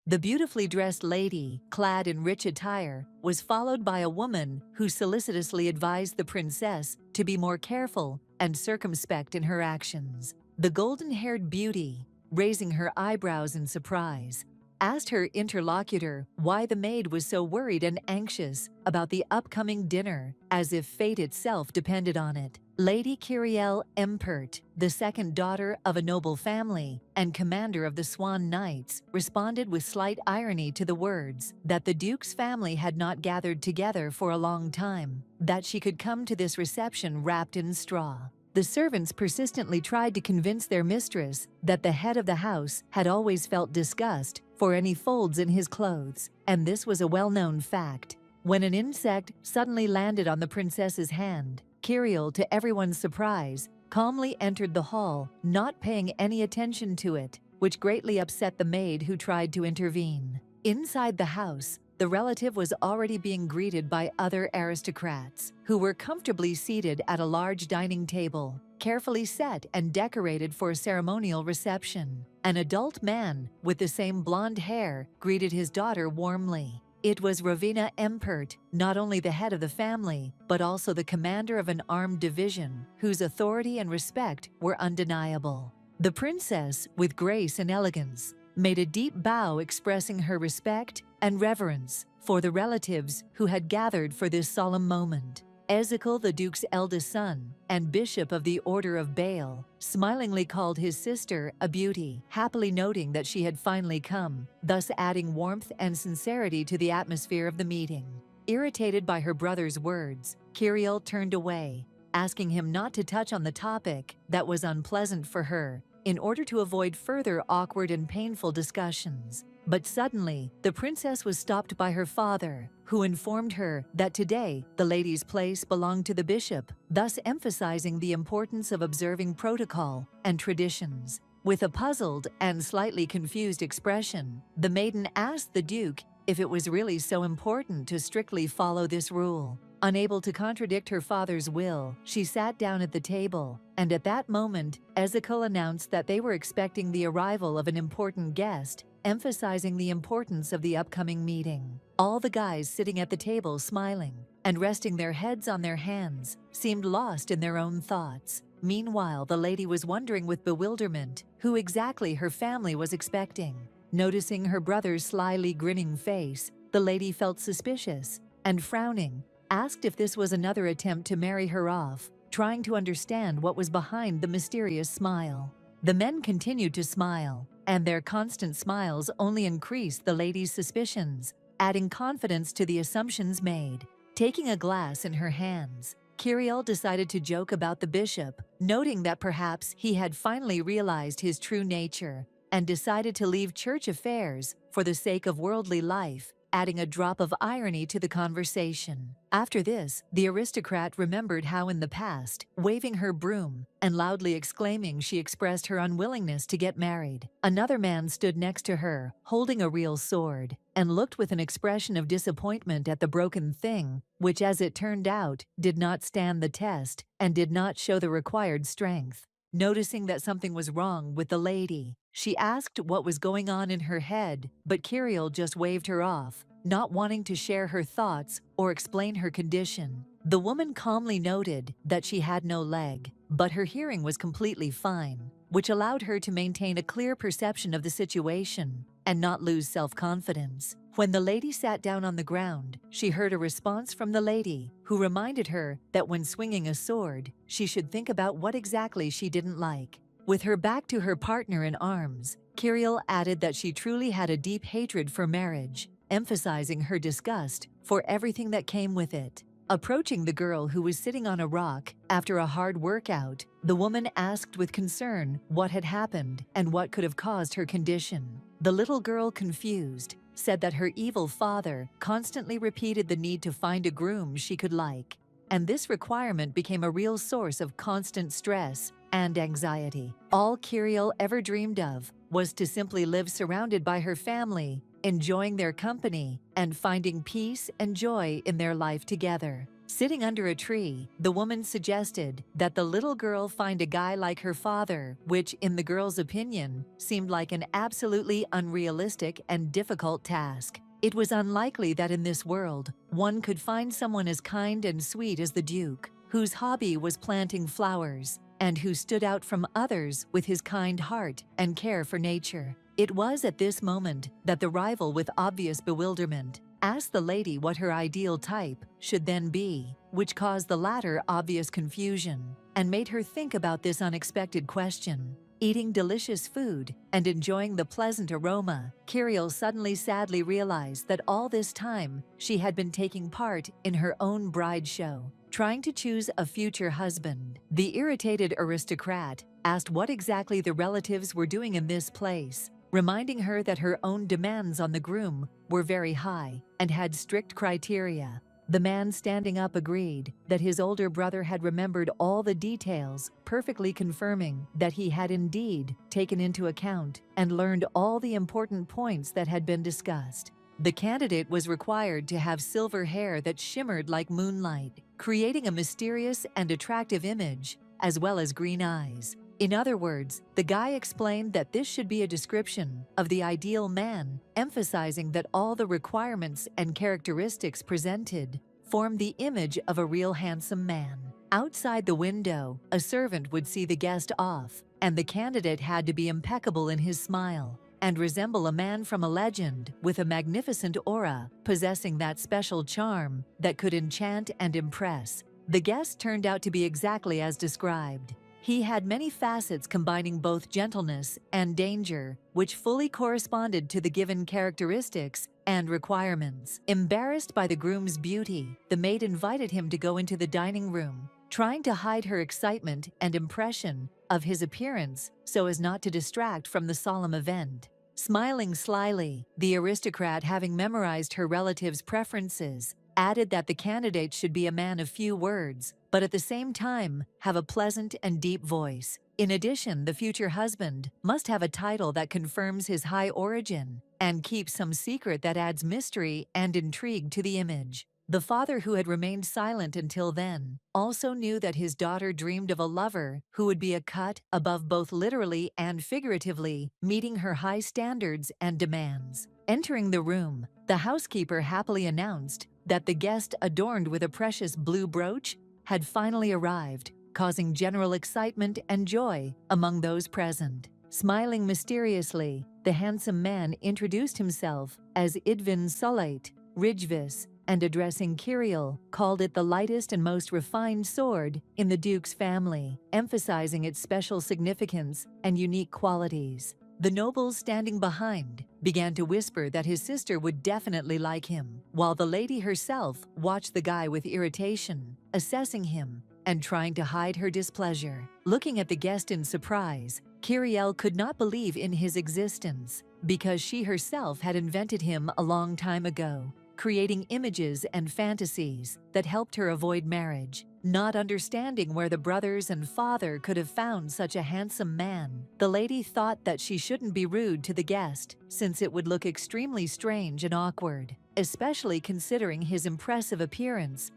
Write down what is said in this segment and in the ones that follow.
The beautifully dressed lady, clad in rich attire, was followed by a woman who solicitously advised the princess to be more careful and circumspect in her actions. The golden-haired beauty, raising her eyebrows in surprise, asked her interlocutor why the maid was so worried and anxious about the upcoming dinner, as if fate itself depended on it. Lady Kyrielle Empert, the second daughter of a noble family and commander of the Swan Knights, responded with slight irony to the words that the Duke's family had not gathered together for a long time, that she could come to this reception wrapped in straw. The servants persistently tried to convince their mistress that the head of the house had always felt disgust for any folds in his clothes, and this was a well-known fact. When an insect suddenly landed on the princess's hand, Kyrielle, to everyone's surprise, calmly entered the hall, not paying any attention to it, which greatly upset the maid who tried to intervene. Inside the house, the relative was already being greeted by other aristocrats, who were comfortably seated at a large dining table, carefully set and decorated for a ceremonial reception. An adult man with the same blonde hair greeted his daughter warmly. It was Ravina Empert, not only the head of the family, but also the commander of an armed division, whose authority and respect were undeniable. The princess, with grace and elegance, made a deep bow expressing her respect and reverence for the relatives who had gathered for this solemn moment. Ezekiel, the Duke's eldest son and Bishop of the Order of Baal, smilingly called his sister a beauty, happily noting that she had finally come, thus adding warmth and sincerity to the atmosphere of the meeting. Irritated by her brother's words, Kyrielle turned away, asking him not to touch on the topic that was unpleasant for her, in order to avoid further awkward and painful discussions. But suddenly, the princess was stopped by her father, who informed her that today the lady's place belonged to the bishop, thus emphasizing the importance of observing protocol and traditions. With a puzzled and slightly confused expression, the maiden asked the duke if it was really so important to strictly follow this rule. Unable to contradict her father's will, she sat down at the table, and at that moment, Ezekiel announced that they were expecting the arrival of an important guest, emphasizing the importance of the upcoming meeting. All the guys sitting at the table smiling and resting their heads on their hands seemed lost in their own thoughts. Meanwhile, the lady was wondering with bewilderment who exactly her family was expecting. Noticing her brother's slyly grinning face, the lady felt suspicious and, frowning, asked if this was another attempt to marry her off, trying to understand what was behind the mysterious smile. The men continued to smile, and their constant smiles only increased the lady's suspicions, adding confidence to the assumptions made. Taking a glass in her hands, Kyrielle decided to joke about the bishop, noting that perhaps he had finally realized his true nature and decided to leave church affairs for the sake of worldly life, adding a drop of irony to the conversation. After this, the aristocrat remembered how in the past, waving her broom and loudly exclaiming she expressed her unwillingness to get married. Another man stood next to her, holding a real sword, and looked with an expression of disappointment at the broken thing, which, as it turned out, did not stand the test and did not show the required strength. Noticing that something was wrong with the lady, she asked what was going on in her head, but Kyrielle just waved her off, not wanting to share her thoughts or explain her condition. The woman calmly noted that she had no leg, but her hearing was completely fine, which allowed her to maintain a clear perception of the situation and not lose self-confidence. When the lady sat down on the ground, she heard a response from the lady, who reminded her that when swinging a sword, she should think about what exactly she didn't like. With her back to her partner in arms, Kyrielle added that she truly had a deep hatred for marriage, emphasizing her disgust for everything that came with it. Approaching the girl who was sitting on a rock after a hard workout, the woman asked with concern what had happened and what could have caused her condition. The little girl, confused, said that her evil father constantly repeated the need to find a groom she could like, and this requirement became a real source of constant stress and anxiety. All Kyrielle ever dreamed of was to simply live surrounded by her family, enjoying their company and finding peace and joy in their life together. Sitting under a tree, the woman suggested that the little girl find a guy like her father, which, in the girl's opinion, seemed like an absolutely unrealistic and difficult task. It was unlikely that in this world, one could find someone as kind and sweet as the Duke, whose hobby was planting flowers, and who stood out from others with his kind heart and care for nature. It was at this moment that the rival, with obvious bewilderment, asked the lady what her ideal type should then be, which caused the latter obvious confusion and made her think about this unexpected question. Eating delicious food and enjoying the pleasant aroma, Kiriel suddenly sadly realized that all this time she had been taking part in her own bride show, trying to choose a future husband. The irritated aristocrat asked what exactly the relatives were doing in this place, reminding her that her own demands on the groom were very high and had strict criteria. The man standing up agreed that his older brother had remembered all the details, perfectly confirming that he had indeed taken into account and learned all the important points that had been discussed. The candidate was required to have silver hair that shimmered like moonlight, creating a mysterious and attractive image, as well as green eyes. In other words, the guy explained that this should be a description of the ideal man, emphasizing that all the requirements and characteristics presented form the image of a real handsome man. Outside the window, a servant would see the guest off, and the candidate had to be impeccable in his smile and resemble a man from a legend with a magnificent aura, possessing that special charm that could enchant and impress. The guest turned out to be exactly as described. He had many facets combining both gentleness and danger, which fully corresponded to the given characteristics and requirements. Embarrassed by the groom's beauty, the maid invited him to go into the dining room, trying to hide her excitement and impression of his appearance so as not to distract from the solemn event. Smiling slyly, the aristocrat, having memorized her relative's preferences, added that the candidate should be a man of few words, but at the same time have a pleasant and deep voice. In addition, the future husband must have a title that confirms his high origin and keep some secret that adds mystery and intrigue to the image. The father, who had remained silent until then, also knew that his daughter dreamed of a lover who would be a cut above both literally and figuratively, meeting her high standards and demands. Entering the room, the housekeeper happily announced that the guest, adorned with a precious blue brooch, had finally arrived, causing general excitement and joy among those present. Smiling mysteriously, the handsome man introduced himself as Idvin Sulate, Ridgevis, and addressing Kiriel, called it the lightest and most refined sword in the Duke's family, emphasizing its special significance and unique qualities. The nobles standing behind began to whisper that his sister would definitely like him, while the lady herself watched the guy with irritation, assessing him and trying to hide her displeasure. Looking at the guest in surprise, Kiriel could not believe in his existence, because she herself had invented him a long time ago, creating images and fantasies that helped her avoid marriage. Not understanding where the brothers and father could have found such a handsome man, the lady thought that she shouldn't be rude to the guest, since it would look extremely strange and awkward, especially considering his impressive appearance.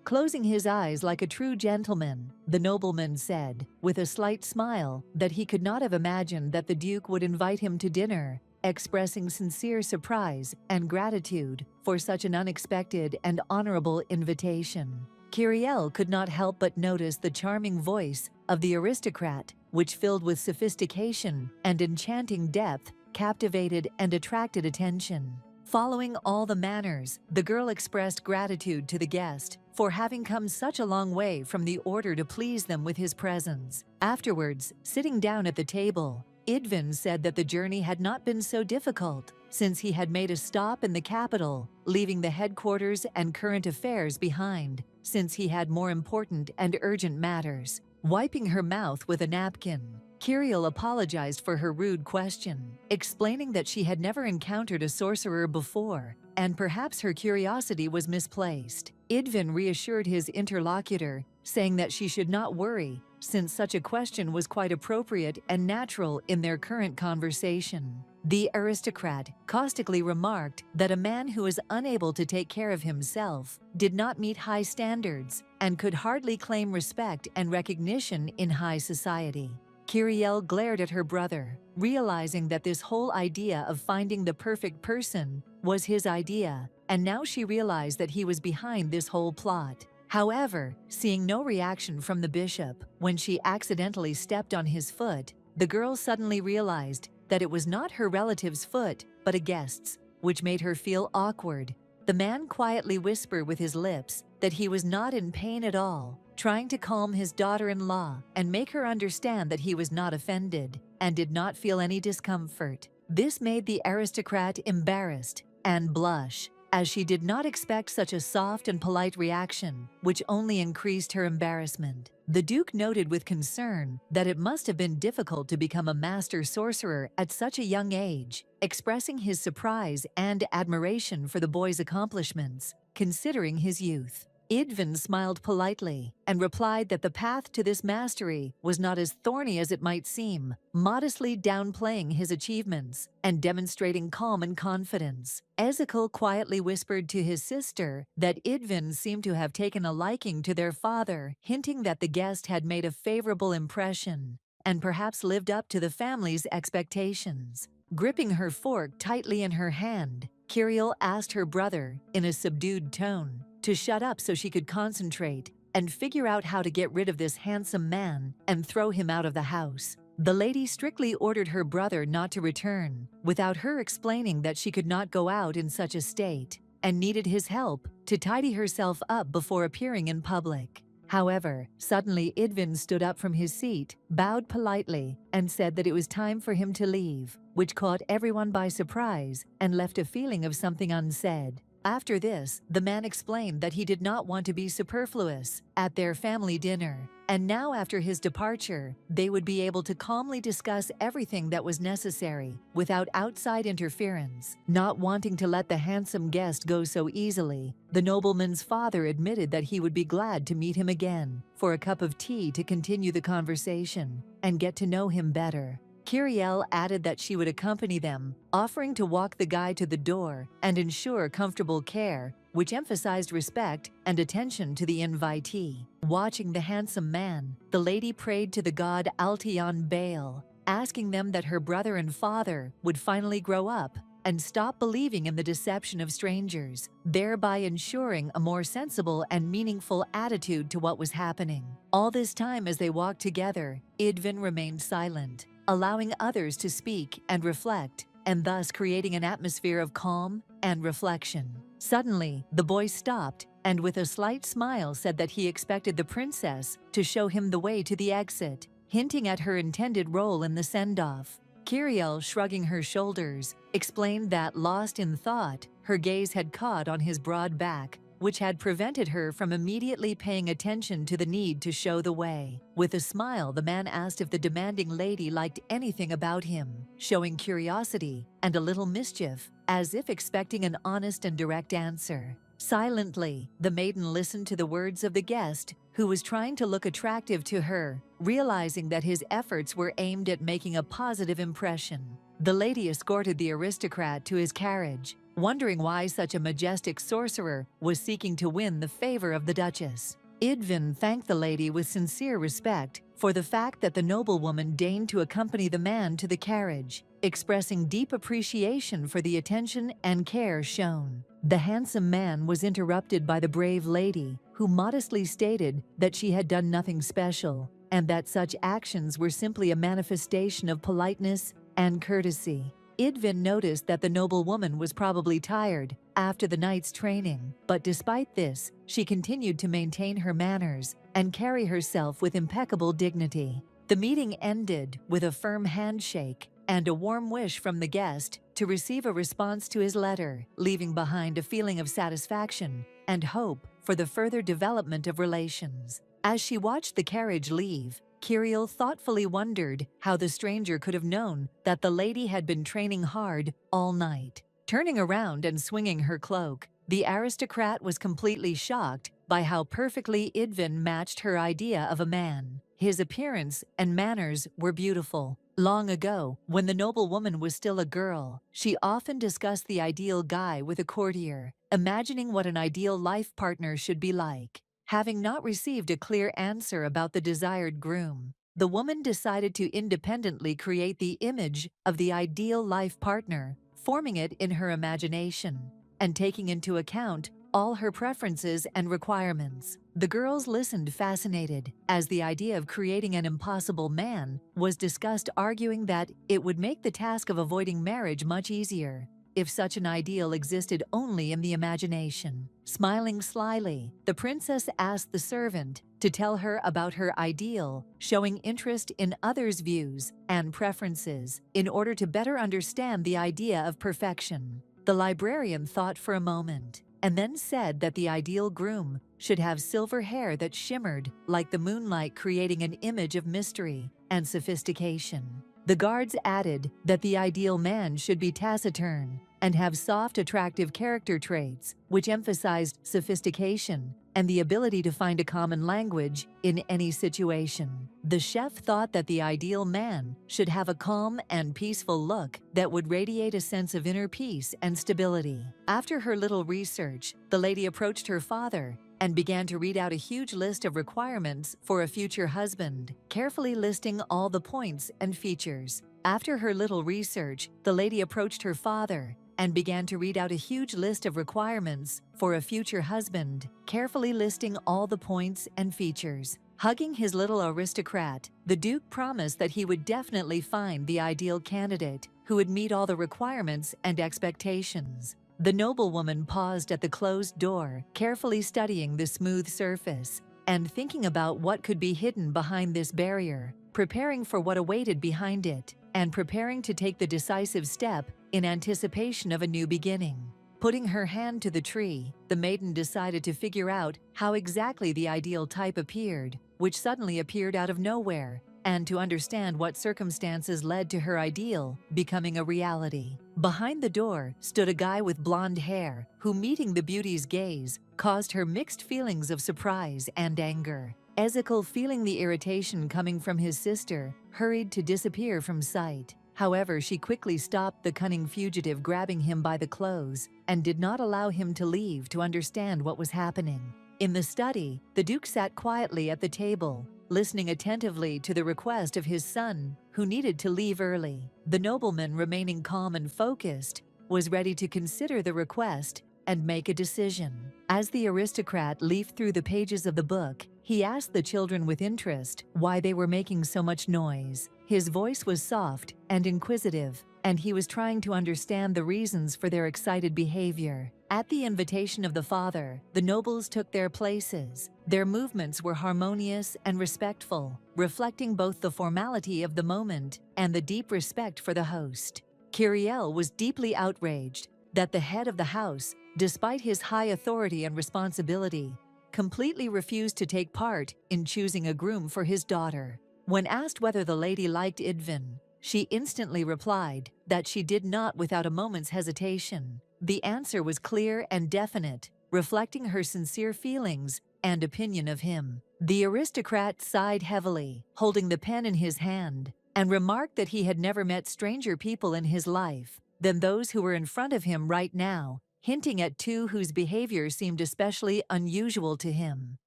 Closing his eyes like a true gentleman, the nobleman said, with a slight smile, that he could not have imagined that the Duke would invite him to dinner, expressing sincere surprise and gratitude for such an unexpected and honorable invitation. Kiriel could not help but notice the charming voice of the aristocrat, which, filled with sophistication and enchanting depth, captivated and attracted attention. Following all the manners, the girl expressed gratitude to the guest for having come such a long way from the order to please them with his presence. Afterwards, sitting down at the table, Idvin said that the journey had not been so difficult, since he had made a stop in the capital, leaving the headquarters and current affairs behind, since he had more important and urgent matters. Wiping her mouth with a napkin, Kiriel apologized for her rude question, explaining that she had never encountered a sorcerer before, and perhaps her curiosity was misplaced. Idvin reassured his interlocutor, saying that she should not worry, since such a question was quite appropriate and natural in their current conversation. The aristocrat caustically remarked that a man who was unable to take care of himself did not meet high standards and could hardly claim respect and recognition in high society. Kyrielle glared at her brother, realizing that this whole idea of finding the perfect person was his idea, and now she realized that he was behind this whole plot. However, seeing no reaction from the bishop when she accidentally stepped on his foot, the girl suddenly realized that it was not her relative's foot, but a guest's, which made her feel awkward. The man quietly whispered with his lips that he was not in pain at all, trying to calm his daughter-in-law and make her understand that he was not offended and did not feel any discomfort. This made the aristocrat embarrassed and blush, as she did not expect such a soft and polite reaction, which only increased her embarrassment. The Duke noted with concern that it must have been difficult to become a master sorcerer at such a young age, expressing his surprise and admiration for the boy's accomplishments, considering his youth. Idvin smiled politely and replied that the path to this mastery was not as thorny as it might seem, modestly downplaying his achievements and demonstrating calm and confidence. Ezekiel quietly whispered to his sister that Idvin seemed to have taken a liking to their father, hinting that the guest had made a favorable impression and perhaps lived up to the family's expectations. Gripping her fork tightly in her hand, Kyrielle asked her brother, in a subdued tone, to shut up so she could concentrate and figure out how to get rid of this handsome man and throw him out of the house. The lady strictly ordered her brother not to return, without her explaining that she could not go out in such a state and needed his help to tidy herself up before appearing in public. However, suddenly Idvin stood up from his seat, bowed politely, and said that it was time for him to leave, which caught everyone by surprise and left a feeling of something unsaid. After this, the man explained that he did not want to be superfluous at their family dinner, and now after his departure, they would be able to calmly discuss everything that was necessary without outside interference. Not wanting to let the handsome guest go so easily, the nobleman's father admitted that he would be glad to meet him again for a cup of tea to continue the conversation and get to know him better. Kyrielle added that she would accompany them, offering to walk the guy to the door and ensure comfortable care, which emphasized respect and attention to the invitee. Watching the handsome man, the lady prayed to the god Altion Baal, asking them that her brother and father would finally grow up and stop believing in the deception of strangers, thereby ensuring a more sensible and meaningful attitude to what was happening. All this time as they walked together, Idvin remained silent, allowing others to speak and reflect, and thus creating an atmosphere of calm and reflection. Suddenly, the boy stopped and with a slight smile said that he expected the princess to show him the way to the exit, hinting at her intended role in the send-off. Kyrielle, shrugging her shoulders, explained that, lost in thought, her gaze had caught on his broad back, which had prevented her from immediately paying attention to the need to show the way. With a smile, the man asked if the demanding lady liked anything about him, showing curiosity and a little mischief, as if expecting an honest and direct answer. Silently, the maiden listened to the words of the guest, who was trying to look attractive to her, realizing that his efforts were aimed at making a positive impression. The lady escorted the aristocrat to his carriage, wondering why such a majestic sorcerer was seeking to win the favor of the Duchess. Idvin thanked the lady with sincere respect for the fact that the noblewoman deigned to accompany the man to the carriage, expressing deep appreciation for the attention and care shown. The handsome man was interrupted by the brave lady, who modestly stated that she had done nothing special, and that such actions were simply a manifestation of politeness and courtesy. Idvin noticed that the noblewoman was probably tired after the night's training, but despite this, she continued to maintain her manners and carry herself with impeccable dignity. The meeting ended with a firm handshake and a warm wish from the guest to receive a response to his letter, leaving behind a feeling of satisfaction and hope for the further development of relations. As she watched the carriage leave, Kyrielle thoughtfully wondered how the stranger could have known that the lady had been training hard all night. Turning around and swinging her cloak, the aristocrat was completely shocked by how perfectly Idvin matched her idea of a man. His appearance and manners were beautiful, Long ago, when the noblewoman was still a girl, she often discussed the ideal guy with a courtier, imagining what an ideal life partner should be like. Having not received a clear answer about the desired groom, the woman decided to independently create the image of the ideal life partner, forming it in her imagination, and taking into account all her preferences and requirements. The girls listened fascinated, as the idea of creating an impossible man was discussed, arguing that it would make the task of avoiding marriage much easier if such an ideal existed only in the imagination. Smiling slyly, the princess asked the servant to tell her about her ideal, showing interest in others' views and preferences in order to better understand the idea of perfection. The librarian thought for a moment and then said that the ideal groom should have silver hair that shimmered like the moonlight, creating an image of mystery and sophistication. The guards added that the ideal man should be taciturn and have soft, attractive character traits, which emphasized sophistication and the ability to find a common language in any situation. The chef thought that the ideal man should have a calm and peaceful look that would radiate a sense of inner peace and stability. After her little research, the lady approached her father and began to read out a huge list of requirements for a future husband, carefully listing all the points and features. After her little research, the lady approached her father and began to read out a huge list of requirements for a future husband, carefully listing all the points and features. Hugging his little aristocrat, the Duke promised that he would definitely find the ideal candidate who would meet all the requirements and expectations. The noblewoman paused at the closed door, carefully studying the smooth surface and thinking about what could be hidden behind this barrier, preparing for what awaited behind it, and preparing to take the decisive step in anticipation of a new beginning. Putting her hand to the tree, the maiden decided to figure out how exactly the ideal type appeared, which suddenly appeared out of nowhere, and to understand what circumstances led to her ideal becoming a reality. Behind the door stood a guy with blonde hair who, meeting the beauty's gaze, caused her mixed feelings of surprise and anger. Ezekiel, feeling the irritation coming from his sister, hurried to disappear from sight. However, she quickly stopped the cunning fugitive, grabbing him by the clothes, and did not allow him to leave to understand what was happening. In the study, the Duke sat quietly at the table, listening attentively to the request of his son, who needed to leave early. The nobleman, remaining calm and focused, was ready to consider the request and make a decision. As the aristocrat leafed through the pages of the book, he asked the children with interest why they were making so much noise. His voice was soft and inquisitive, and he was trying to understand the reasons for their excited behavior. At the invitation of the father, the nobles took their places. Their movements were harmonious and respectful, reflecting both the formality of the moment and the deep respect for the host. Kiriel was deeply outraged that the head of the house, despite his high authority and responsibility, completely refused to take part in choosing a groom for his daughter. When asked whether the lady liked Idvin, she instantly replied that she did not without a moment's hesitation. The answer was clear and definite, reflecting her sincere feelings and opinion of him. The aristocrat sighed heavily, holding the pen in his hand, and remarked that he had never met stranger people in his life than those who were in front of him right now, hinting at two whose behavior seemed especially unusual to him.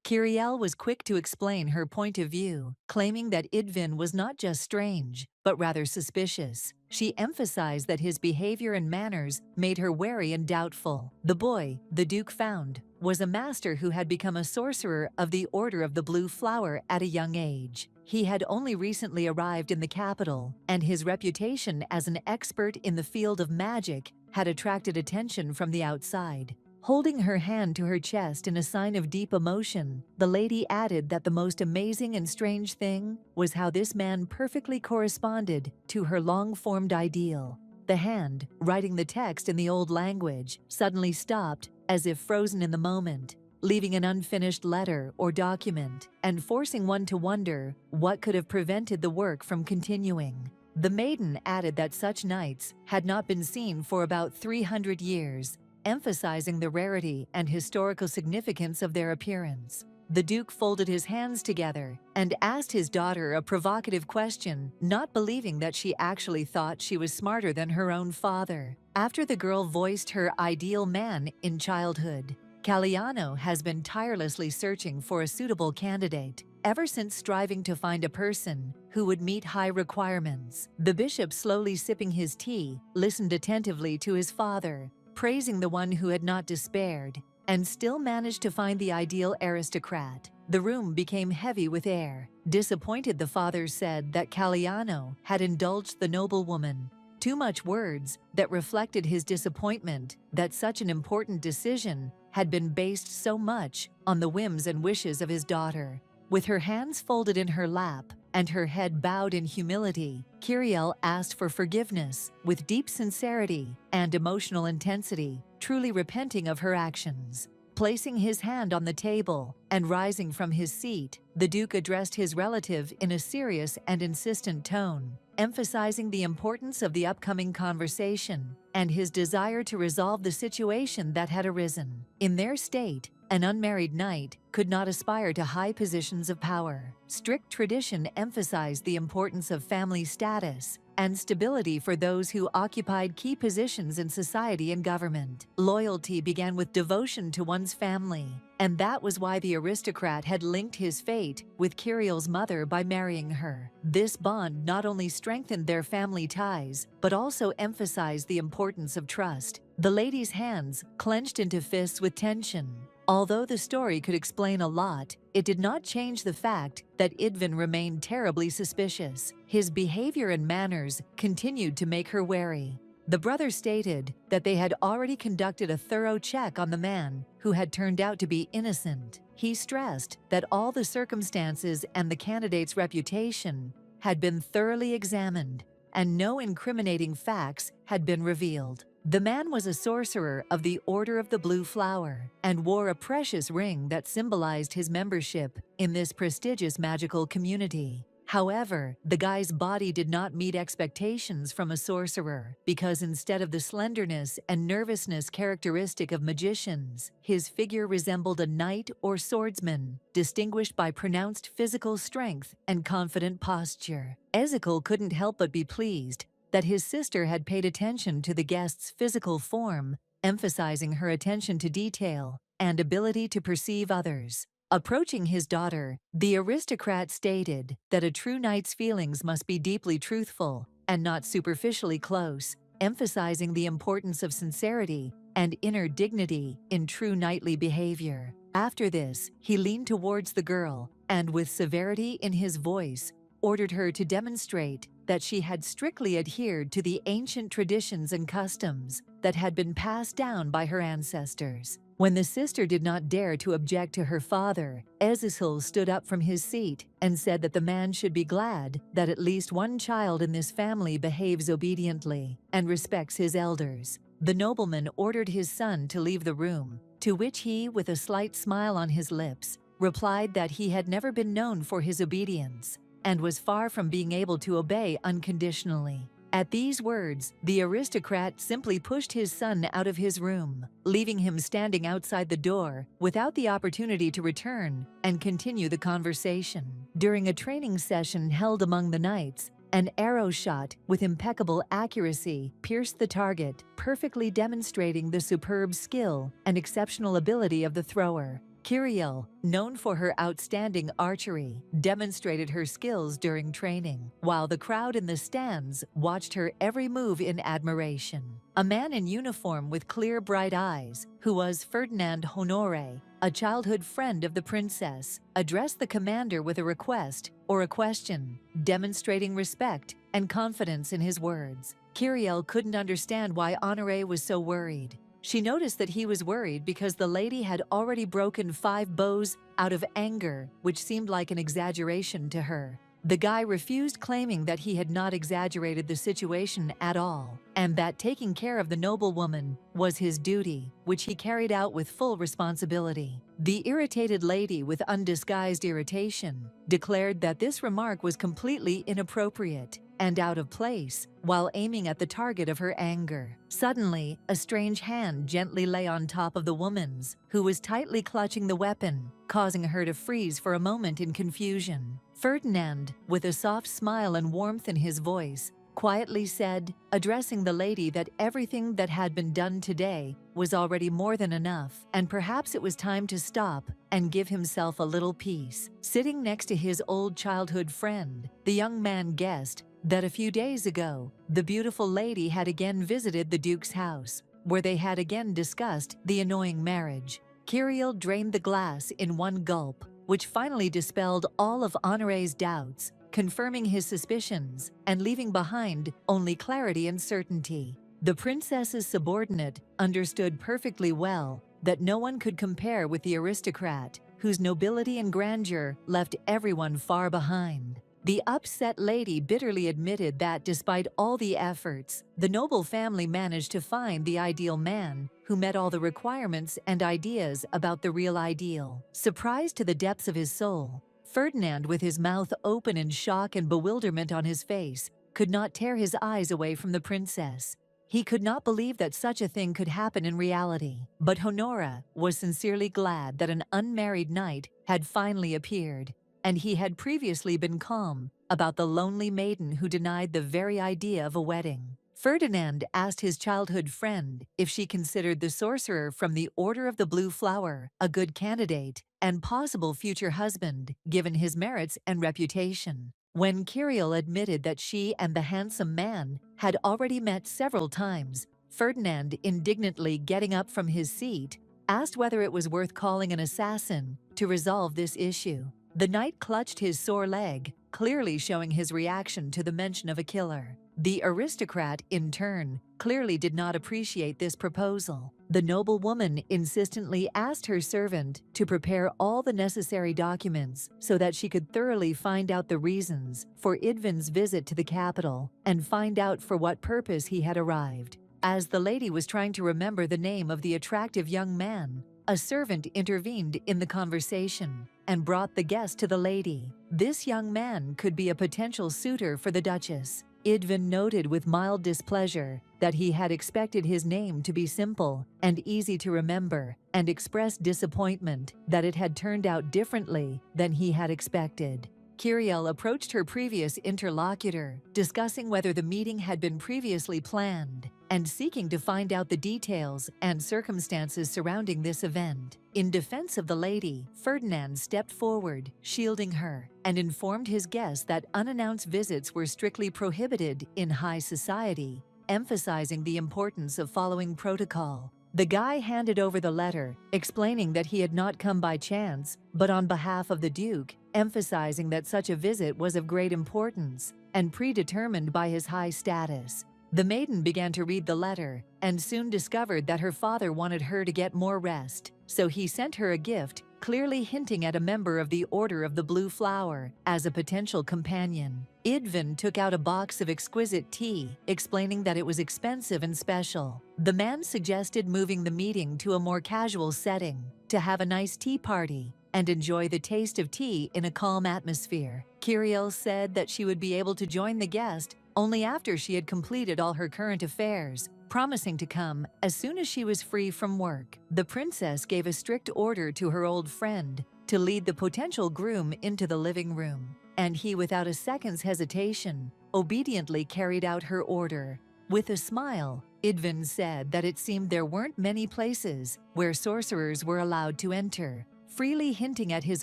Kiriel was quick to explain her point of view, claiming that Idvin was not just strange, but rather suspicious. She emphasized that his behavior and manners made her wary and doubtful. The boy, the Duke found, was a master who had become a sorcerer of the Order of the Blue Flower at a young age. He had only recently arrived in the capital, and his reputation as an expert in the field of magic had attracted attention from the outside. Holding her hand to her chest in a sign of deep emotion, the lady added that the most amazing and strange thing was how this man perfectly corresponded to her long-formed ideal. The hand, writing the text in the old language, suddenly stopped, as if frozen in the moment, leaving an unfinished letter or document, and forcing one to wonder what could have prevented the work from continuing. The maiden added that such knights had not been seen for about 300 years, emphasizing the rarity and historical significance of their appearance. The Duke folded his hands together and asked his daughter a provocative question, not believing that she actually thought she was smarter than her own father. After the girl voiced her ideal man in childhood, Caliano has been tirelessly searching for a suitable candidate, ever since striving to find a person who would meet high requirements. The bishop, slowly sipping his tea, listened attentively to his father, praising the one who had not despaired, and still managed to find the ideal aristocrat. The room became heavy with air. Disappointed, the father said that Caliano had indulged the noblewoman. Too much words that reflected his disappointment that such an important decision had been based so much on the whims and wishes of his daughter. With her hands folded in her lap and her head bowed in humility, Kyriel asked for forgiveness with deep sincerity and emotional intensity, truly repenting of her actions. Placing his hand on the table and rising from his seat, the Duke addressed his relative in a serious and insistent tone, emphasizing the importance of the upcoming conversation and his desire to resolve the situation that had arisen. In their state, an unmarried knight could not aspire to high positions of power. Strict tradition emphasized the importance of family status and stability for those who occupied key positions in society and government. Loyalty began with devotion to one's family, and that was why the aristocrat had linked his fate with Kyriel's mother by marrying her. This bond not only strengthened their family ties, but also emphasized the importance of trust. The lady's hands clenched into fists with tension. Although the story could explain a lot, it did not change the fact that Idvin remained terribly suspicious. His behavior and manners continued to make her wary. The brothers stated that they had already conducted a thorough check on the man who had turned out to be innocent. He stressed that all the circumstances and the candidate's reputation had been thoroughly examined, and no incriminating facts had been revealed. The man was a sorcerer of the Order of the Blue Flower and wore a precious ring that symbolized his membership in this prestigious magical community. However, the guy's body did not meet expectations from a sorcerer because instead of the slenderness and nervousness characteristic of magicians, his figure resembled a knight or swordsman, distinguished by pronounced physical strength and confident posture. Ezekiel couldn't help but be pleased that his sister had paid attention to the guest's physical form, emphasizing her attention to detail and ability to perceive others. Approaching his daughter, the aristocrat stated that a true knight's feelings must be deeply truthful and not superficially close, emphasizing the importance of sincerity and inner dignity in true knightly behavior. After this, he leaned towards the girl and, with severity in his voice, ordered her to demonstrate that she had strictly adhered to the ancient traditions and customs that had been passed down by her ancestors. When the sister did not dare to object to her father, Ezekiel stood up from his seat and said that the man should be glad that at least one child in this family behaves obediently and respects his elders. The nobleman ordered his son to leave the room, to which he, with a slight smile on his lips, replied that he had never been known for his obedience and was far from being able to obey unconditionally. At these words, the aristocrat simply pushed his son out of his room, leaving him standing outside the door without the opportunity to return and continue the conversation. During a training session held among the knights, an arrow shot with impeccable accuracy pierced the target, perfectly demonstrating the superb skill and exceptional ability of the thrower. Kyriel, known for her outstanding archery, demonstrated her skills during training, while the crowd in the stands watched her every move in admiration. A man in uniform with clear, bright eyes, who was Ferdinand Honore, a childhood friend of the princess, addressed the commander with a request or a question, demonstrating respect and confidence in his words. Kyriel couldn't understand why Honore was so worried. She noticed that he was worried because the lady had already broken 5 bows out of anger, which seemed like an exaggeration to her. The guy refused, claiming that he had not exaggerated the situation at all, and that taking care of the noblewoman was his duty, which he carried out with full responsibility. The irritated lady, with undisguised irritation, declared that this remark was completely inappropriate and out of place, while aiming at the target of her anger. Suddenly, a strange hand gently lay on top of the woman's, who was tightly clutching the weapon, causing her to freeze for a moment in confusion. Ferdinand, with a soft smile and warmth in his voice, quietly said, addressing the lady, that everything that had been done today was already more than enough, and perhaps it was time to stop and give himself a little peace. Sitting next to his old childhood friend, the young man guessed that a few days ago, the beautiful lady had again visited the Duke's house, where they had again discussed the annoying marriage. Kirill drained the glass in one gulp, which finally dispelled all of Honore's doubts, confirming his suspicions and leaving behind only clarity and certainty. The princess's subordinate understood perfectly well that no one could compare with the aristocrat, whose nobility and grandeur left everyone far behind. The upset lady bitterly admitted that despite all the efforts, the noble family managed to find the ideal man who met all the requirements and ideas about the real ideal. Surprised to the depths of his soul, Ferdinand, with his mouth open in shock and bewilderment on his face, could not tear his eyes away from the princess. He could not believe that such a thing could happen in reality. But Honora was sincerely glad that an unmarried knight had finally appeared, and he had previously been calm about the lonely maiden who denied the very idea of a wedding. Ferdinand asked his childhood friend if she considered the sorcerer from the Order of the Blue Flower a good candidate and possible future husband, given his merits and reputation. When Kirill admitted that she and the handsome man had already met several times, Ferdinand, indignantly getting up from his seat, asked whether it was worth calling an assassin to resolve this issue. The knight clutched his sore leg, clearly showing his reaction to the mention of a killer. The aristocrat, in turn, clearly did not appreciate this proposal. The noble woman insistently asked her servant to prepare all the necessary documents so that she could thoroughly find out the reasons for Idvin's visit to the capital and find out for what purpose he had arrived. As the lady was trying to remember the name of the attractive young man, a servant intervened in the conversation and brought the guest to the lady. This young man could be a potential suitor for the Duchess. Idvin noted with mild displeasure that he had expected his name to be simple and easy to remember, and expressed disappointment that it had turned out differently than he had expected. Kirill approached her previous interlocutor, discussing whether the meeting had been previously planned and seeking to find out the details and circumstances surrounding this event. In defense of the lady, Ferdinand stepped forward, shielding her, and informed his guests that unannounced visits were strictly prohibited in high society, emphasizing the importance of following protocol. The guy handed over the letter, explaining that he had not come by chance, but on behalf of the Duke, emphasizing that such a visit was of great importance and predetermined by his high status. The maiden began to read the letter and soon discovered that her father wanted her to get more rest, so he sent her a gift, clearly hinting at a member of the Order of the Blue Flower as a potential companion. Idvin took out a box of exquisite tea, explaining that it was expensive and special. The man suggested moving the meeting to a more casual setting, to have a nice tea party and enjoy the taste of tea in a calm atmosphere. Kirill said that she would be able to join the guest only after she had completed all her current affairs, promising to come as soon as she was free from work. The princess gave a strict order to her old friend to lead the potential groom into the living room, and he, without a second's hesitation, obediently carried out her order. With a smile, Idvin said that it seemed there weren't many places where sorcerers were allowed to enter, freely hinting at his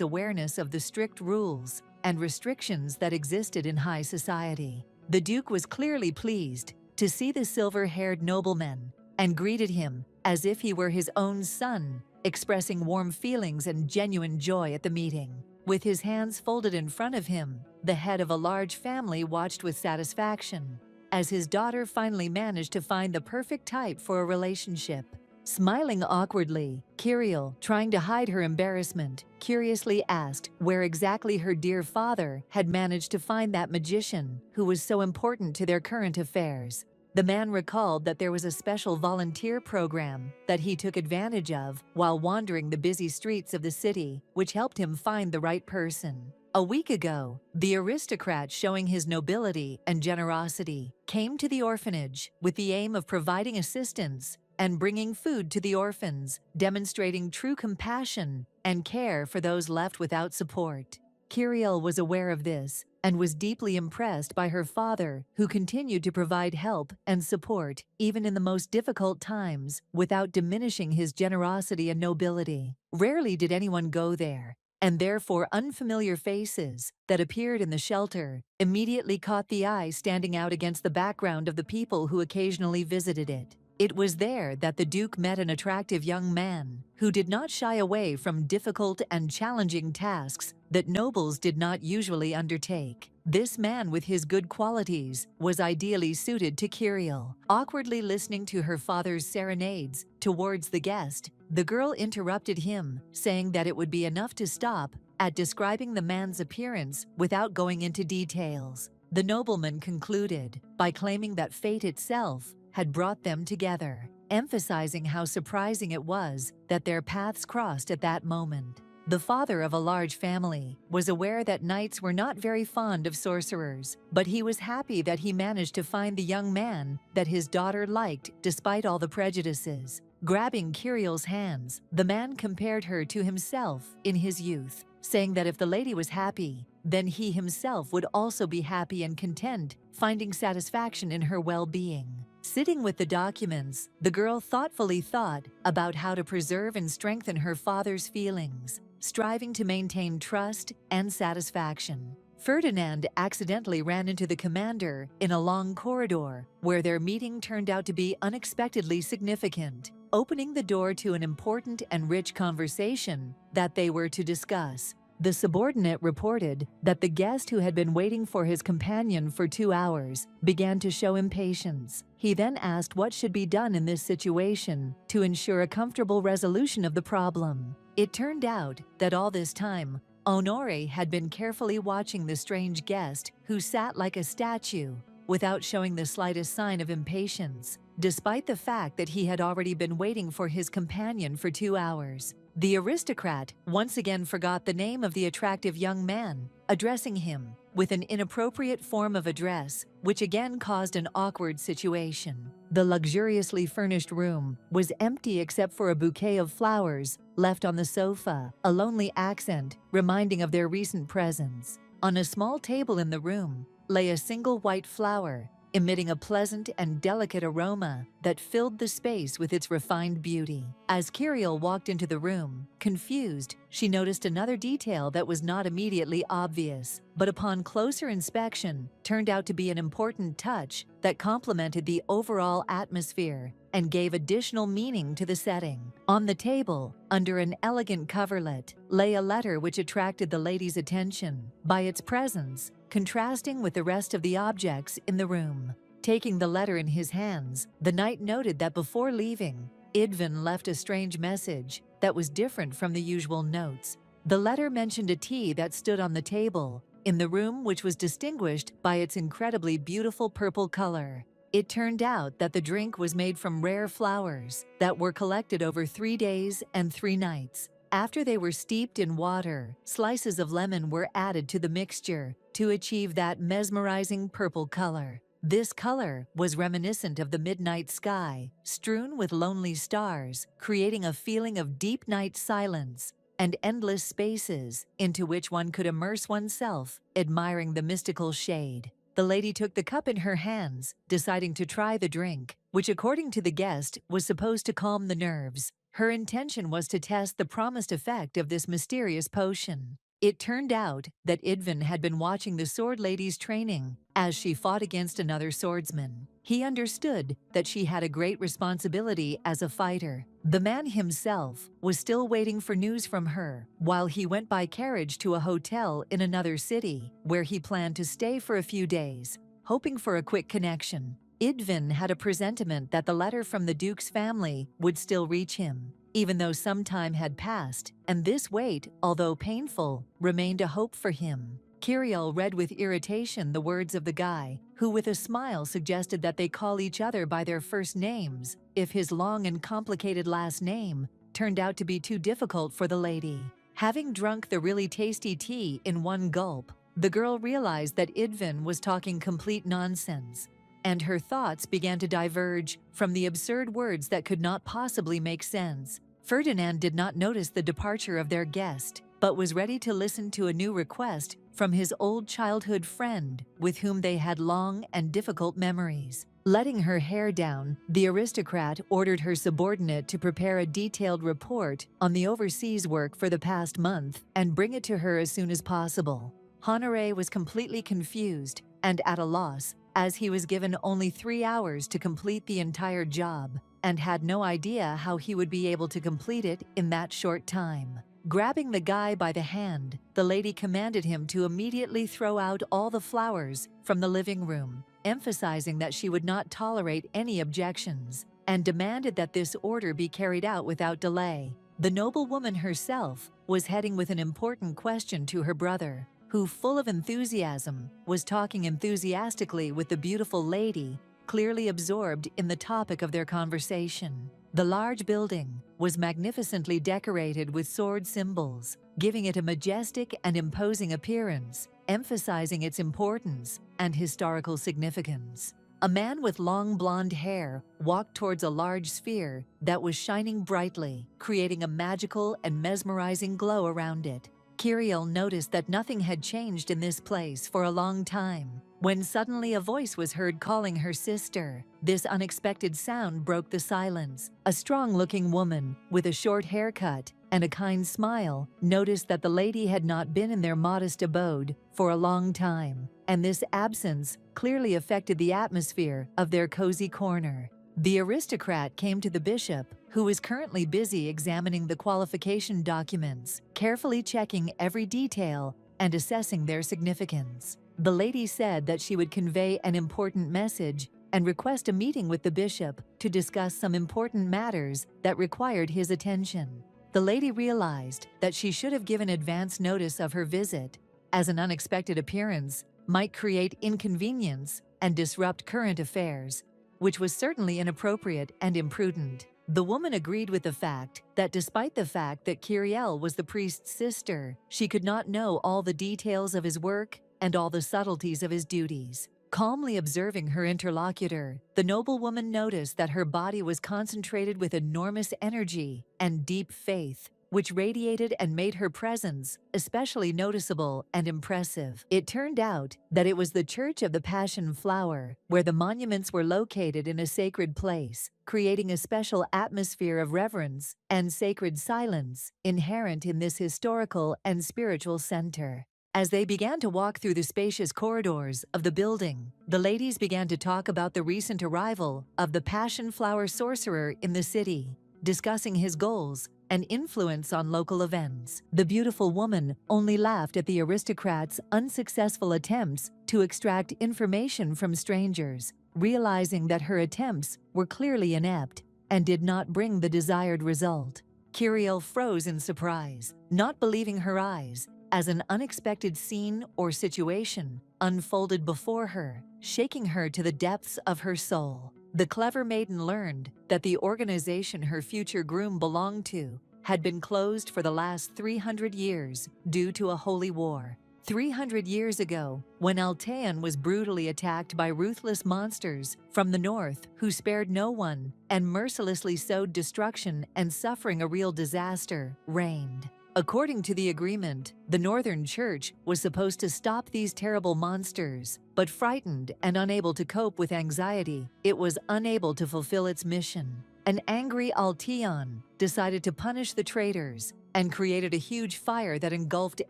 awareness of the strict rules and restrictions that existed in high society. The Duke was clearly pleased to see the silver-haired nobleman and greeted him as if he were his own son, expressing warm feelings and genuine joy at the meeting. With his hands folded in front of him, the head of a large family watched with satisfaction as his daughter finally managed to find the perfect type for a relationship. Smiling awkwardly, Kirill, trying to hide her embarrassment, curiously asked where exactly her dear father had managed to find that magician who was so important to their current affairs. The man recalled that there was a special volunteer program that he took advantage of while wandering the busy streets of the city, which helped him find the right person. A week ago, the aristocrat, showing his nobility and generosity, came to the orphanage with the aim of providing assistance and bringing food to the orphans, demonstrating true compassion and care for those left without support. Kiriel was aware of this and was deeply impressed by her father, who continued to provide help and support even in the most difficult times without diminishing his generosity and nobility. Rarely did anyone go there, and therefore unfamiliar faces that appeared in the shelter immediately caught the eye standing out against the background of the people who occasionally visited it. It was there that the Duke met an attractive young man who did not shy away from difficult and challenging tasks that nobles did not usually undertake. This man, with his good qualities, was ideally suited to Kiriel. Awkwardly listening to her father's serenades towards the guest, the girl interrupted him, saying that it would be enough to stop at describing the man's appearance without going into details. The nobleman concluded by claiming that fate itself had brought them together, emphasizing how surprising it was that their paths crossed at that moment. The father of a large family was aware that knights were not very fond of sorcerers, but he was happy that he managed to find the young man that his daughter liked despite all the prejudices. Grabbing Kiriel's hands, the man compared her to himself in his youth, saying that if the lady was happy, then he himself would also be happy and content, finding satisfaction in her well-being. Sitting with the documents, the girl thoughtfully thought about how to preserve and strengthen her father's feelings, striving to maintain trust and satisfaction. Ferdinand accidentally ran into the commander in a long corridor where their meeting turned out to be unexpectedly significant, opening the door to an important and rich conversation that they were to discuss. The subordinate reported that the guest, who had been waiting for his companion for 2 hours, began to show impatience. He then asked what should be done in this situation to ensure a comfortable resolution of the problem. It turned out that all this time, Honore had been carefully watching the strange guest, who sat like a statue, without showing the slightest sign of impatience, despite the fact that he had already been waiting for his companion for 2 hours. The aristocrat once again forgot the name of the attractive young man, addressing him with an inappropriate form of address, which again caused an awkward situation. The luxuriously furnished room was empty except for a bouquet of flowers left on the sofa, a lonely accent reminding of their recent presence. On a small table in the room lay a single white flower, emitting a pleasant and delicate aroma that filled the space with its refined beauty. As Kiriel walked into the room, confused, she noticed another detail that was not immediately obvious, but upon closer inspection turned out to be an important touch that complemented the overall atmosphere and gave additional meaning to the setting. On the table, under an elegant coverlet, lay a letter which attracted the lady's attention by its presence, contrasting with the rest of the objects in the room. Taking the letter in his hands, the knight noted that before leaving, Idvin left a strange message that was different from the usual notes. The letter mentioned a tea that stood on the table in the room, which was distinguished by its incredibly beautiful purple color. It turned out that the drink was made from rare flowers that were collected over 3 days and 3 nights. After they were steeped in water, slices of lemon were added to the mixture to achieve that mesmerizing purple color. This color was reminiscent of the midnight sky, strewn with lonely stars, creating a feeling of deep night silence and endless spaces into which one could immerse oneself, admiring the mystical shade. The lady took the cup in her hands, deciding to try the drink, which according to the guest was supposed to calm the nerves. Her intention was to test the promised effect of this mysterious potion. It turned out that Idvin had been watching the sword lady's training as she fought against another swordsman. He understood that she had a great responsibility as a fighter. The man himself was still waiting for news from her while he went by carriage to a hotel in another city where he planned to stay for a few days, hoping for a quick connection. Idvin had a presentiment that the letter from the Duke's family would still reach him, even though some time had passed, and this wait, although painful, remained a hope for him. Kiriel read with irritation the words of the guy, who with a smile suggested that they call each other by their first names if his long and complicated last name turned out to be too difficult for the lady. Having drunk the really tasty tea in one gulp, the girl realized that Idvin was talking complete nonsense. and her thoughts began to diverge from the absurd words that could not possibly make sense. Ferdinand did not notice the departure of their guest, but was ready to listen to a new request from his old childhood friend with whom they had long and difficult memories. Letting her hair down, the aristocrat ordered her subordinate to prepare a detailed report on the overseas work for the past month and bring it to her as soon as possible. Honoré was completely confused and at a loss, as he was given only 3 hours to complete the entire job and had no idea how he would be able to complete it in that short time. Grabbing the guy by the hand, the lady commanded him to immediately throw out all the flowers from the living room, emphasizing that she would not tolerate any objections, and demanded that this order be carried out without delay. The noblewoman herself was heading with an important question to her brother, who, full of enthusiasm, was talking enthusiastically with the beautiful lady, clearly absorbed in the topic of their conversation. The large building was magnificently decorated with sword symbols, giving it a majestic and imposing appearance, emphasizing its importance and historical significance. A man with long blonde hair walked towards a large sphere that was shining brightly, creating a magical and mesmerizing glow around it. Kiriel noticed that nothing had changed in this place for a long time, when suddenly a voice was heard calling her sister. This unexpected sound broke the silence. A strong-looking woman, with a short haircut and a kind smile, noticed that the lady had not been in their modest abode for a long time, and this absence clearly affected the atmosphere of their cozy corner. The aristocrat came to the bishop, who was currently busy examining the qualification documents, carefully checking every detail and assessing their significance. The lady said that she would convey an important message and request a meeting with the bishop to discuss some important matters that required his attention. The lady realized that she should have given advance notice of her visit, as an unexpected appearance might create inconvenience and disrupt current affairs, which was certainly inappropriate and imprudent. The woman agreed with the fact that despite the fact that Kiriel was the priest's sister, she could not know all the details of his work and all the subtleties of his duties. Calmly observing her interlocutor, the noblewoman noticed that her body was concentrated with enormous energy and deep faith, which radiated and made her presence especially noticeable and impressive. It turned out that it was the Church of the Passion Flower, where the monuments were located in a sacred place, creating a special atmosphere of reverence and sacred silence inherent in this historical and spiritual center. As they began to walk through the spacious corridors of the building, the ladies began to talk about the recent arrival of the Passion Flower sorcerer in the city, discussing his goals and influence on local events. The beautiful woman only laughed at the aristocrat's unsuccessful attempts to extract information from strangers, realizing that her attempts were clearly inept and did not bring the desired result. Kiriel froze in surprise, not believing her eyes, as an unexpected scene or situation unfolded before her, shaking her to the depths of her soul. The clever maiden learned that the organization her future groom belonged to had been closed for the last 300 years due to a holy war. 300 years ago, when Altean was brutally attacked by ruthless monsters from the north who spared no one and mercilessly sowed destruction and suffering, a real disaster reigned. According to the agreement, the Northern Church was supposed to stop these terrible monsters, but frightened and unable to cope with anxiety, it was unable to fulfill its mission. An angry Altean decided to punish the traitors and created a huge fire that engulfed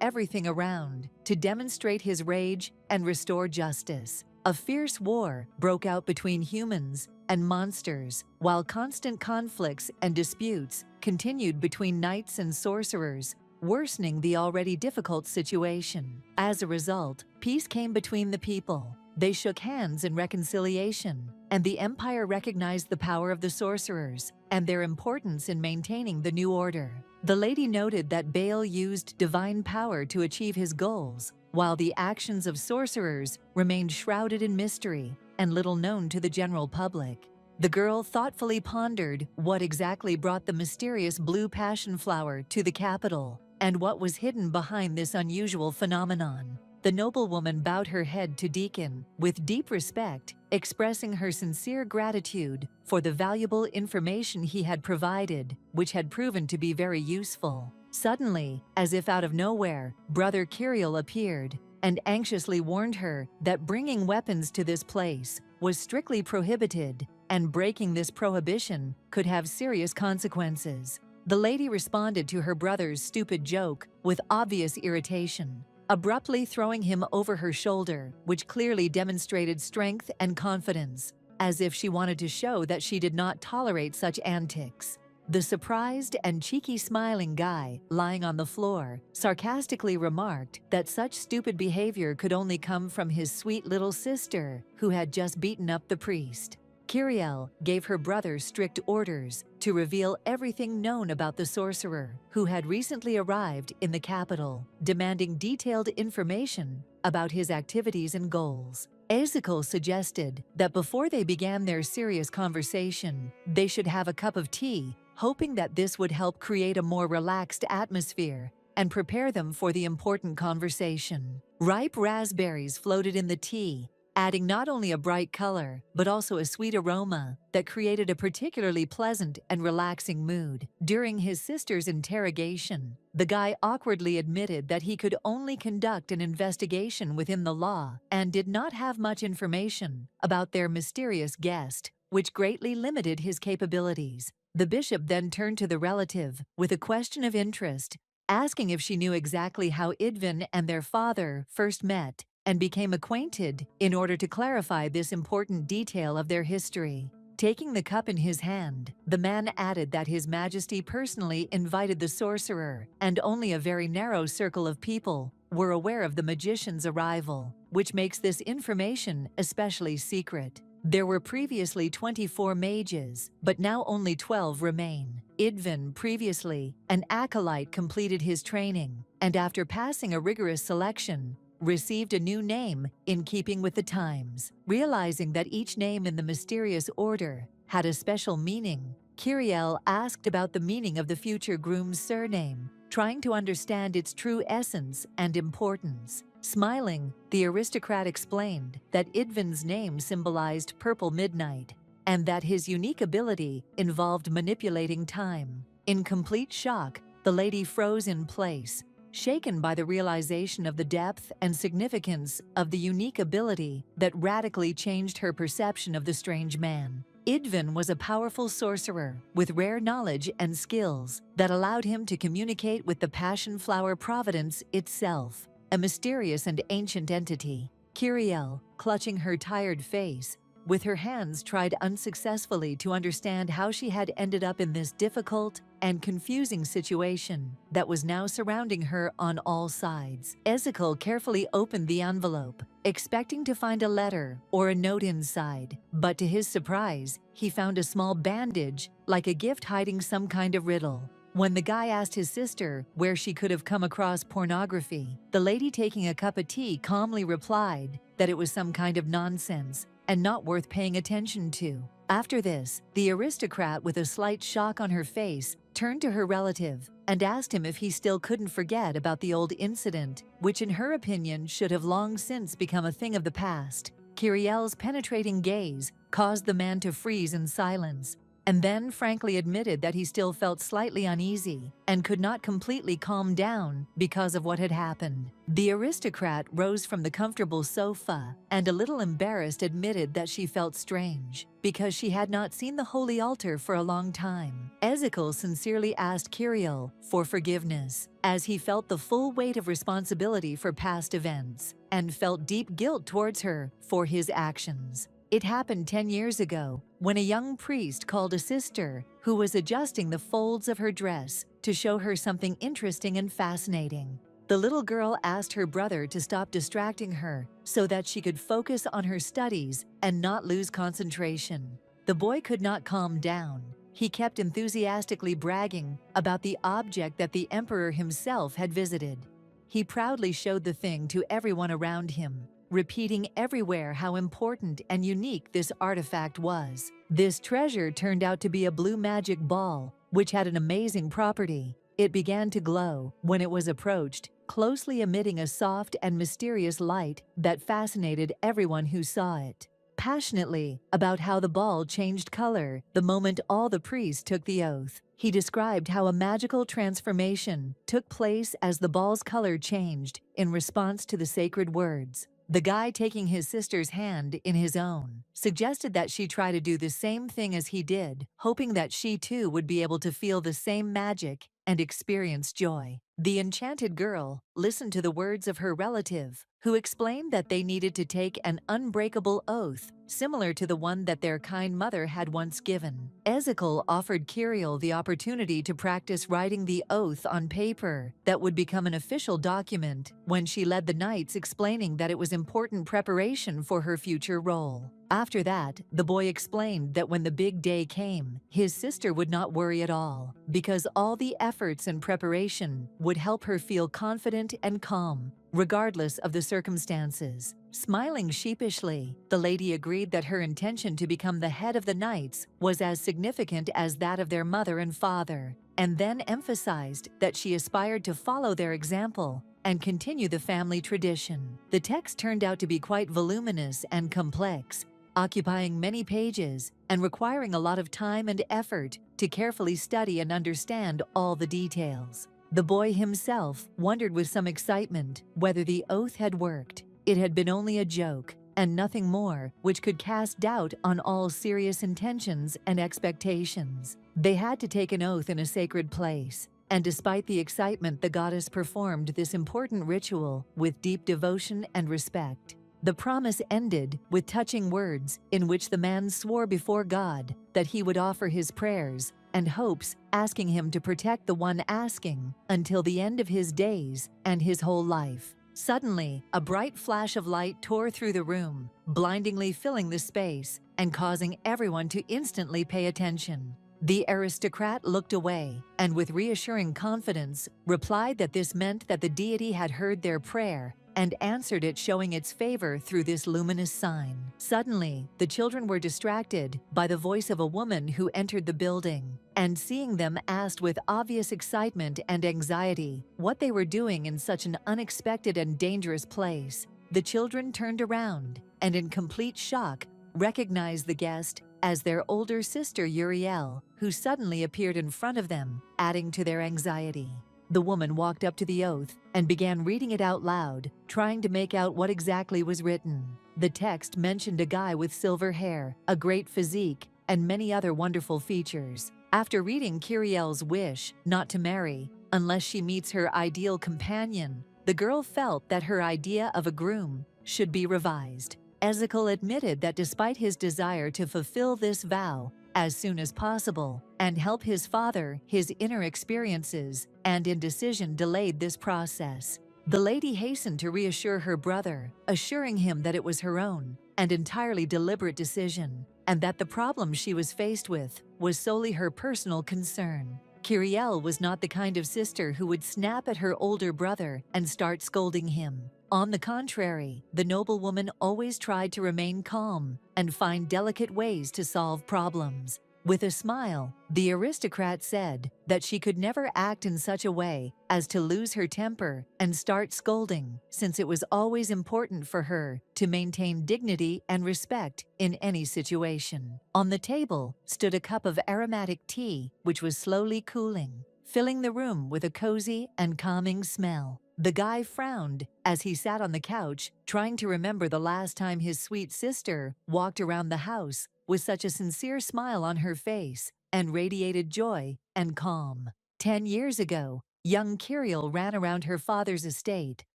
everything around to demonstrate his rage and restore justice. A fierce war broke out between humans and monsters, while constant conflicts and disputes continued between knights and sorcerers, worsening the already difficult situation. As a result, peace came between the people. They shook hands in reconciliation, and the empire recognized the power of the sorcerers and their importance in maintaining the new order. The lady noted that Baal used divine power to achieve his goals, while the actions of sorcerers remained shrouded in mystery and little known to the general public. The girl thoughtfully pondered what exactly brought the mysterious blue passion flower to the capital and what was hidden behind this unusual phenomenon. The noblewoman bowed her head to Deacon with deep respect, expressing her sincere gratitude for the valuable information he had provided, which had proven to be very useful. Suddenly, as if out of nowhere, Brother Kirill appeared and anxiously warned her that bringing weapons to this place was strictly prohibited, and breaking this prohibition could have serious consequences. The lady responded to her brother's stupid joke with obvious irritation, abruptly throwing him over her shoulder, which clearly demonstrated strength and confidence, as if she wanted to show that she did not tolerate such antics. The surprised and cheeky smiling guy, lying on the floor, sarcastically remarked that such stupid behavior could only come from his sweet little sister, who had just beaten up the priest. Kirill gave her brother strict orders to reveal everything known about the sorcerer, who had recently arrived in the capital, demanding detailed information about his activities and goals. Ezekiel suggested that before they began their serious conversation, they should have a cup of tea, hoping that this would help create a more relaxed atmosphere and prepare them for the important conversation. Ripe raspberries floated in the tea, adding not only a bright color, but also a sweet aroma that created a particularly pleasant and relaxing mood. During his sister's interrogation, the guy awkwardly admitted that he could only conduct an investigation within the law and did not have much information about their mysterious guest, which greatly limited his capabilities. The bishop then turned to the relative with a question of interest, asking if she knew exactly how Idvin and their father first met and became acquainted in order to clarify this important detail of their history. Taking the cup in his hand, the man added that His Majesty personally invited the sorcerer, and only a very narrow circle of people were aware of the magician's arrival, which makes this information especially secret. There were previously 24 mages, but now only 12 remain. Idvin, previously an acolyte, completed his training, and after passing a rigorous selection, received a new name in keeping with the times. Realizing that each name in the mysterious order had a special meaning, Kirill asked about the meaning of the future groom's surname, trying to understand its true essence and importance. Smiling, the aristocrat explained that Idvin's name symbolized purple midnight, and that his unique ability involved manipulating time. In complete shock, the lady froze in place, shaken by the realization of the depth and significance of the unique ability that radically changed her perception of the strange man. Idvin was a powerful sorcerer with rare knowledge and skills that allowed him to communicate with the passion flower providence itself, a mysterious and ancient entity. Kirill, clutching her tired face, with her hands tried unsuccessfully to understand how she had ended up in this difficult and confusing situation that was now surrounding her on all sides. Ezekiel carefully opened the envelope, expecting to find a letter or a note inside, but to his surprise, he found a small bandage, like a gift hiding some kind of riddle. When the guy asked his sister where she could have come across pornography, the lady, taking a cup of tea, calmly replied that it was some kind of nonsense and not worth paying attention to. After this, the aristocrat, with a slight shock on her face, turned to her relative and asked him if he still couldn't forget about the old incident, which in her opinion should have long since become a thing of the past. Kirill's penetrating gaze caused the man to freeze in silence, and then frankly admitted that he still felt slightly uneasy and could not completely calm down because of what had happened. The aristocrat rose from the comfortable sofa and, a little embarrassed, admitted that she felt strange because she had not seen the holy altar for a long time. Ezekiel sincerely asked Kirill for forgiveness, as he felt the full weight of responsibility for past events and felt deep guilt towards her for his actions. It happened 10 years ago, when a young priest called a sister who was adjusting the folds of her dress to show her something interesting and fascinating. The little girl asked her brother to stop distracting her so that she could focus on her studies and not lose concentration. The boy could not calm down. He kept enthusiastically bragging about the object that the emperor himself had visited. He proudly showed the thing to everyone around him, repeating everywhere how important and unique this artifact was. This treasure turned out to be a blue magic ball, which had an amazing property. It began to glow when it was approached, closely emitting a soft and mysterious light that fascinated everyone who saw it. Passionately about how the ball changed color the moment all the priests took the oath, he described how a magical transformation took place as the ball's color changed in response to the sacred words. The guy taking his sister's hand in his own suggested that she try to do the same thing as he did, hoping that she too would be able to feel the same magic and experience joy. The enchanted girl listened to the words of her relative, who explained that they needed to take an unbreakable oath, similar to the one that their kind mother had once given. Ezekiel offered Kiriel the opportunity to practice writing the oath on paper that would become an official document when she led the knights, explaining that it was important preparation for her future role. After that, the boy explained that when the big day came, his sister would not worry at all, because all the efforts and preparation would help her feel confident and calm, regardless of the circumstances. Smiling sheepishly, the lady agreed that her intention to become the head of the knights was as significant as that of their mother and father, and then emphasized that she aspired to follow their example and continue the family tradition. The text turned out to be quite voluminous and complex, occupying many pages and requiring a lot of time and effort to carefully study and understand all the details. The boy himself wondered with some excitement whether the oath had worked. It had been only a joke and nothing more, which could cast doubt on all serious intentions and expectations. They had to take an oath in a sacred place, and despite the excitement, the goddess performed this important ritual with deep devotion and respect. The promise ended with touching words in which the man swore before God that he would offer his prayers and hopes, asking him to protect the one asking until the end of his days and his whole life. Suddenly, a bright flash of light tore through the room, blindingly filling the space and causing everyone to instantly pay attention. The aristocrat looked away and, with reassuring confidence, replied that this meant that the deity had heard their prayer and answered it, showing its favor through this luminous sign. Suddenly, the children were distracted by the voice of a woman who entered the building, and seeing them asked with obvious excitement and anxiety what they were doing in such an unexpected and dangerous place. The children turned around and, in complete shock, recognized the guest as their older sister Uriel, who suddenly appeared in front of them, adding to their anxiety. The woman walked up to the oath and began reading it out loud, trying to make out what exactly was written. The text mentioned a guy with silver hair, a great physique, and many other wonderful features. After reading Kiriel's wish not to marry unless she meets her ideal companion, the girl felt that her idea of a groom should be revised. Ezekiel admitted that despite his desire to fulfill this vow as soon as possible and help his father, his inner experiences and indecision delayed this process. The lady hastened to reassure her brother, assuring him that it was her own and entirely deliberate decision, and that the problem she was faced with was solely her personal concern. Kiriel was not the kind of sister who would snap at her older brother and start scolding him. On the contrary, the noblewoman always tried to remain calm and find delicate ways to solve problems. With a smile, the aristocrat said that she could never act in such a way as to lose her temper and start scolding, since it was always important for her to maintain dignity and respect in any situation. On the table stood a cup of aromatic tea, which was slowly cooling, filling the room with a cozy and calming smell. The guy frowned as he sat on the couch, trying to remember the last time his sweet sister walked around the house with such a sincere smile on her face and radiated joy and calm. 10 years ago, young Kiriel ran around her father's estate,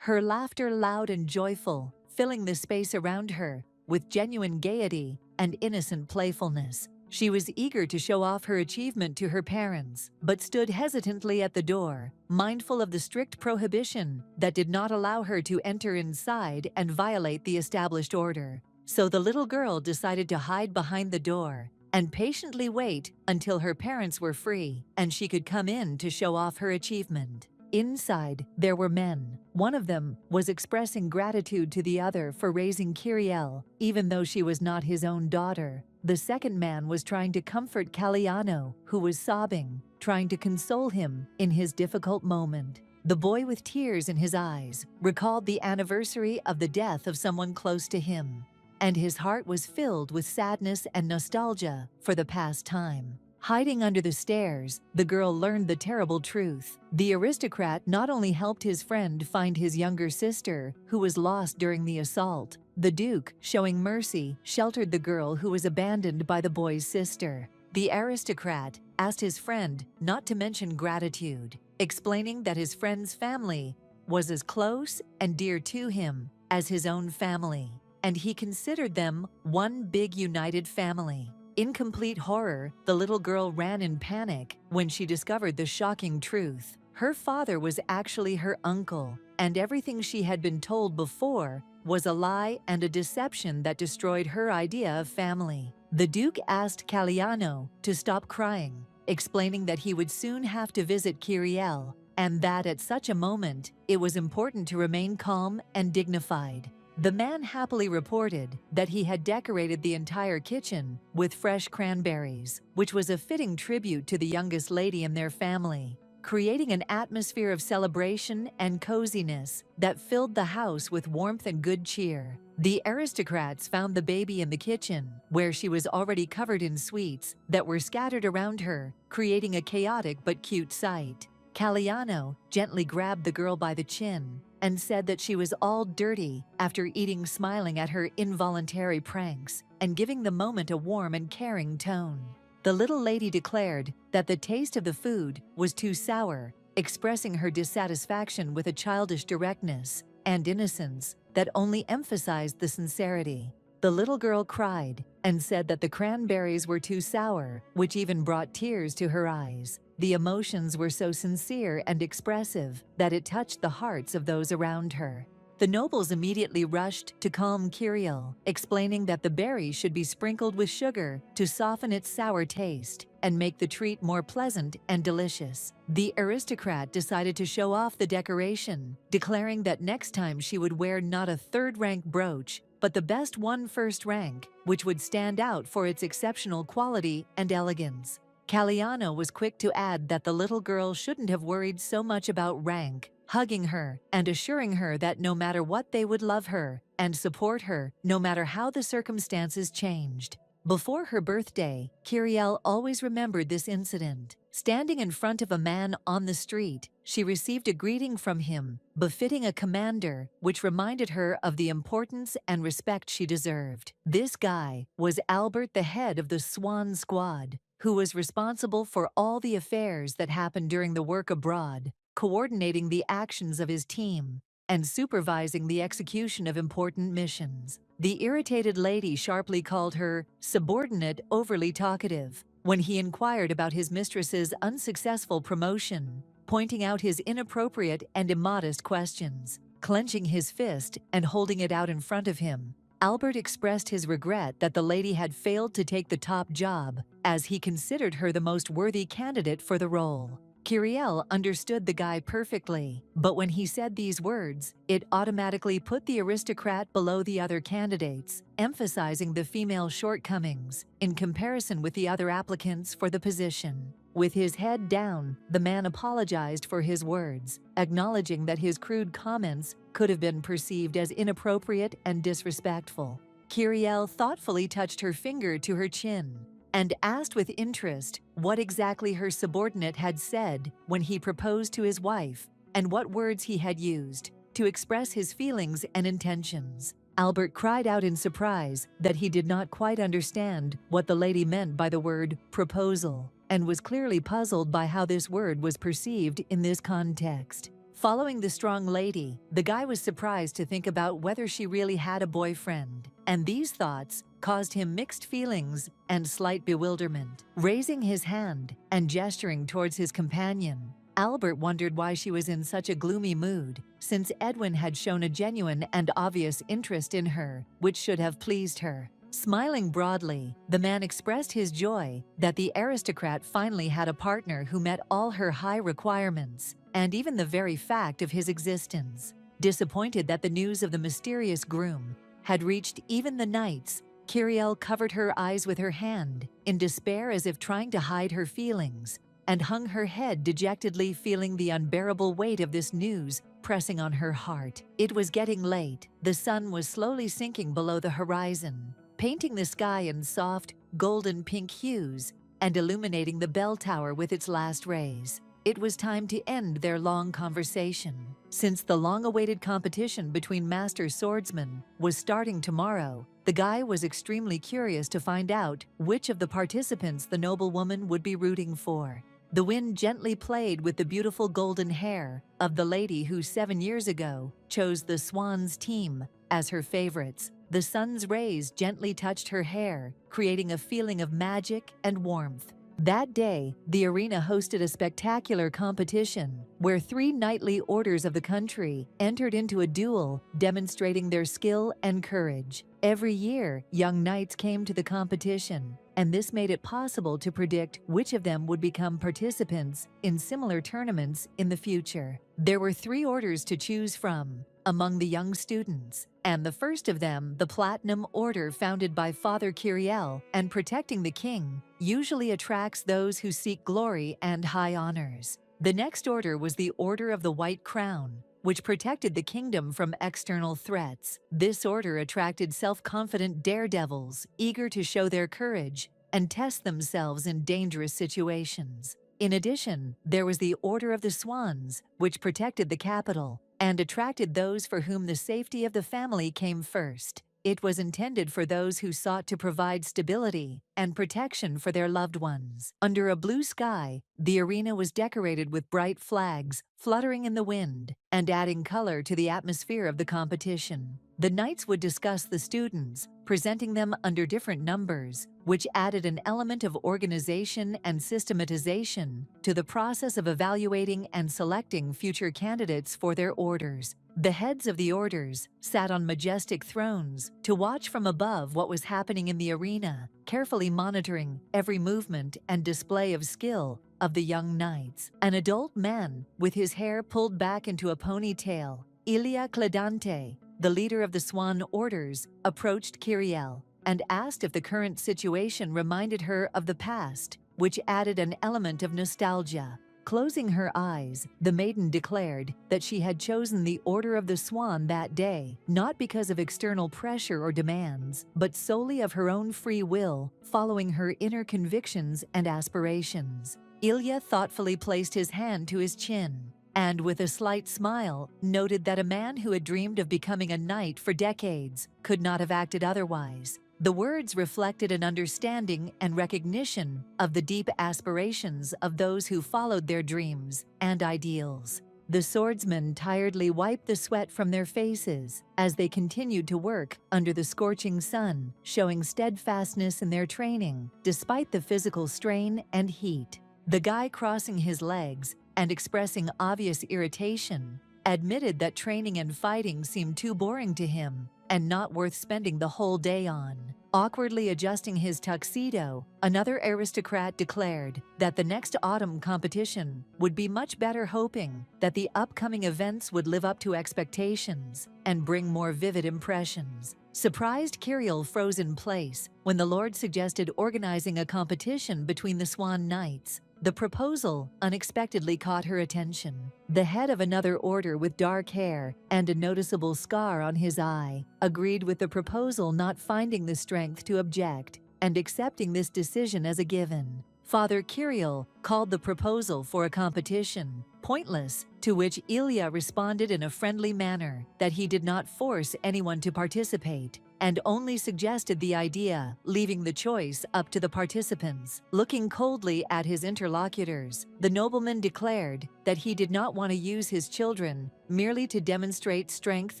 her laughter loud and joyful, filling the space around her with genuine gaiety and innocent playfulness. She was eager to show off her achievement to her parents, but stood hesitantly at the door, mindful of the strict prohibition that did not allow her to enter inside and violate the established order. So the little girl decided to hide behind the door and patiently wait until her parents were free and she could come in to show off her achievement. Inside, there were men. One of them was expressing gratitude to the other for raising Kiriel, even though she was not his own daughter. The second man was trying to comfort Caliano, who was sobbing, trying to console him in his difficult moment. The boy with tears in his eyes recalled the anniversary of the death of someone close to him, and his heart was filled with sadness and nostalgia for the past time. Hiding under the stairs, the girl learned the terrible truth. The aristocrat not only helped his friend find his younger sister, who was lost during the assault, the Duke, showing mercy, sheltered the girl who was abandoned by the boy's sister. The aristocrat asked his friend not to mention gratitude, explaining that his friend's family was as close and dear to him as his own family, and he considered them one big united family. In complete horror, the little girl ran in panic when she discovered the shocking truth. Her father was actually her uncle, and everything she had been told before was a lie and a deception that destroyed her idea of family. The Duke asked Caliano to stop crying, explaining that he would soon have to visit Kiriel, and that at such a moment, it was important to remain calm and dignified. The man happily reported that he had decorated the entire kitchen with fresh cranberries, which was a fitting tribute to the youngest lady in their family, creating an atmosphere of celebration and coziness that filled the house with warmth and good cheer. The aristocrats found the baby in the kitchen, where she was already covered in sweets that were scattered around her, creating a chaotic but cute sight. Caliano gently grabbed the girl by the chin and said that she was all dirty after eating, smiling at her involuntary pranks and giving the moment a warm and caring tone. The little lady declared that the taste of the food was too sour, expressing her dissatisfaction with a childish directness and innocence that only emphasized the sincerity. The little girl cried and said that the cranberries were too sour, which even brought tears to her eyes. The emotions were so sincere and expressive that it touched the hearts of those around her. The nobles immediately rushed to calm Kiriel, explaining that the berry should be sprinkled with sugar to soften its sour taste and make the treat more pleasant and delicious. The aristocrat decided to show off the decoration, declaring that next time she would wear not a third-rank brooch, but the best one first rank, which would stand out for its exceptional quality and elegance. Caliano was quick to add that the little girl shouldn't have worried so much about rank, hugging her and assuring her that no matter what, they would love her and support her no matter how the circumstances changed. Before her birthday, Kiriel always remembered this incident. Standing in front of a man on the street, she received a greeting from him, befitting a commander, which reminded her of the importance and respect she deserved. This guy was Albert, the head of the Swan Squad, who was responsible for all the affairs that happened during the work abroad, coordinating the actions of his team, and supervising the execution of important missions. The irritated lady sharply called her subordinate overly talkative when he inquired about his mistress's unsuccessful promotion, pointing out his inappropriate and immodest questions. Clenching his fist and holding it out in front of him, Albert expressed his regret that the lady had failed to take the top job, as he considered her the most worthy candidate for the role. Kiriel understood the guy perfectly, but when he said these words, it automatically put the aristocrat below the other candidates, emphasizing the female shortcomings in comparison with the other applicants for the position. With his head down, the man apologized for his words, acknowledging that his crude comments could have been perceived as inappropriate and disrespectful. Kiriel thoughtfully touched her finger to her chin and asked with interest what exactly her subordinate had said when he proposed to his wife and what words he had used to express his feelings and intentions. Albert cried out in surprise that he did not quite understand what the lady meant by the word proposal, and was clearly puzzled by how this word was perceived in this context. Following the strong lady, the guy was surprised to think about whether she really had a boyfriend, and these thoughts caused him mixed feelings and slight bewilderment. Raising his hand and gesturing towards his companion, Albert wondered why she was in such a gloomy mood, since Edwin had shown a genuine and obvious interest in her, which should have pleased her. Smiling broadly, the man expressed his joy that the aristocrat finally had a partner who met all her high requirements, and even the very fact of his existence. Disappointed that the news of the mysterious groom had reached even the knights, Kiriel covered her eyes with her hand, in despair as if trying to hide her feelings. and hung her head dejectedly, feeling the unbearable weight of this news pressing on her heart. It was getting late. The sun was slowly sinking below the horizon, painting the sky in soft, golden pink hues and illuminating the bell tower with its last rays. It was time to end their long conversation. Since the long-awaited competition between master swordsmen was starting tomorrow, the guy was extremely curious to find out which of the participants the noblewoman would be rooting for. The wind gently played with the beautiful golden hair of the lady who 7 years ago chose the Swans team as her favorites. The sun's rays gently touched her hair, creating a feeling of magic and warmth. That day, the arena hosted a spectacular competition where 3 knightly orders of the country entered into a duel, demonstrating their skill and courage. Every year, young knights came to the competition, and this made it possible to predict which of them would become participants in similar tournaments in the future. There were 3 orders to choose from among the young students, and the first of them, the Platinum Order, founded by Father Kyriel and protecting the king, usually attracts those who seek glory and high honors. The next order was the Order of the White Crown, which protected the kingdom from external threats. This order attracted self-confident daredevils, eager to show their courage and test themselves in dangerous situations. In addition, there was the Order of the Swans, which protected the capital and attracted those for whom the safety of the family came first. It was intended for those who sought to provide stability and protection for their loved ones. Under a blue sky, the arena was decorated with bright flags fluttering in the wind and adding color to the atmosphere of the competition. The knights would discuss the students, presenting them under different numbers, which added an element of organization and systematization to the process of evaluating and selecting future candidates for their orders. The heads of the orders sat on majestic thrones to watch from above what was happening in the arena, carefully monitoring every movement and display of skill of the young knights. An adult man, with his hair pulled back into a ponytail, Ilia Cledante, the leader of the Swan Orders, approached Kyriel and asked if the current situation reminded her of the past, which added an element of nostalgia. Closing her eyes, the maiden declared that she had chosen the Order of the Swan that day, not because of external pressure or demands, but solely of her own free will, following her inner convictions and aspirations. Ilya thoughtfully placed his hand to his chin, and with a slight smile, noted that a man who had dreamed of becoming a knight for decades could not have acted otherwise. The words reflected an understanding and recognition of the deep aspirations of those who followed their dreams and ideals. The swordsmen tiredly wiped the sweat from their faces as they continued to work under the scorching sun, showing steadfastness in their training despite the physical strain and heat. The guy crossing his legs and expressing obvious irritation admitted that training and fighting seemed too boring to him and not worth spending the whole day on. Awkwardly adjusting his tuxedo, another aristocrat declared that the next autumn competition would be much better, hoping that the upcoming events would live up to expectations and bring more vivid impressions. Surprised, Kyriel froze in place when the Lord suggested organizing a competition between the Swan Knights. The proposal unexpectedly caught her attention. The head of another order with dark hair and a noticeable scar on his eye agreed with the proposal, not finding the strength to object and accepting this decision as a given. Father Kyriel called the proposal for a competition pointless, to which Ilya responded in a friendly manner that he did not force anyone to participate and only suggested the idea, leaving the choice up to the participants. Looking coldly at his interlocutors, the nobleman declared that he did not want to use his children merely to demonstrate strength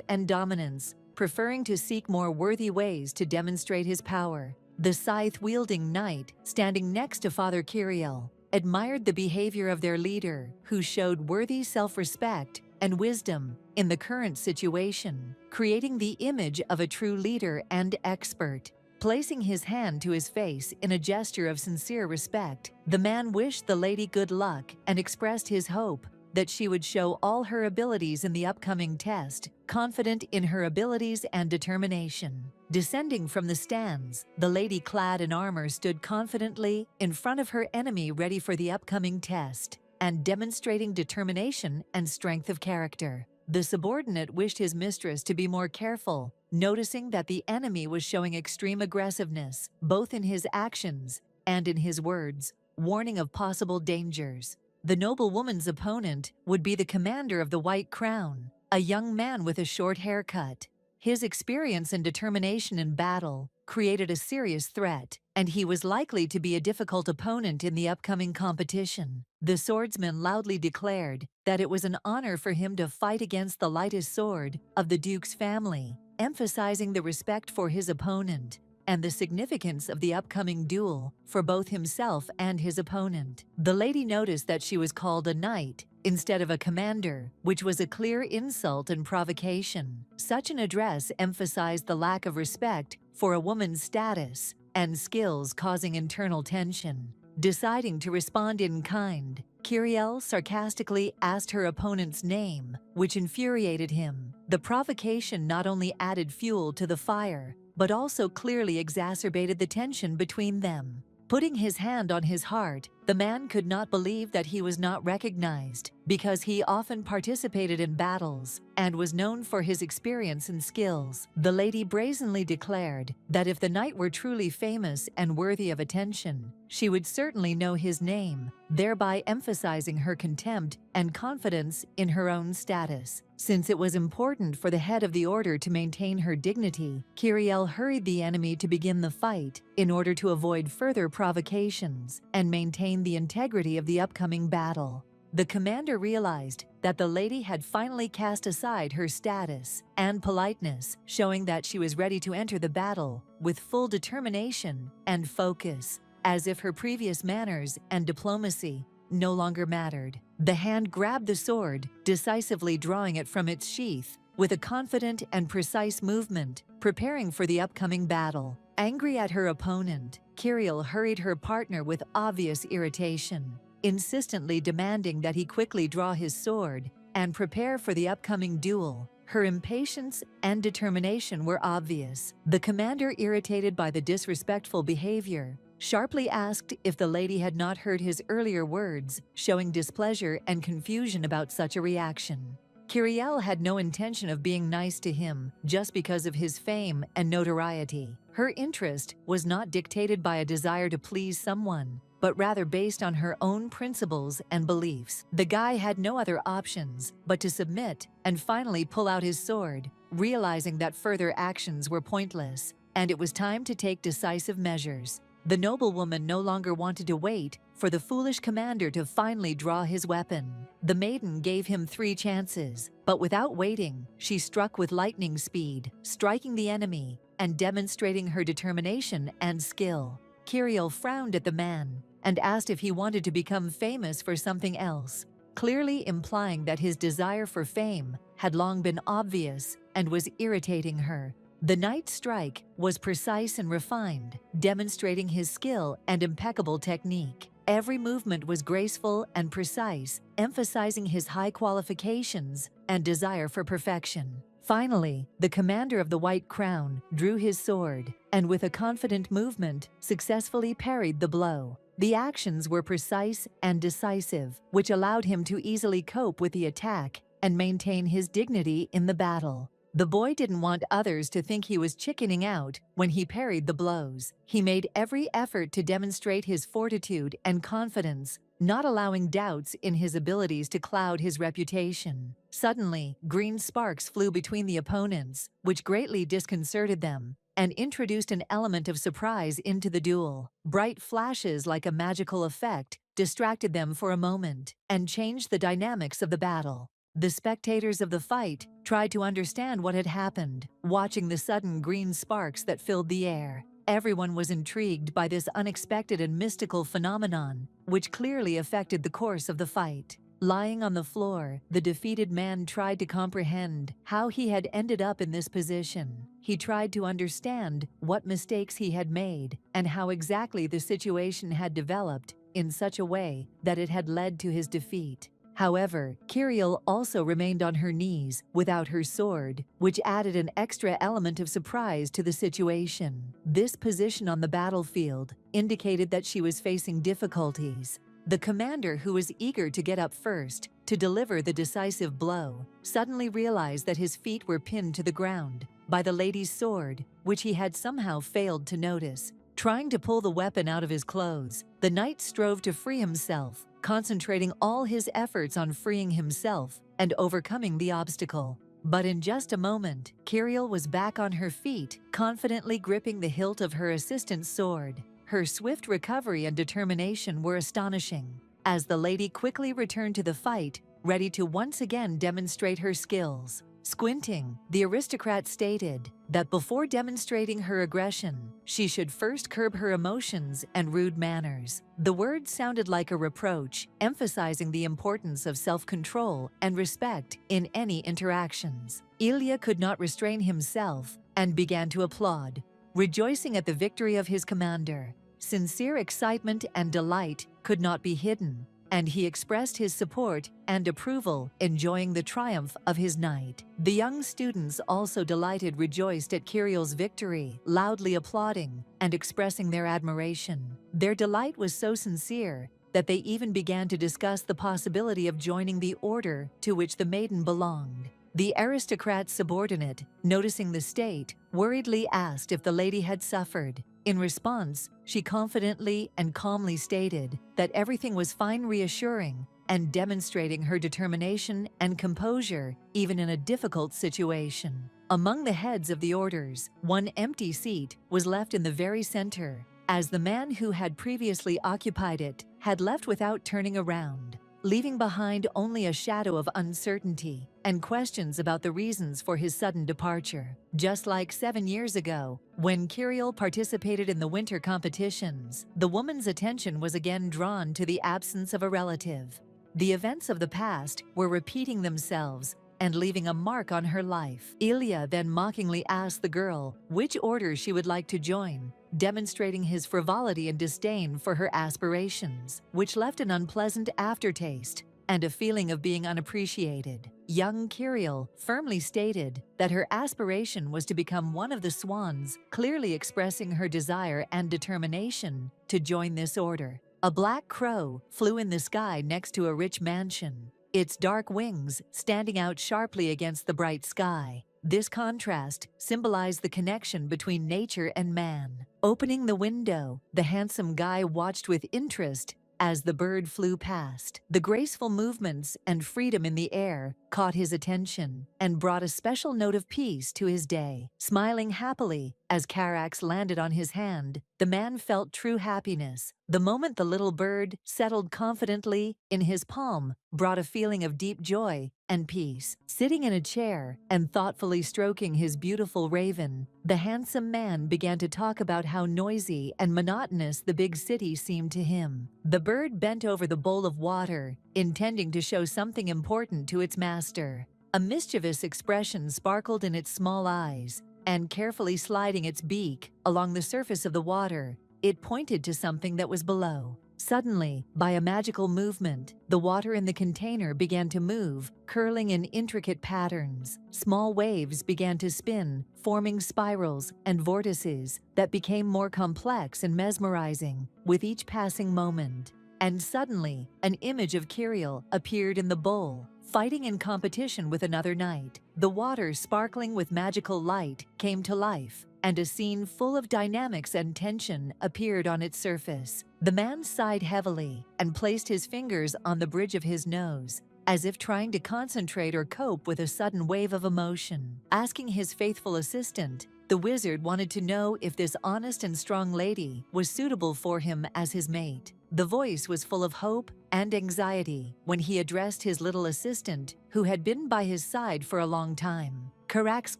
and dominance, preferring to seek more worthy ways to demonstrate his power. The scythe-wielding knight, standing next to Father Kyriel, admired the behavior of their leader, who showed worthy self-respect and wisdom in the current situation, creating the image of a true leader and expert. Placing his hand to his face in a gesture of sincere respect, the man wished the lady good luck and expressed his hope that she would show all her abilities in the upcoming test, confident in her abilities and determination. Descending from the stands, the lady clad in armor stood confidently in front of her enemy ready for the upcoming test, and demonstrating determination and strength of character. The subordinate wished his mistress to be more careful, noticing that the enemy was showing extreme aggressiveness, both in his actions and in his words, warning of possible dangers. The noblewoman's opponent would be the commander of the White Crown, a young man with a short haircut. His experience and determination in battle created a serious threat, and he was likely to be a difficult opponent in the upcoming competition. The swordsman loudly declared that it was an honor for him to fight against the lightest sword of the Duke's family, emphasizing the respect for his opponent and the significance of the upcoming duel for both himself and his opponent. The lady noticed that she was called a knight instead of a commander, which was a clear insult and provocation. Such an address emphasized the lack of respect for a woman's status and skills, causing internal tension. Deciding to respond in kind, Kiriel sarcastically asked her opponent's name, which infuriated him. The provocation not only added fuel to the fire, but also clearly exacerbated the tension between them. Putting his hand on his heart, the man could not believe that he was not recognized, because he often participated in battles and was known for his experience and skills. The lady brazenly declared that if the knight were truly famous and worthy of attention, she would certainly know his name, thereby emphasizing her contempt and confidence in her own status. Since it was important for the head of the order to maintain her dignity, Kiriel hurried the enemy to begin the fight in order to avoid further provocations and maintain the integrity of the upcoming battle. The commander realized that the lady had finally cast aside her status and politeness, showing that she was ready to enter the battle with full determination and focus, as if her previous manners and diplomacy no longer mattered. The hand grabbed the sword, decisively drawing it from its sheath, with a confident and precise movement, preparing for the upcoming battle. Angry at her opponent, Kiriel hurried her partner with obvious irritation, insistently demanding that he quickly draw his sword and prepare for the upcoming duel. Her impatience and determination were obvious. The commander, irritated by the disrespectful behavior, sharply asked if the lady had not heard his earlier words, showing displeasure and confusion about such a reaction. Kiriel had no intention of being nice to him just because of his fame and notoriety. Her interest was not dictated by a desire to please someone, but rather based on her own principles and beliefs. The guy had no other options but to submit and finally pull out his sword, realizing that further actions were pointless, and it was time to take decisive measures. The noblewoman no longer wanted to wait for the foolish commander to finally draw his weapon. The maiden gave him 3 chances, but without waiting, she struck with lightning speed, striking the enemy and demonstrating her determination and skill. Kiriel frowned at the man and asked if he wanted to become famous for something else, clearly implying that his desire for fame had long been obvious and was irritating her. The knight's strike was precise and refined, demonstrating his skill and impeccable technique. Every movement was graceful and precise, emphasizing his high qualifications and desire for perfection. Finally, the commander of the White Crown drew his sword and, with a confident movement, successfully parried the blow. The actions were precise and decisive, which allowed him to easily cope with the attack and maintain his dignity in the battle. The boy didn't want others to think he was chickening out when he parried the blows. He made every effort to demonstrate his fortitude and confidence, not allowing doubts in his abilities to cloud his reputation. Suddenly, green sparks flew between the opponents, which greatly disconcerted them and introduced an element of surprise into the duel. Bright flashes, like a magical effect, distracted them for a moment and changed the dynamics of the battle. The spectators of the fight tried to understand what had happened, watching the sudden green sparks that filled the air. Everyone was intrigued by this unexpected and mystical phenomenon, which clearly affected the course of the fight. Lying on the floor, the defeated man tried to comprehend how he had ended up in this position. He tried to understand what mistakes he had made and how exactly the situation had developed in such a way that it had led to his defeat. However, Kiriel also remained on her knees without her sword, which added an extra element of surprise to the situation. This position on the battlefield indicated that she was facing difficulties. The commander, who was eager to get up first to deliver the decisive blow, suddenly realized that his feet were pinned to the ground by the lady's sword, which he had somehow failed to notice. Trying to pull the weapon out of his clothes, the knight strove to free himself, concentrating all his efforts on freeing himself and overcoming the obstacle. But in just a moment, Kiriel was back on her feet, confidently gripping the hilt of her assistant's sword. Her swift recovery and determination were astonishing, as the lady quickly returned to the fight, ready to once again demonstrate her skills. Squinting, the aristocrat stated that before demonstrating her aggression, she should first curb her emotions and rude manners. The word sounded like a reproach, emphasizing the importance of self-control and respect in any interactions. Ilya could not restrain himself and began to applaud, rejoicing at the victory of his commander. Sincere excitement and delight could not be hidden, and he expressed his support and approval, enjoying the triumph of his knight. The young students, also delighted, rejoiced at Kiriel's victory, loudly applauding and expressing their admiration. Their delight was so sincere that they even began to discuss the possibility of joining the order to which the maiden belonged. The aristocrat's subordinate, noticing the state, worriedly asked if the lady had suffered. In response, she confidently and calmly stated that everything was fine, reassuring and demonstrating her determination and composure even in a difficult situation. Among the heads of the orders, one empty seat was left in the very center, as the man who had previously occupied it had left without turning around, leaving behind only a shadow of uncertainty and questions about the reasons for his sudden departure. Just like 7 years ago, when Kiriel participated in the winter competitions, the woman's attention was again drawn to the absence of a relative. The events of the past were repeating themselves and leaving a mark on her life. Ilya then mockingly asked the girl which order she would like to join, demonstrating his frivolity and disdain for her aspirations, which left an unpleasant aftertaste and a feeling of being unappreciated. Young Kiriel firmly stated that her aspiration was to become one of the swans, clearly expressing her desire and determination to join this order. A black crow flew in the sky next to a rich mansion, its dark wings standing out sharply against the bright sky. This contrast symbolized the connection between nature and man. Opening the window, the handsome guy watched with interest as the bird flew past. The graceful movements and freedom in the air caught his attention and brought a special note of peace to his day. Smiling happily as Carax landed on his hand, the man felt true happiness. The moment the little bird settled confidently in his palm brought a feeling of deep joy and peace. Sitting in a chair and thoughtfully stroking his beautiful raven, the handsome man began to talk about how noisy and monotonous the big city seemed to him. The bird bent over the bowl of water, intending to show something important to its master. A mischievous expression sparkled in its small eyes, and carefully sliding its beak along the surface of the water, it pointed to something that was below. Suddenly, by a magical movement, the water in the container began to move, curling in intricate patterns. Small waves began to spin, forming spirals and vortices that became more complex and mesmerizing with each passing moment. And suddenly, an image of Kiriel appeared in the bowl, fighting in competition with another knight. The water, sparkling with magical light, came to life, and a scene full of dynamics and tension appeared on its surface. The man sighed heavily and placed his fingers on the bridge of his nose, as if trying to concentrate or cope with a sudden wave of emotion. Asking his faithful assistant, the wizard wanted to know if this honest and strong lady was suitable for him as his mate. The voice was full of hope and anxiety when he addressed his little assistant, who had been by his side for a long time. Carax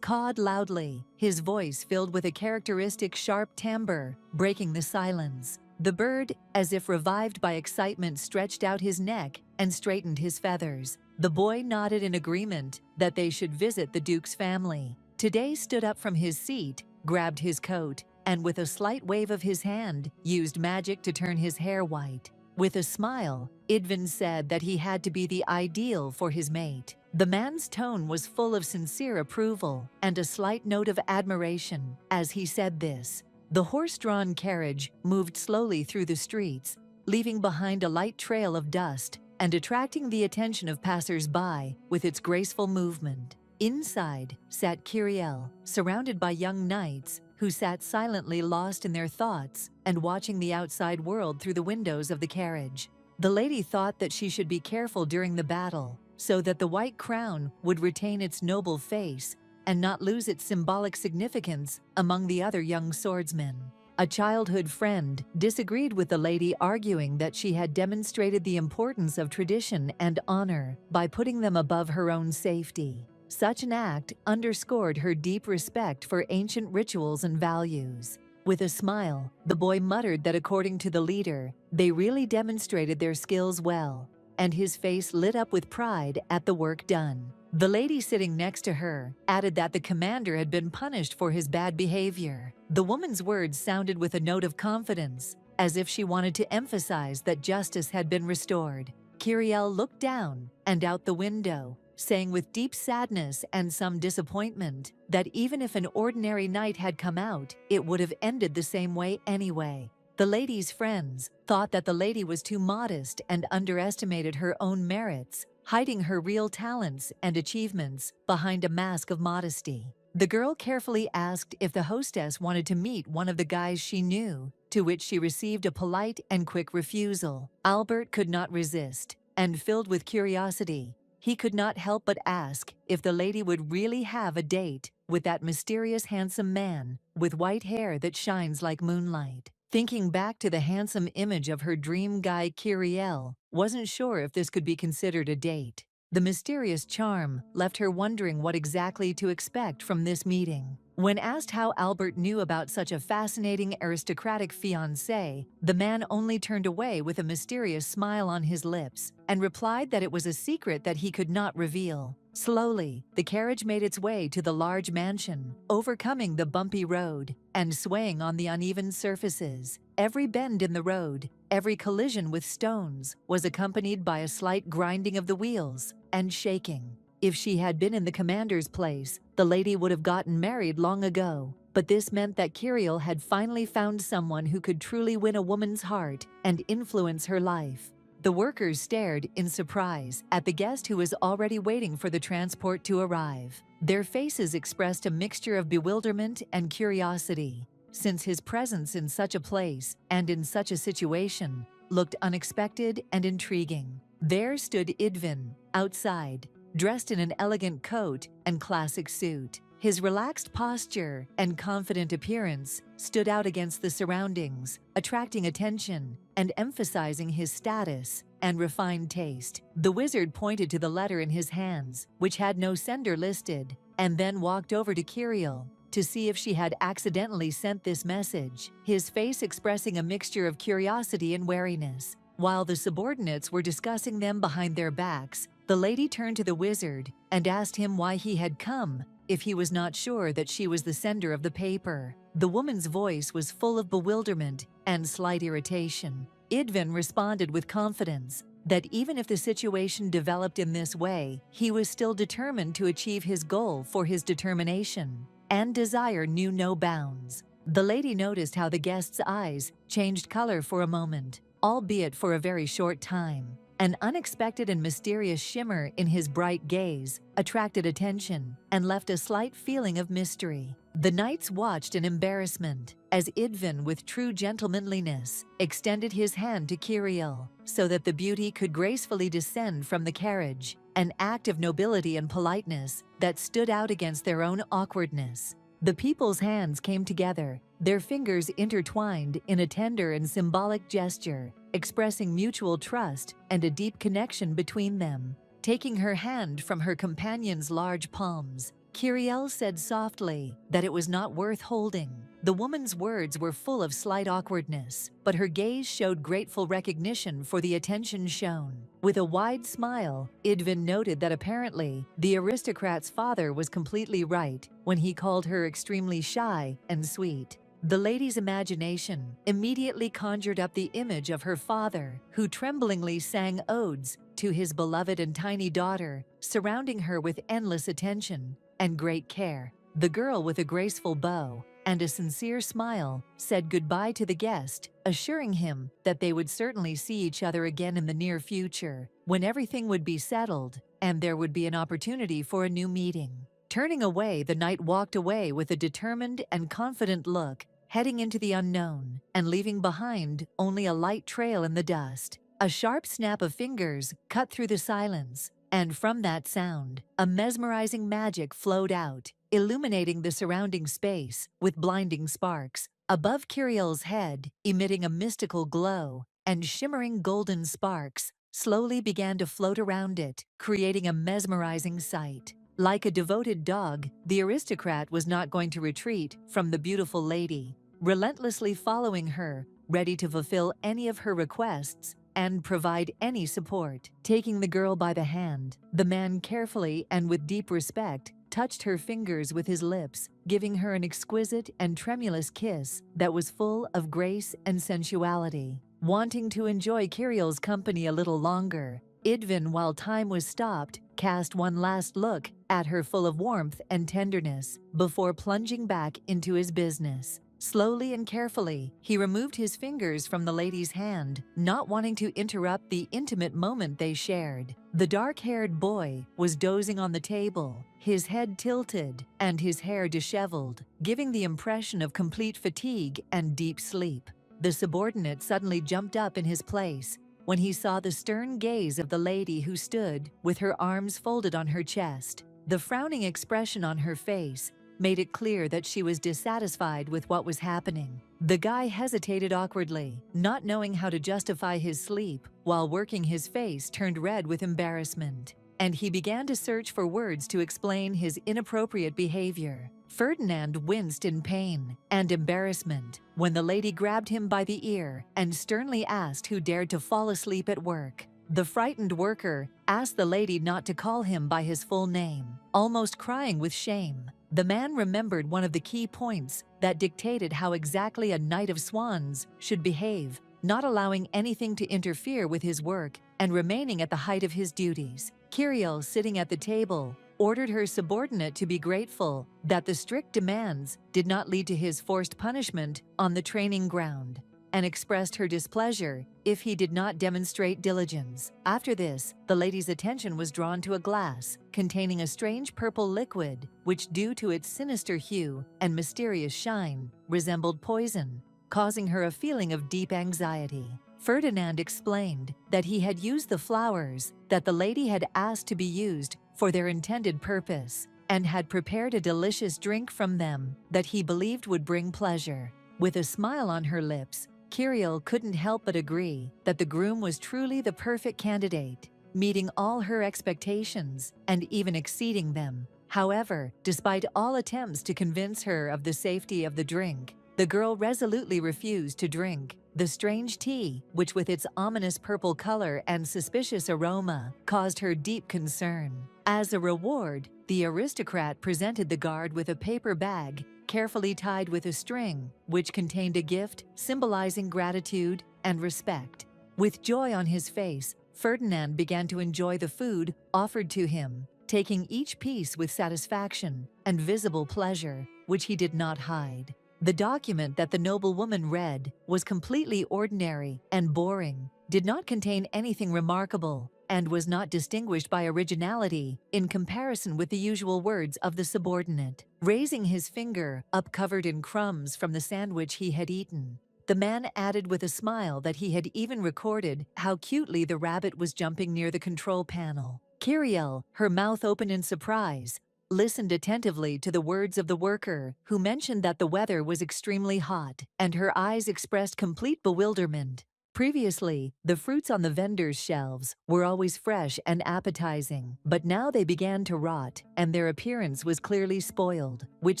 cawed loudly, his voice filled with a characteristic sharp timbre, breaking the silence. The bird, as if revived by excitement, stretched out his neck and straightened his feathers. The boy nodded in agreement that they should visit the Duke's family. Today stood up from his seat, grabbed his coat, and with a slight wave of his hand, used magic to turn his hair white. With a smile, Idvin said that he had to be the ideal for his mate. The man's tone was full of sincere approval and a slight note of admiration as he said this. The horse-drawn carriage moved slowly through the streets, leaving behind a light trail of dust and attracting the attention of passers-by with its graceful movement. Inside sat Kiriel, surrounded by young knights who sat silently lost in their thoughts and watching the outside world through the windows of the carriage. The lady thought that she should be careful during the battle so that the white crown would retain its noble face and not lose its symbolic significance among the other young swordsmen. A childhood friend disagreed with the lady, arguing that she had demonstrated the importance of tradition and honor by putting them above her own safety. Such an act underscored her deep respect for ancient rituals and values. With a smile, the boy muttered that according to the leader, they really demonstrated their skills well, and his face lit up with pride at the work done. The lady sitting next to her added that the commander had been punished for his bad behavior. The woman's words sounded with a note of confidence, as if she wanted to emphasize that justice had been restored. Kiriel looked down and out the window, saying with deep sadness and some disappointment that even if an ordinary night had come out, it would have ended the same way anyway. The lady's friends thought that the lady was too modest and underestimated her own merits, hiding her real talents and achievements behind a mask of modesty. The girl carefully asked if the hostess wanted to meet one of the guys she knew, to which she received a polite and quick refusal. Albert could not resist, and filled with curiosity, he could not help but ask if the lady would really have a date with that mysterious handsome man with white hair that shines like moonlight. Thinking back to the handsome image of her dream guy, Kiriel wasn't sure if this could be considered a date. The mysterious charm left her wondering what exactly to expect from this meeting. When asked how Albert knew about such a fascinating aristocratic fiancé, the man only turned away with a mysterious smile on his lips and replied that it was a secret that he could not reveal. Slowly, the carriage made its way to the large mansion, overcoming the bumpy road and swaying on the uneven surfaces. Every bend in the road, every collision with stones, was accompanied by a slight grinding of the wheels and shaking. If she had been in the commander's place, the lady would have gotten married long ago. But this meant that Kiriel had finally found someone who could truly win a woman's heart and influence her life. The workers stared in surprise at the guest who was already waiting for the transport to arrive. Their faces expressed a mixture of bewilderment and curiosity, since his presence in such a place and in such a situation looked unexpected and intriguing. There stood Idvin, outside, dressed in an elegant coat and classic suit. His relaxed posture and confident appearance stood out against the surroundings, attracting attention and emphasizing his status and refined taste. The wizard pointed to the letter in his hands, which had no sender listed, and then walked over to Kiriel to see if she had accidentally sent this message, his face expressing a mixture of curiosity and wariness. While the subordinates were discussing them behind their backs, the lady turned to the wizard and asked him why he had come, if he was not sure that she was the sender of the paper. The woman's voice was full of bewilderment and slight irritation. Idvin responded with confidence that even if the situation developed in this way, he was still determined to achieve his goal, for his determination and desire knew no bounds. The lady noticed how the guest's eyes changed color for a moment, albeit for a very short time. An unexpected and mysterious shimmer in his bright gaze attracted attention and left a slight feeling of mystery. The knights watched in embarrassment as Idvin, with true gentlemanliness, extended his hand to Kiriel so that the beauty could gracefully descend from the carriage, an act of nobility and politeness that stood out against their own awkwardness. The people's hands came together, their fingers intertwined in a tender and symbolic gesture, expressing mutual trust and a deep connection between them. Taking her hand from her companion's large palms, Kiriel said softly that it was not worth holding. The woman's words were full of slight awkwardness, but her gaze showed grateful recognition for the attention shown. With a wide smile, Idvin noted that apparently the aristocrat's father was completely right when he called her extremely shy and sweet. The lady's imagination immediately conjured up the image of her father, who tremblingly sang odes to his beloved and tiny daughter, surrounding her with endless attention and great care. The girl, with a graceful bow and a sincere smile, said goodbye to the guest, assuring him that they would certainly see each other again in the near future, when everything would be settled and there would be an opportunity for a new meeting. Turning away, the knight walked away with a determined and confident look, heading into the unknown and leaving behind only a light trail in the dust. A sharp snap of fingers cut through the silence, and from that sound, a mesmerizing magic flowed out, illuminating the surrounding space with blinding sparks. Above Kiriel's head, emitting a mystical glow, and shimmering golden sparks slowly began to float around it, creating a mesmerizing sight. Like a devoted dog, the aristocrat was not going to retreat from the beautiful lady, relentlessly following her, ready to fulfill any of her requests and provide any support. Taking the girl by the hand, the man carefully and with deep respect touched her fingers with his lips, giving her an exquisite and tremulous kiss that was full of grace and sensuality. Wanting to enjoy Kiriel's company a little longer, Idvin, while time was stopped, cast one last look at her full of warmth and tenderness before plunging back into his business. Slowly and carefully, he removed his fingers from the lady's hand, not wanting to interrupt the intimate moment they shared. The dark-haired boy was dozing on the table, his head tilted and his hair disheveled, giving the impression of complete fatigue and deep sleep. The subordinate suddenly jumped up in his place when he saw the stern gaze of the lady, who stood with her arms folded on her chest. The frowning expression on her face made it clear that she was dissatisfied with what was happening. The guy hesitated awkwardly, not knowing how to justify his sleep, while working his face turned red with embarrassment, and he began to search for words to explain his inappropriate behavior. Ferdinand winced in pain and embarrassment when the lady grabbed him by the ear and sternly asked who dared to fall asleep at work. The frightened worker asked the lady not to call him by his full name, almost crying with shame. The man remembered one of the key points that dictated how exactly a knight of swans should behave, not allowing anything to interfere with his work and remaining at the height of his duties. Kiriel, sitting at the table, ordered her subordinate to be grateful that the strict demands did not lead to his forced punishment on the training ground, and expressed her displeasure if he did not demonstrate diligence. After this, the lady's attention was drawn to a glass containing a strange purple liquid, which, due to its sinister hue and mysterious shine, resembled poison, causing her a feeling of deep anxiety. Ferdinand explained that he had used the flowers that the lady had asked to be used for their intended purpose, and had prepared a delicious drink from them that he believed would bring pleasure. With a smile on her lips, Kiriel couldn't help but agree that the groom was truly the perfect candidate, meeting all her expectations and even exceeding them. However, despite all attempts to convince her of the safety of the drink, the girl resolutely refused to drink the strange tea, which with its ominous purple color and suspicious aroma caused her deep concern. As a reward, the aristocrat presented the guard with a paper bag carefully tied with a string, which contained a gift symbolizing gratitude and respect. With joy on his face, Ferdinand began to enjoy the food offered to him, taking each piece with satisfaction and visible pleasure, which he did not hide. The document that the noblewoman read was completely ordinary and boring, did not contain anything remarkable, and was not distinguished by originality in comparison with the usual words of the subordinate. Raising his finger up covered in crumbs from the sandwich he had eaten, the man added with a smile that he had even recorded how cutely the rabbit was jumping near the control panel. Kiriel, her mouth open in surprise, listened attentively to the words of the worker, who mentioned that the weather was extremely hot, and her eyes expressed complete bewilderment. Previously, the fruits on the vendors' shelves were always fresh and appetizing, but now they began to rot, and their appearance was clearly spoiled, which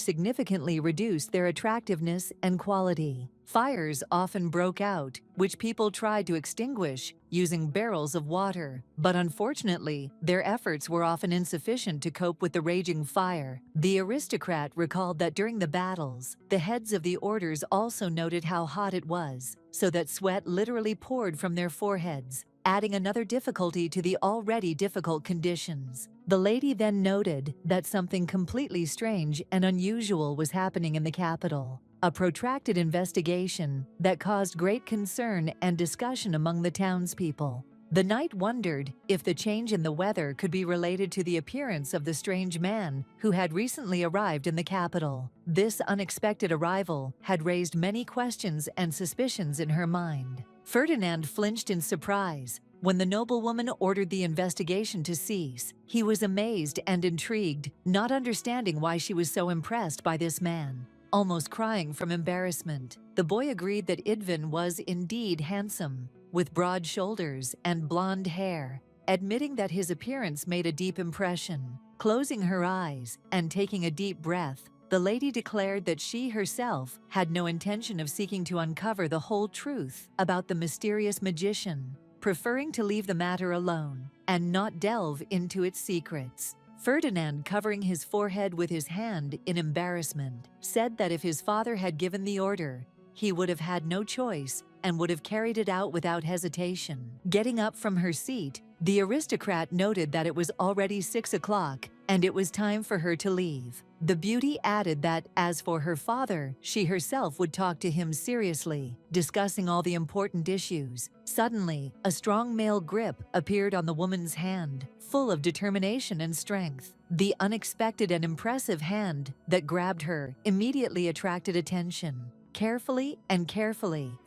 significantly reduced their attractiveness and quality. Fires often broke out, which people tried to extinguish using barrels of water, but unfortunately, their efforts were often insufficient to cope with the raging fire. The aristocrat recalled that during the battles, the heads of the orders also noted how hot it was, so that sweat literally poured from their foreheads, adding another difficulty to the already difficult conditions. The lady then noted that something completely strange and unusual was happening in the capital. A protracted investigation that caused great concern and discussion among the townspeople. The knight wondered if the change in the weather could be related to the appearance of the strange man who had recently arrived in the capital. This unexpected arrival had raised many questions and suspicions in her mind. Ferdinand flinched in surprise when the noblewoman ordered the investigation to cease. He was amazed and intrigued, not understanding why she was so impressed by this man. Almost crying from embarrassment, the boy agreed that Idvin was indeed handsome, with broad shoulders and blonde hair, admitting that his appearance made a deep impression. Closing her eyes and taking a deep breath, the lady declared that she herself had no intention of seeking to uncover the whole truth about the mysterious magician, preferring to leave the matter alone and not delve into its secrets. Ferdinand, covering his forehead with his hand in embarrassment, said that if his father had given the order, he would have had no choice and would have carried it out without hesitation. Getting up from her seat, the aristocrat noted that it was already 6 o'clock and it was time for her to leave. The beauty added that, as for her father, she herself would talk to him seriously, discussing all the important issues. Suddenly, a strong male grip appeared on the woman's hand, full of determination and strength. The unexpected and impressive hand that grabbed her immediately attracted attention. Carefully,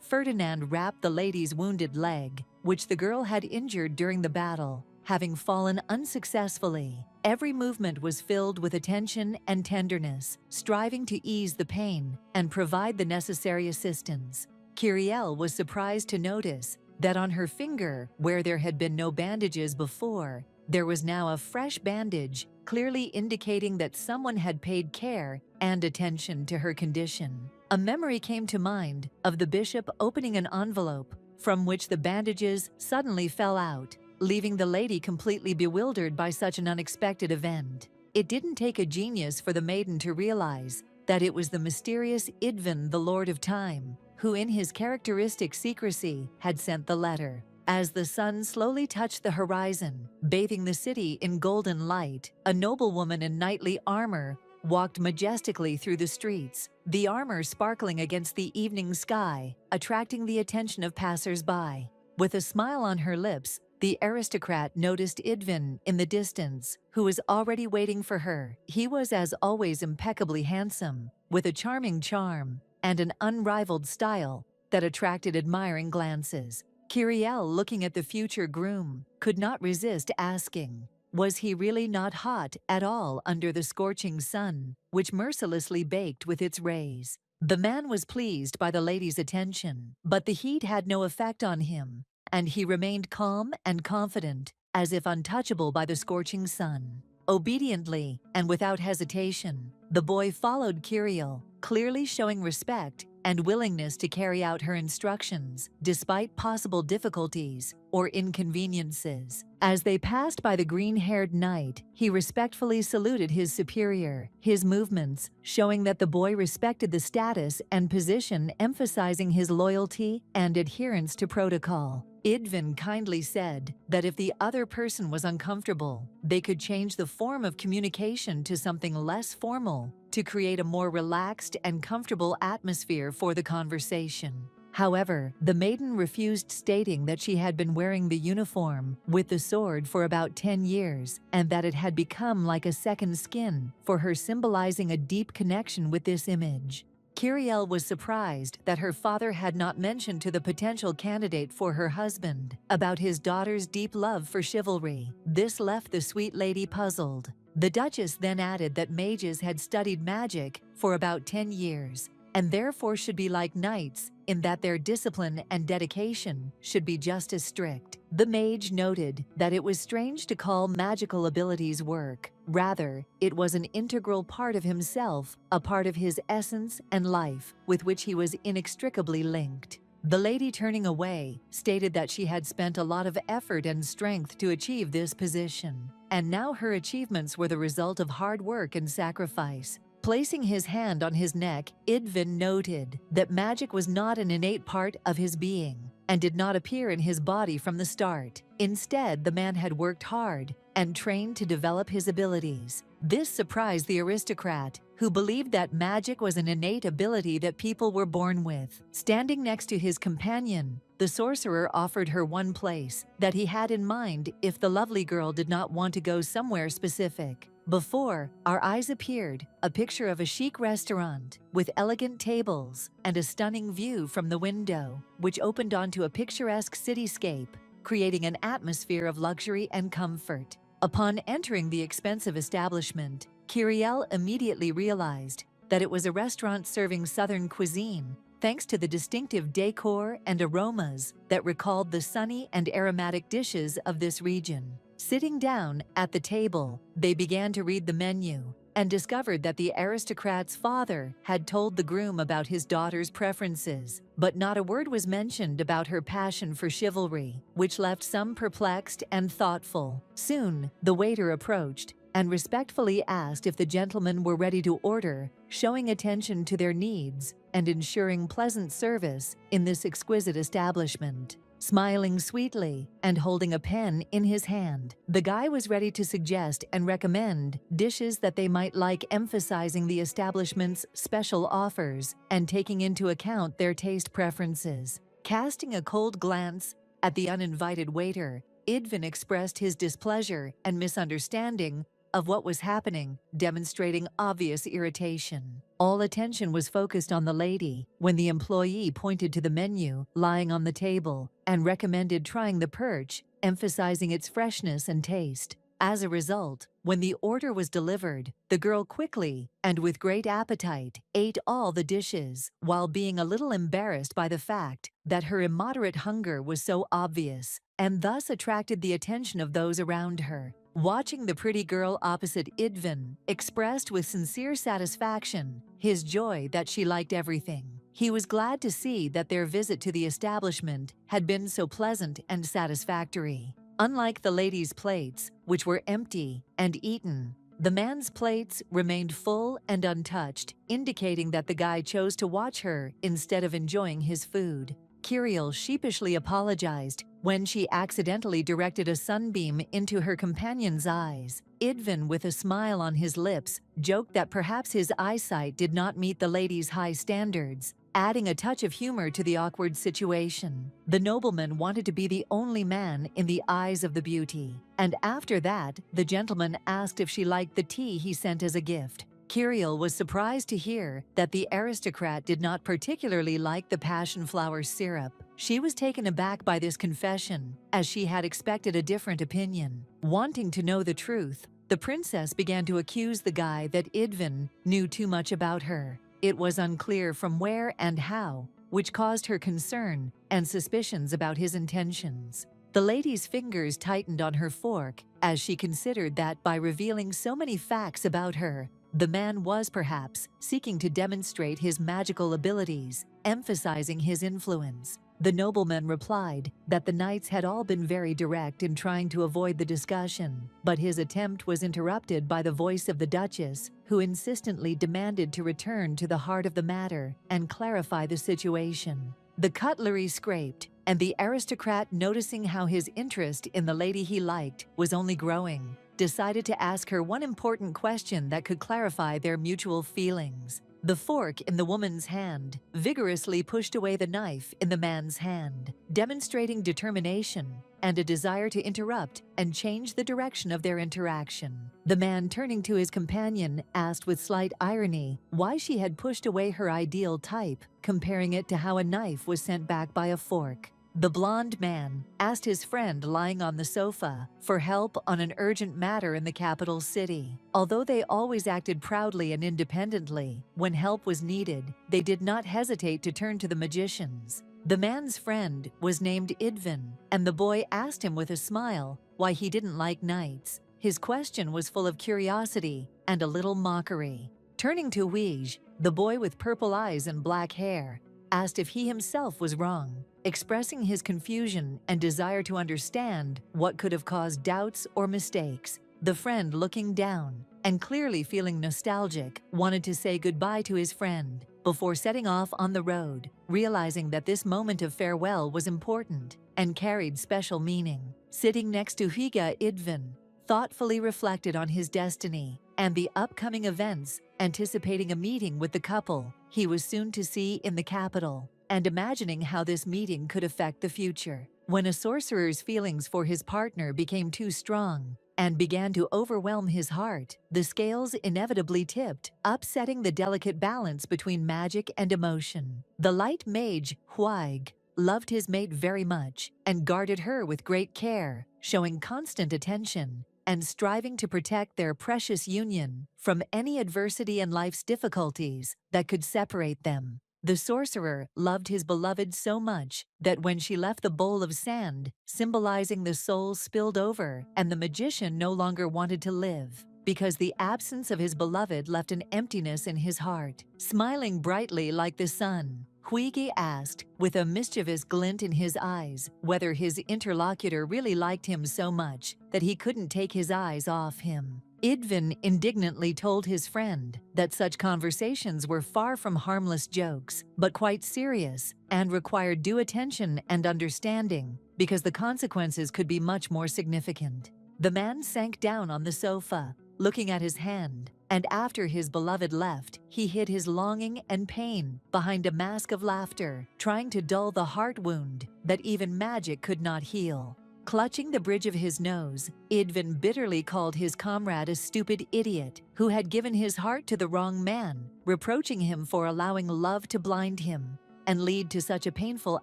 Ferdinand wrapped the lady's wounded leg, which the girl had injured during the battle, having fallen unsuccessfully. Every movement was filled with attention and tenderness, striving to ease the pain and provide the necessary assistance. Kyrielle was surprised to notice that on her finger, where there had been no bandages before, there was now a fresh bandage, clearly indicating that someone had paid care and attention to her condition. A memory came to mind of the bishop opening an envelope from which the bandages suddenly fell out, leaving the lady completely bewildered by such an unexpected event. It didn't take a genius for the maiden to realize that it was the mysterious Idvin, the Lord of Time, who in his characteristic secrecy had sent the letter. As the sun slowly touched the horizon, bathing the city in golden light, a noblewoman in knightly armor walked majestically through the streets, the armor sparkling against the evening sky, attracting the attention of passers-by. With a smile on her lips, the aristocrat noticed Idvin in the distance, who was already waiting for her. He was, as always, impeccably handsome, with a charming charm and an unrivaled style that attracted admiring glances. Kyrielle, looking at the future groom, could not resist asking, was he really not hot at all under the scorching sun, which mercilessly baked with its rays? The man was pleased by the lady's attention, but the heat had no effect on him, and he remained calm and confident, as if untouchable by the scorching sun. Obediently and without hesitation, the boy followed Kyrielle, clearly showing respect and willingness to carry out her instructions, despite possible difficulties or inconveniences. As they passed by the green-haired knight, he respectfully saluted his superior, his movements showing that the boy respected the status and position, emphasizing his loyalty and adherence to protocol. Idvin kindly said that if the other person was uncomfortable, they could change the form of communication to something less formal to create a more relaxed and comfortable atmosphere for the conversation. However, the maiden refused, stating that she had been wearing the uniform with the sword for about 10 years and that it had become like a second skin for her, symbolizing a deep connection with this image. Kyrielle was surprised that her father had not mentioned to the potential candidate for her husband about his daughter's deep love for chivalry. This left the sweet lady puzzled. The Duchess then added that mages had studied magic for about 10 years, and therefore should be like knights in that their discipline and dedication should be just as strict. The mage noted that it was strange to call magical abilities work. Rather, it was an integral part of himself, a part of his essence and life, with which he was inextricably linked. The lady, turning away, stated that she had spent a lot of effort and strength to achieve this position, and now her achievements were the result of hard work and sacrifice. Placing his hand on his neck, Idvin noted that magic was not an innate part of his being and did not appear in his body from the start. Instead, the man had worked hard and trained to develop his abilities. This surprised the aristocrat, who believed that magic was an innate ability that people were born with. Standing next to his companion, the sorcerer offered her one place that he had in mind if the lovely girl did not want to go somewhere specific. Before our eyes appeared a picture of a chic restaurant with elegant tables and a stunning view from the window, which opened onto a picturesque cityscape, creating an atmosphere of luxury and comfort. Upon entering the expensive establishment, Kiriel immediately realized that it was a restaurant serving Southern cuisine, thanks to the distinctive decor and aromas that recalled the sunny and aromatic dishes of this region. Sitting down at the table, they began to read the menu and discovered that the aristocrat's father had told the groom about his daughter's preferences, but not a word was mentioned about her passion for chivalry, which left some perplexed and thoughtful. Soon, the waiter approached and respectfully asked if the gentlemen were ready to order, showing attention to their needs and ensuring pleasant service in this exquisite establishment. Smiling sweetly and holding a pen in his hand, the guy was ready to suggest and recommend dishes that they might like, emphasizing the establishment's special offers and taking into account their taste preferences. Casting a cold glance at the uninvited waiter, Idvin expressed his displeasure and misunderstanding of what was happening, demonstrating obvious irritation. All attention was focused on the lady when the employee pointed to the menu lying on the table and recommended trying the perch, emphasizing its freshness and taste. As a result, when the order was delivered, the girl quickly and with great appetite ate all the dishes, while being a little embarrassed by the fact that her immoderate hunger was so obvious and thus attracted the attention of those around her. Watching the pretty girl opposite Idvin expressed with sincere satisfaction his joy that she liked everything. He was glad to see that their visit to the establishment had been so pleasant and satisfactory. Unlike the lady's plates, which were empty and eaten, the man's plates remained full and untouched, indicating that the guy chose to watch her instead of enjoying his food. Kiriel sheepishly apologized when she accidentally directed a sunbeam into her companion's eyes. Idvin, with a smile on his lips, joked that perhaps his eyesight did not meet the lady's high standards, adding a touch of humor to the awkward situation. The nobleman wanted to be the only man in the eyes of the beauty, and after that, the gentleman asked if she liked the tea he sent as a gift. Kiriel was surprised to hear that the aristocrat did not particularly like the passion flower syrup. She was taken aback by this confession, as she had expected a different opinion. Wanting to know the truth, the princess began to accuse the guy that Idvin knew too much about her. It was unclear from where and how, which caused her concern and suspicions about his intentions. The lady's fingers tightened on her fork as she considered that by revealing so many facts about her, the man was perhaps seeking to demonstrate his magical abilities, emphasizing his influence. The nobleman replied that the knights had all been very direct in trying to avoid the discussion, but his attempt was interrupted by the voice of the Duchess, who insistently demanded to return to the heart of the matter and clarify the situation. The cutlery scraped, and the aristocrat, noticing how his interest in the lady he liked was only growing, decided to ask her one important question that could clarify their mutual feelings. The fork in the woman's hand vigorously pushed away the knife in the man's hand, demonstrating determination and a desire to interrupt and change the direction of their interaction. The man, turning to his companion, asked with slight irony why she had pushed away her ideal type, comparing it to how a knife was sent back by a fork. The blonde man asked his friend lying on the sofa for help on an urgent matter in the capital city. Although they always acted proudly and independently, when help was needed, they did not hesitate to turn to the magicians. The man's friend was named Idvin, and the boy asked him with a smile why he didn't like knights. His question was full of curiosity and a little mockery. Turning to Weege, the boy with purple eyes and black hair, asked if he himself was wrong, expressing his confusion and desire to understand what could have caused doubts or mistakes. The friend, looking down and clearly feeling nostalgic, wanted to say goodbye to his friend before setting off on the road, realizing that this moment of farewell was important and carried special meaning. Sitting next to Higa, Idvin thoughtfully reflected on his destiny and the upcoming events, anticipating a meeting with the couple he was soon to see in the capital, and imagining how this meeting could affect the future. When a sorcerer's feelings for his partner became too strong and began to overwhelm his heart, the scales inevitably tipped, upsetting the delicate balance between magic and emotion. The light mage, Huig, loved his mate very much and guarded her with great care, showing constant attention and striving to protect their precious union from any adversity and life's difficulties that could separate them. The sorcerer loved his beloved so much that when she left the bowl of sand, symbolizing the soul spilled over, and the magician no longer wanted to live, because the absence of his beloved left an emptiness in his heart. Smiling brightly like the sun, Huigi asked, with a mischievous glint in his eyes, whether his interlocutor really liked him so much that he couldn't take his eyes off him. Idvin indignantly told his friend that such conversations were far from harmless jokes, but quite serious and required due attention and understanding because the consequences could be much more significant. The man sank down on the sofa, looking at his hand, and after his beloved left, he hid his longing and pain behind a mask of laughter, trying to dull the heart wound that even magic could not heal. Clutching the bridge of his nose, Idvin bitterly called his comrade a stupid idiot who had given his heart to the wrong man, reproaching him for allowing love to blind him and lead to such a painful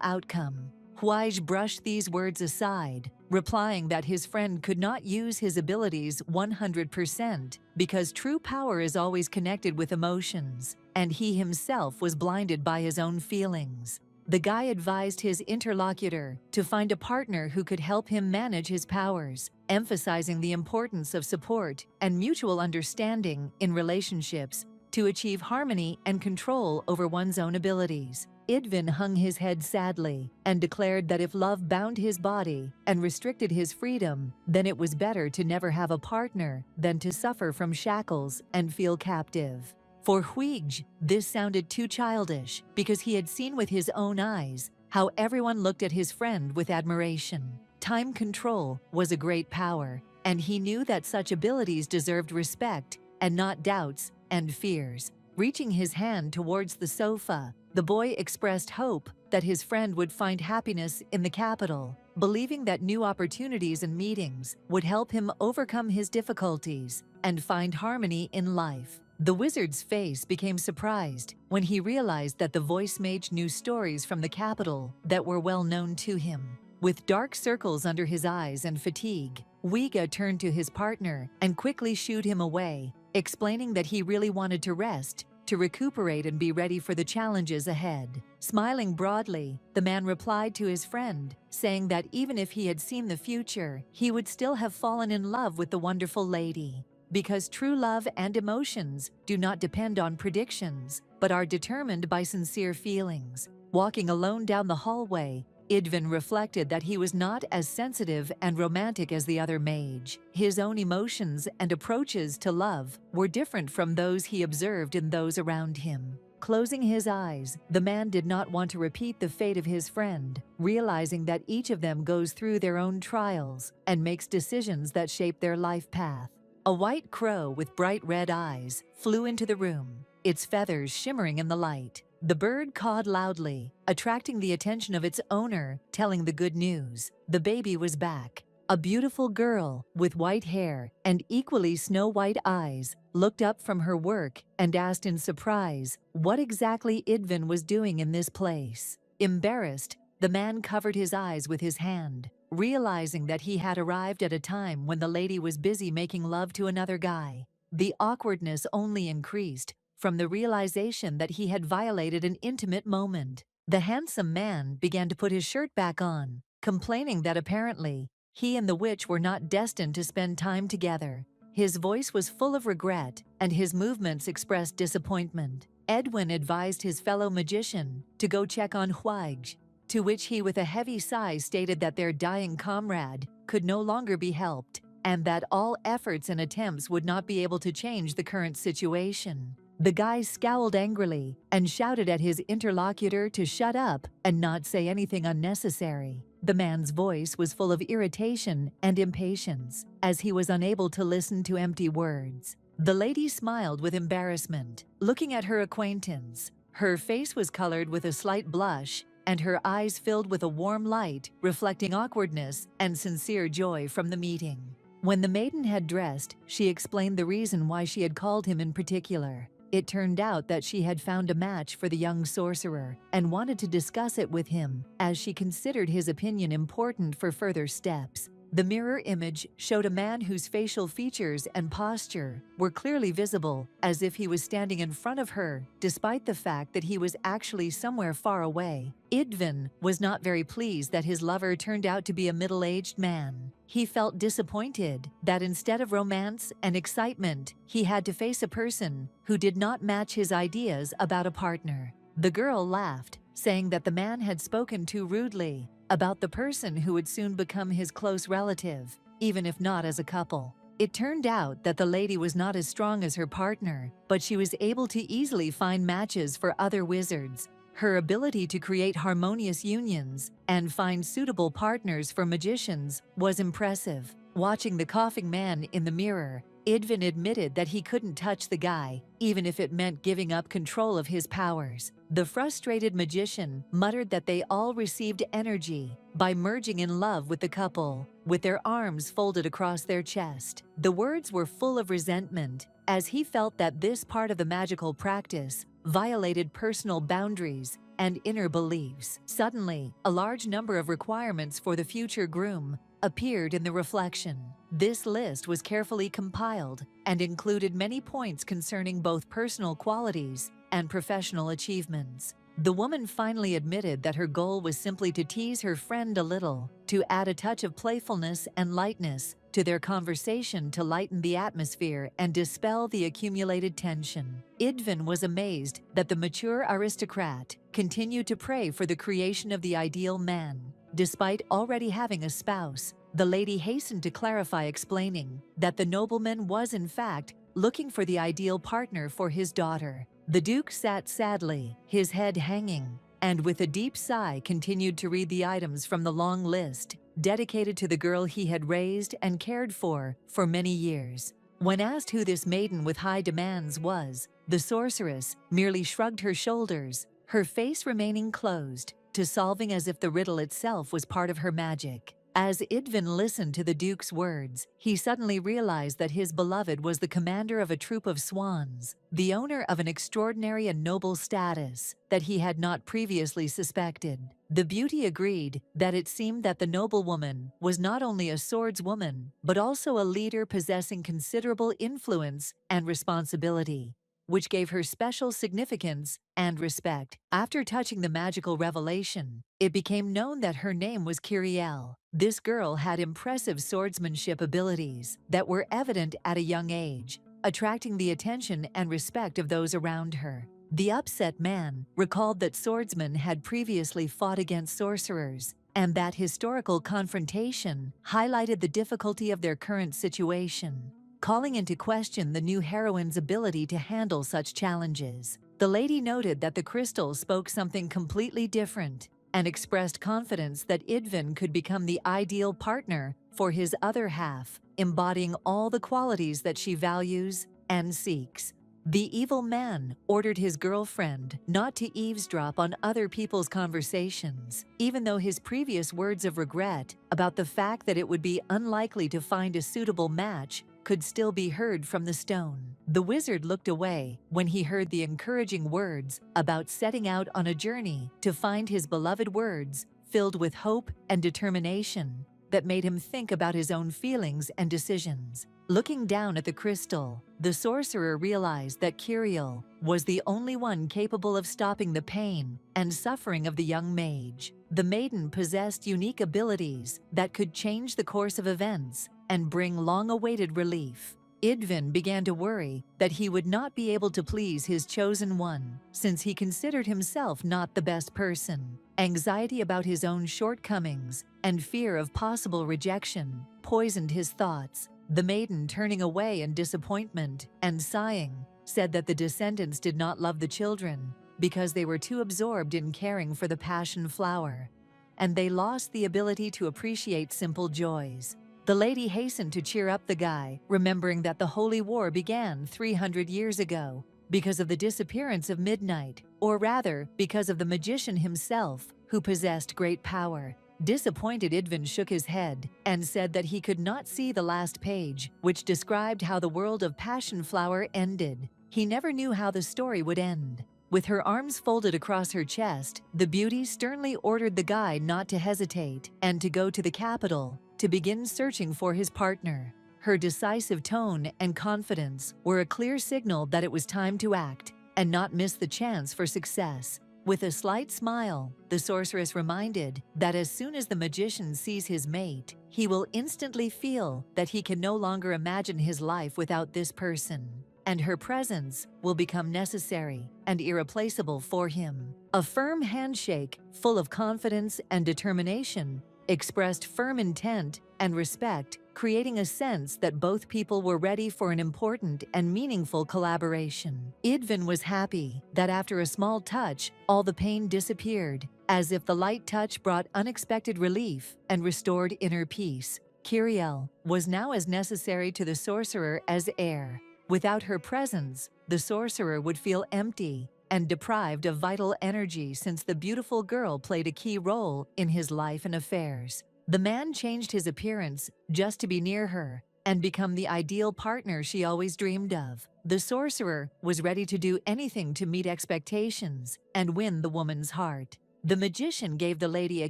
outcome. Huige brushed these words aside, replying that his friend could not use his abilities 100% because true power is always connected with emotions, and he himself was blinded by his own feelings. The guy advised his interlocutor to find a partner who could help him manage his powers, emphasizing the importance of support and mutual understanding in relationships to achieve harmony and control over one's own abilities. Idvin hung his head sadly and declared that if love bound his body and restricted his freedom, then it was better to never have a partner than to suffer from shackles and feel captive. For Huige, this sounded too childish because he had seen with his own eyes how everyone looked at his friend with admiration. Time control was a great power, and he knew that such abilities deserved respect and not doubts and fears. Reaching his hand towards the sofa, the boy expressed hope that his friend would find happiness in the capital, believing that new opportunities and meetings would help him overcome his difficulties and find harmony in life. The wizard's face became surprised when he realized that the voice mage knew stories from the capital that were well known to him. With dark circles under his eyes and fatigue, Wiga turned to his partner and quickly shooed him away, explaining that he really wanted to rest, to recuperate and be ready for the challenges ahead. Smiling broadly, the man replied to his friend, saying that even if he had seen the future, he would still have fallen in love with the wonderful lady. Because true love and emotions do not depend on predictions, but are determined by sincere feelings. Walking alone down the hallway, Idvin reflected that he was not as sensitive and romantic as the other mage. His own emotions and approaches to love were different from those he observed in those around him. Closing his eyes, the man did not want to repeat the fate of his friend, realizing that each of them goes through their own trials and makes decisions that shape their life path. A white crow with bright red eyes flew into the room, its feathers shimmering in the light. The bird cawed loudly, attracting the attention of its owner, telling the good news. The baby was back. A beautiful girl with white hair and equally snow-white eyes looked up from her work and asked in surprise what exactly Idvin was doing in this place. Embarrassed, The man covered his eyes with his hand, realizing that he had arrived at a time when the lady was busy making love to another guy. The awkwardness only increased from the realization that he had violated an intimate moment. The handsome man began to put his shirt back on, complaining that apparently he and the witch were not destined to spend time together. His voice was full of regret, and his movements expressed disappointment. Edwin advised his fellow magician to go check on Huige, to which he with a heavy sigh stated that their dying comrade could no longer be helped, and that all efforts and attempts would not be able to change the current situation. The guy scowled angrily and shouted at his interlocutor to shut up and not say anything unnecessary. The man's voice was full of irritation and impatience, as he was unable to listen to empty words. The lady smiled with embarrassment, looking at her acquaintance. Her face was colored with a slight blush, and her eyes filled with a warm light, reflecting awkwardness and sincere joy from the meeting. When the maiden had dressed, she explained the reason why she had called him in particular. It turned out that she had found a match for the young sorcerer and wanted to discuss it with him, as she considered his opinion important for further steps. The mirror image showed a man whose facial features and posture were clearly visible, as if he was standing in front of her, despite the fact that he was actually somewhere far away. Idvin was not very pleased that his lover turned out to be a middle-aged man. He felt disappointed that instead of romance and excitement, he had to face a person who did not match his ideas about a partner. The girl laughed, saying that the man had spoken too rudely about the person who would soon become his close relative, even if not as a couple. It turned out that the lady was not as strong as her partner, but she was able to easily find matches for other wizards. Her ability to create harmonious unions and find suitable partners for magicians was impressive. Watching the coughing man in the mirror, Idvin admitted that he couldn't touch the guy, even if it meant giving up control of his powers. The frustrated magician muttered that they all received energy by merging in love with the couple, with their arms folded across their chest. The words were full of resentment, as he felt that this part of the magical practice violated personal boundaries and inner beliefs. Suddenly, a large number of requirements for the future groom appeared in the reflection. This list was carefully compiled and included many points concerning both personal qualities and professional achievements. The woman finally admitted that her goal was simply to tease her friend a little, to add a touch of playfulness and lightness to their conversation to lighten the atmosphere and dispel the accumulated tension. Idvin was amazed that the mature aristocrat continued to pray for the creation of the ideal man. Despite already having a spouse, the lady hastened to clarify, explaining that the nobleman was in fact looking for the ideal partner for his daughter. The Duke sat sadly, his head hanging, and with a deep sigh continued to read the items from the long list, dedicated to the girl he had raised and cared for many years. When asked who this maiden with high demands was, the sorceress merely shrugged her shoulders, her face remaining closed, to solving as if the riddle itself was part of her magic. As Idvin listened to the Duke's words, he suddenly realized that his beloved was the commander of a troop of swans, the owner of an extraordinary and noble status that he had not previously suspected. The beauty agreed that it seemed that the noblewoman was not only a swordswoman, but also a leader possessing considerable influence and responsibility, which gave her special significance and respect. After touching the magical revelation, it became known that her name was Kiriel. This girl had impressive swordsmanship abilities that were evident at a young age, attracting the attention and respect of those around her. The upset man recalled that swordsmen had previously fought against sorcerers, and that historical confrontation highlighted the difficulty of their current situation, calling into question the new heroine's ability to handle such challenges. The lady noted that the crystal spoke something completely different and expressed confidence that Idvin could become the ideal partner for his other half, embodying all the qualities that she values and seeks. The evil man ordered his girlfriend not to eavesdrop on other people's conversations, even though his previous words of regret about the fact that it would be unlikely to find a suitable match could still be heard from the stone. The wizard looked away when he heard the encouraging words about setting out on a journey to find his beloved words filled with hope and determination, that made him think about his own feelings and decisions. Looking down at the crystal, the sorcerer realized that Kiriel was the only one capable of stopping the pain and suffering of the young mage. The maiden possessed unique abilities that could change the course of events and bring long-awaited relief. Idvin began to worry that he would not be able to please his chosen one, since he considered himself not the best person. Anxiety about his own shortcomings and fear of possible rejection poisoned his thoughts. The maiden, turning away in disappointment and sighing, said that the descendants did not love the children because they were too absorbed in caring for the passion flower, and they lost the ability to appreciate simple joys. The lady hastened to cheer up the guy, remembering that the Holy War began 300 years ago because of the disappearance of Midnight, or rather, because of the magician himself, who possessed great power. Disappointed, Idvin shook his head and said that he could not see the last page, which described how the world of Passion Flower ended. He never knew how the story would end. With her arms folded across her chest, the beauty sternly ordered the guy not to hesitate and to go to the capital to begin searching for his partner. Her decisive tone and confidence were a clear signal that it was time to act and not miss the chance for success. With a slight smile, the sorceress reminded that as soon as the magician sees his mate, he will instantly feel that he can no longer imagine his life without this person, and her presence will become necessary and irreplaceable for him. A firm handshake, full of confidence and determination, expressed firm intent and respect, creating a sense that both people were ready for an important and meaningful collaboration. Idvin was happy that after a small touch, all the pain disappeared, as if the light touch brought unexpected relief and restored inner peace. Kiriel was now as necessary to the sorcerer as air. Without her presence, the sorcerer would feel empty and deprived of vital energy, since the beautiful girl played a key role in his life and affairs. The man changed his appearance just to be near her and become the ideal partner she always dreamed of. The sorcerer was ready to do anything to meet expectations and win the woman's heart. The magician gave the lady a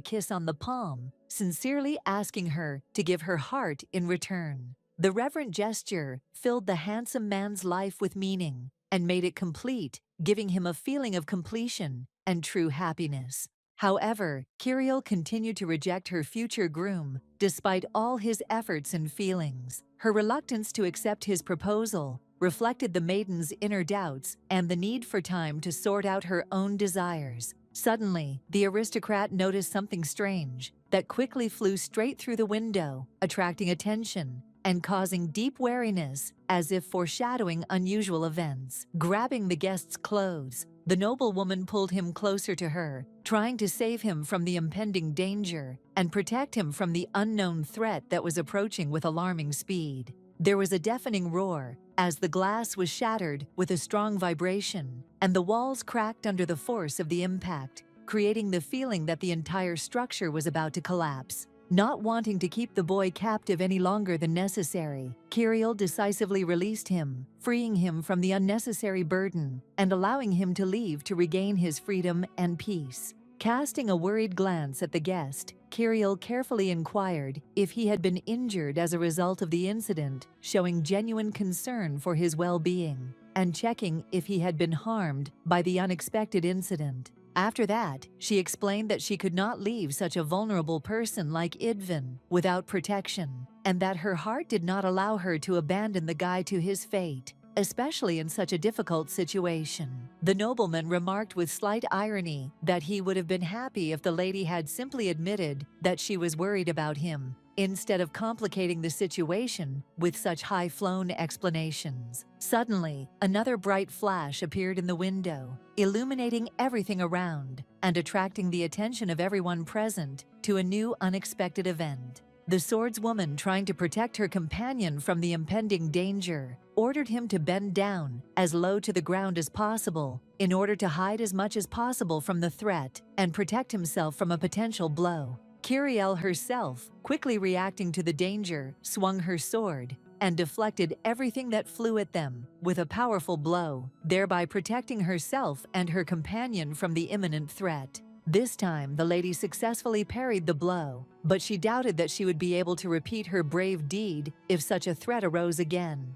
kiss on the palm, sincerely asking her to give her heart in return. The reverent gesture filled the handsome man's life with meaning and made it complete, giving him a feeling of completion and true happiness. However, Kiriel continued to reject her future groom, despite all his efforts and feelings. Her reluctance to accept his proposal reflected the maiden's inner doubts and the need for time to sort out her own desires. Suddenly, the aristocrat noticed something strange that quickly flew straight through the window, attracting attention and causing deep wariness, as if foreshadowing unusual events. Grabbing the guest's clothes, the noblewoman pulled him closer to her, trying to save him from the impending danger and protect him from the unknown threat that was approaching with alarming speed. There was a deafening roar as the glass was shattered with a strong vibration, and the walls cracked under the force of the impact, creating the feeling that the entire structure was about to collapse. Not wanting to keep the boy captive any longer than necessary, Kiriel decisively released him, freeing him from the unnecessary burden and allowing him to leave to regain his freedom and peace. Casting a worried glance at the guest, Kiriel carefully inquired if he had been injured as a result of the incident, showing genuine concern for his well-being and checking if he had been harmed by the unexpected incident. After that, she explained that she could not leave such a vulnerable person like Idvin without protection, and that her heart did not allow her to abandon the guy to his fate, especially in such a difficult situation. The nobleman remarked with slight irony that he would have been happy if the lady had simply admitted that she was worried about him, instead of complicating the situation with such high-flown explanations. Suddenly, another bright flash appeared in the window, illuminating everything around and attracting the attention of everyone present to a new unexpected event. The swordswoman, trying to protect her companion from the impending danger, ordered him to bend down as low to the ground as possible in order to hide as much as possible from the threat and protect himself from a potential blow. Kiriel herself, quickly reacting to the danger, swung her sword and deflected everything that flew at them with a powerful blow, thereby protecting herself and her companion from the imminent threat. This time, the lady successfully parried the blow, but she doubted that she would be able to repeat her brave deed if such a threat arose again.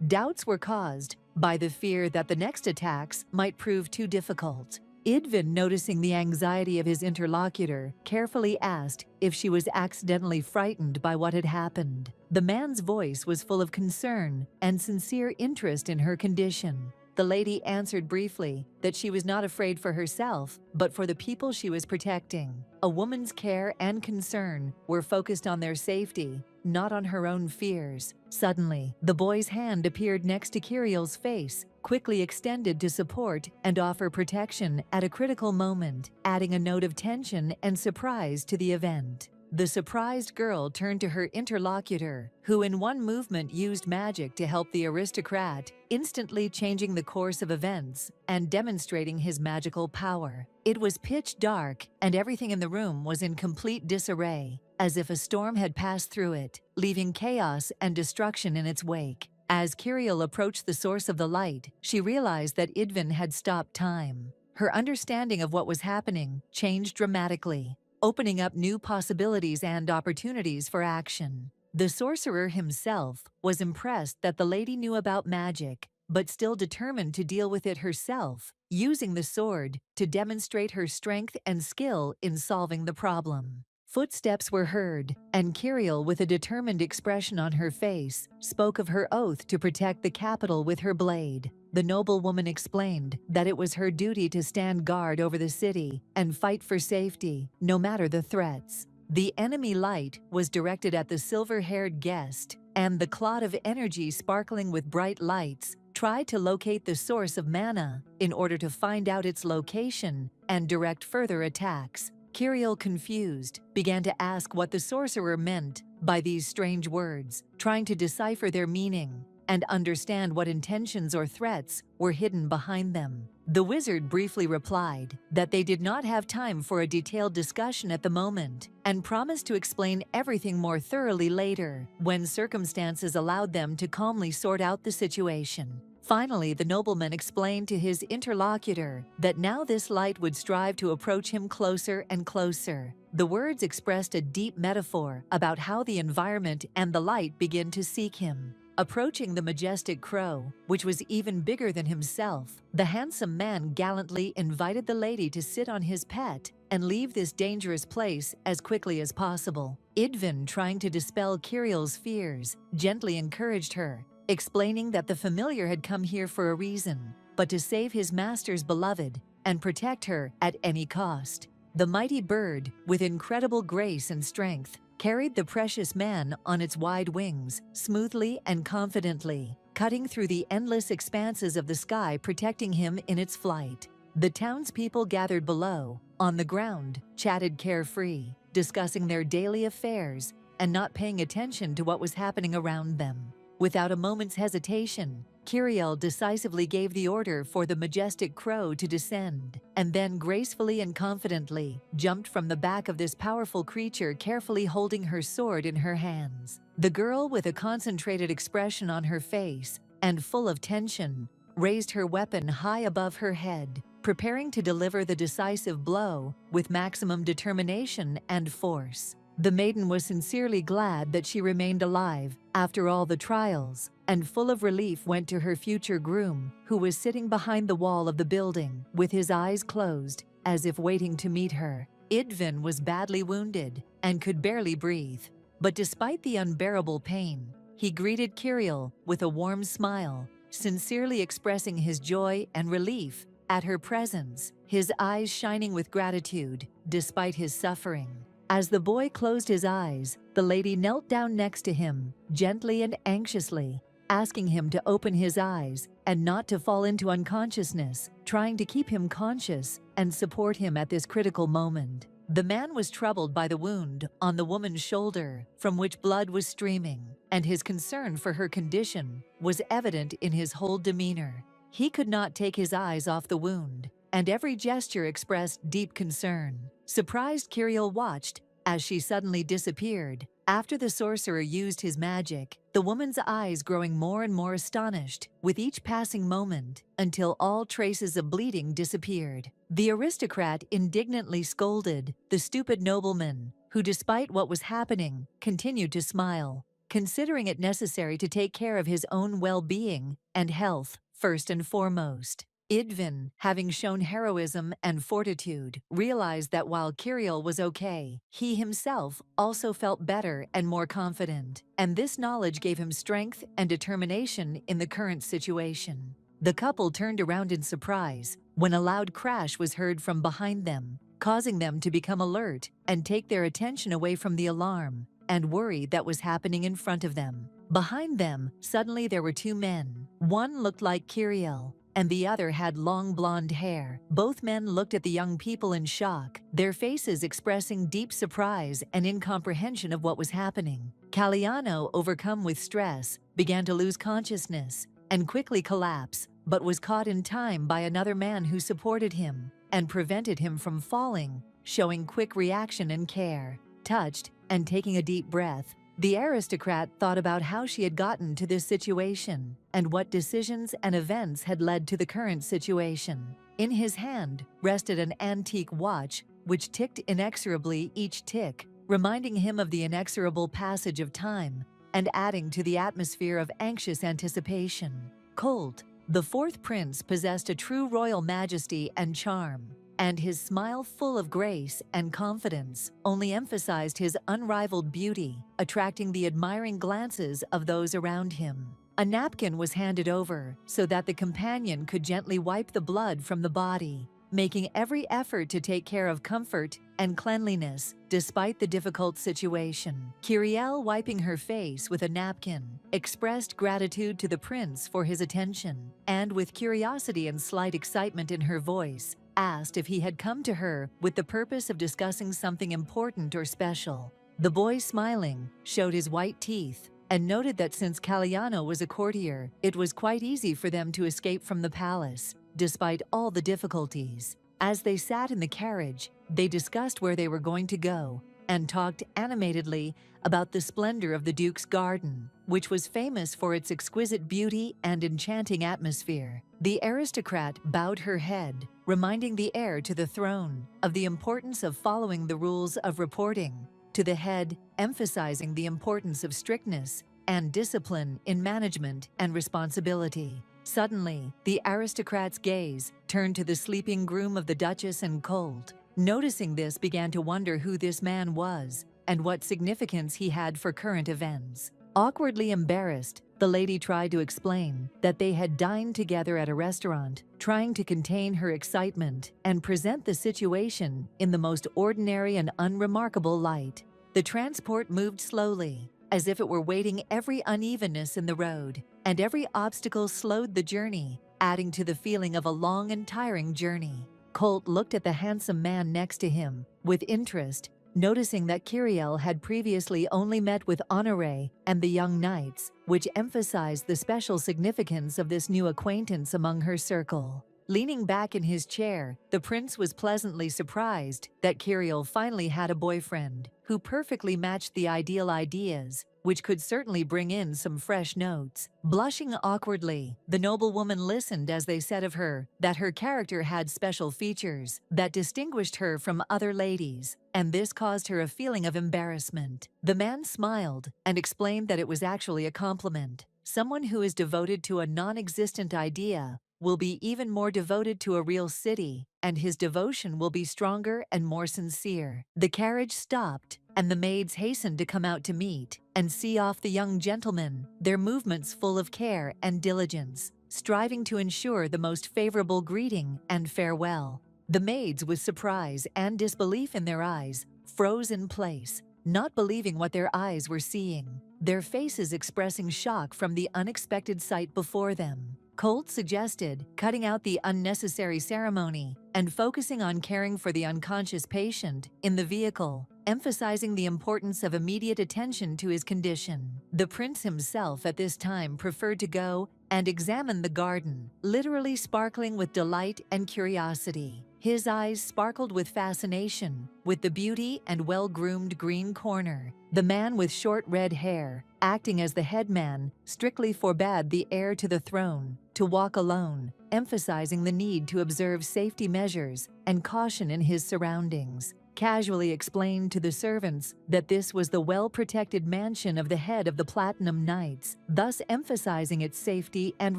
Doubts were caused by the fear that the next attacks might prove too difficult. Idvin, noticing the anxiety of his interlocutor, carefully asked if she was accidentally frightened by what had happened. The man's voice was full of concern and sincere interest in her condition. The lady answered briefly that she was not afraid for herself, but for the people she was protecting. A woman's care and concern were focused on their safety, not on her own fears. Suddenly, the boy's hand appeared next to Kiriel's face, quickly extended to support and offer protection at a critical moment, adding a note of tension and surprise to the event. The surprised girl turned to her interlocutor, who in one movement used magic to help the aristocrat, instantly changing the course of events and demonstrating his magical power. It was pitch dark, and everything in the room was in complete disarray, as if a storm had passed through it, leaving chaos and destruction in its wake. As Kiriel approached the source of the light, she realized that Idvin had stopped time. Her understanding of what was happening changed dramatically, opening up new possibilities and opportunities for action. The sorcerer himself was impressed that the lady knew about magic, but still determined to deal with it herself, using the sword to demonstrate her strength and skill in solving the problem. Footsteps were heard, and Kiriel, with a determined expression on her face, spoke of her oath to protect the capital with her blade. The noblewoman explained that it was her duty to stand guard over the city and fight for safety, no matter the threats. The enemy light was directed at the silver-haired guest, and the clod of energy sparkling with bright lights tried to locate the source of mana in order to find out its location and direct further attacks. Kiriel, confused, began to ask what the sorcerer meant by these strange words, trying to decipher their meaning and understand what intentions or threats were hidden behind them. The wizard briefly replied that they did not have time for a detailed discussion at the moment and promised to explain everything more thoroughly later, when circumstances allowed them to calmly sort out the situation. Finally, the nobleman explained to his interlocutor that now this light would strive to approach him closer and closer. The words expressed a deep metaphor about how the environment and the light begin to seek him. Approaching the majestic crow, which was even bigger than himself, the handsome man gallantly invited the lady to sit on his pet and leave this dangerous place as quickly as possible. Idvin, trying to dispel Kiriel's fears, gently encouraged her, explaining that the familiar had come here for a reason, but to save his master's beloved and protect her at any cost. The mighty bird, with incredible grace and strength, carried the precious man on its wide wings, smoothly and confidently, cutting through the endless expanses of the sky, protecting him in its flight. The townspeople gathered below, on the ground, chatted carefree, discussing their daily affairs and not paying attention to what was happening around them. Without a moment's hesitation, Kiriel decisively gave the order for the majestic crow to descend, and then gracefully and confidently jumped from the back of this powerful creature, carefully holding her sword in her hands. The girl, with a concentrated expression on her face and full of tension, raised her weapon high above her head, preparing to deliver the decisive blow with maximum determination and force. The maiden was sincerely glad that she remained alive after all the trials, and full of relief went to her future groom, who was sitting behind the wall of the building, with his eyes closed, as if waiting to meet her. Idvin was badly wounded and could barely breathe, but despite the unbearable pain, he greeted Kiriel with a warm smile, sincerely expressing his joy and relief at her presence, his eyes shining with gratitude despite his suffering. As the boy closed his eyes, the lady knelt down next to him, gently and anxiously, asking him to open his eyes and not to fall into unconsciousness, trying to keep him conscious and support him at this critical moment. The man was troubled by the wound on the woman's shoulder, from which blood was streaming, and his concern for her condition was evident in his whole demeanor. He could not take his eyes off the wound, and every gesture expressed deep concern. Surprised, Kiriel watched as she suddenly disappeared, After the sorcerer used his magic, the woman's eyes growing more and more astonished with each passing moment until all traces of bleeding disappeared. The aristocrat indignantly scolded the stupid nobleman, who, despite what was happening, continued to smile, considering it necessary to take care of his own well-being and health first and foremost. Idvin, having shown heroism and fortitude, realized that while Kirill was okay, he himself also felt better and more confident, and this knowledge gave him strength and determination in the current situation. The couple turned around in surprise when a loud crash was heard from behind them, causing them to become alert and take their attention away from the alarm and worry that was happening in front of them. Behind them, suddenly there were two men. One looked like Kirill, and the other had long blonde hair. Both men looked at the young people in shock, their faces expressing deep surprise and incomprehension of what was happening. Caliano, overcome with stress, began to lose consciousness and quickly collapse, but was caught in time by another man who supported him and prevented him from falling, showing quick reaction and care. Touched and taking a deep breath, the aristocrat thought about how she had gotten to this situation and what decisions and events had led to the current situation. In his hand rested an antique watch which ticked inexorably each tick, reminding him of the inexorable passage of time and adding to the atmosphere of anxious anticipation. Colt, the fourth prince, possessed a true royal majesty and charm, and his smile, full of grace and confidence, only emphasized his unrivaled beauty, attracting the admiring glances of those around him. A napkin was handed over so that the companion could gently wipe the blood from the body, making every effort to take care of comfort and cleanliness despite the difficult situation. Kiriel, wiping her face with a napkin, expressed gratitude to the prince for his attention, and with curiosity and slight excitement in her voice, asked if he had come to her with the purpose of discussing something important or special. The boy, smiling, showed his white teeth and noted that since Caliano was a courtier, it was quite easy for them to escape from the palace, despite all the difficulties. As they sat in the carriage, they discussed where they were going to go and talked animatedly about the splendor of the Duke's garden, which was famous for its exquisite beauty and enchanting atmosphere. The aristocrat bowed her head, reminding the heir to the throne of the importance of following the rules of reporting, to the head emphasizing the importance of strictness and discipline in management and responsibility. Suddenly, the aristocrat's gaze turned to the sleeping groom of the Duchess and Colt. Noticing this, began to wonder who this man was and what significance he had for current events. Awkwardly embarrassed, the lady tried to explain that they had dined together at a restaurant, trying to contain her excitement and present the situation in the most ordinary and unremarkable light. The transport moved slowly, as if it were waiting every unevenness in the road, and every obstacle slowed the journey, adding to the feeling of a long and tiring journey. Colt looked at the handsome man next to him with interest, noticing that Kiriel had previously only met with Honore and the young knights, which emphasized the special significance of this new acquaintance among her circle. Leaning back in his chair, the prince was pleasantly surprised that Kiriel finally had a boyfriend who perfectly matched the ideal ideas, which could certainly bring in some fresh notes. Blushing awkwardly, the noblewoman listened as they said of her that her character had special features that distinguished her from other ladies, and this caused her a feeling of embarrassment. The man smiled and explained that it was actually a compliment. Someone who is devoted to a non-existent idea will be even more devoted to a real city, and his devotion will be stronger and more sincere. The carriage stopped, and the maids hastened to come out to meet and see off the young gentlemen, their movements full of care and diligence, striving to ensure the most favorable greeting and farewell. The maids, with surprise and disbelief in their eyes, froze in place, not believing what their eyes were seeing, their faces expressing shock from the unexpected sight before them. Colt suggested cutting out the unnecessary ceremony and focusing on caring for the unconscious patient in the vehicle, emphasizing the importance of immediate attention to his condition. The prince himself at this time preferred to go and examined the garden, literally sparkling with delight and curiosity. His eyes sparkled with fascination with the beauty and well-groomed green corner. The man with short red hair, acting as the headman, strictly forbade the heir to the throne to walk alone, emphasizing the need to observe safety measures and caution in his surroundings. Casually explained to the servants that this was the well-protected mansion of the head of the Platinum Knights, thus emphasizing its safety and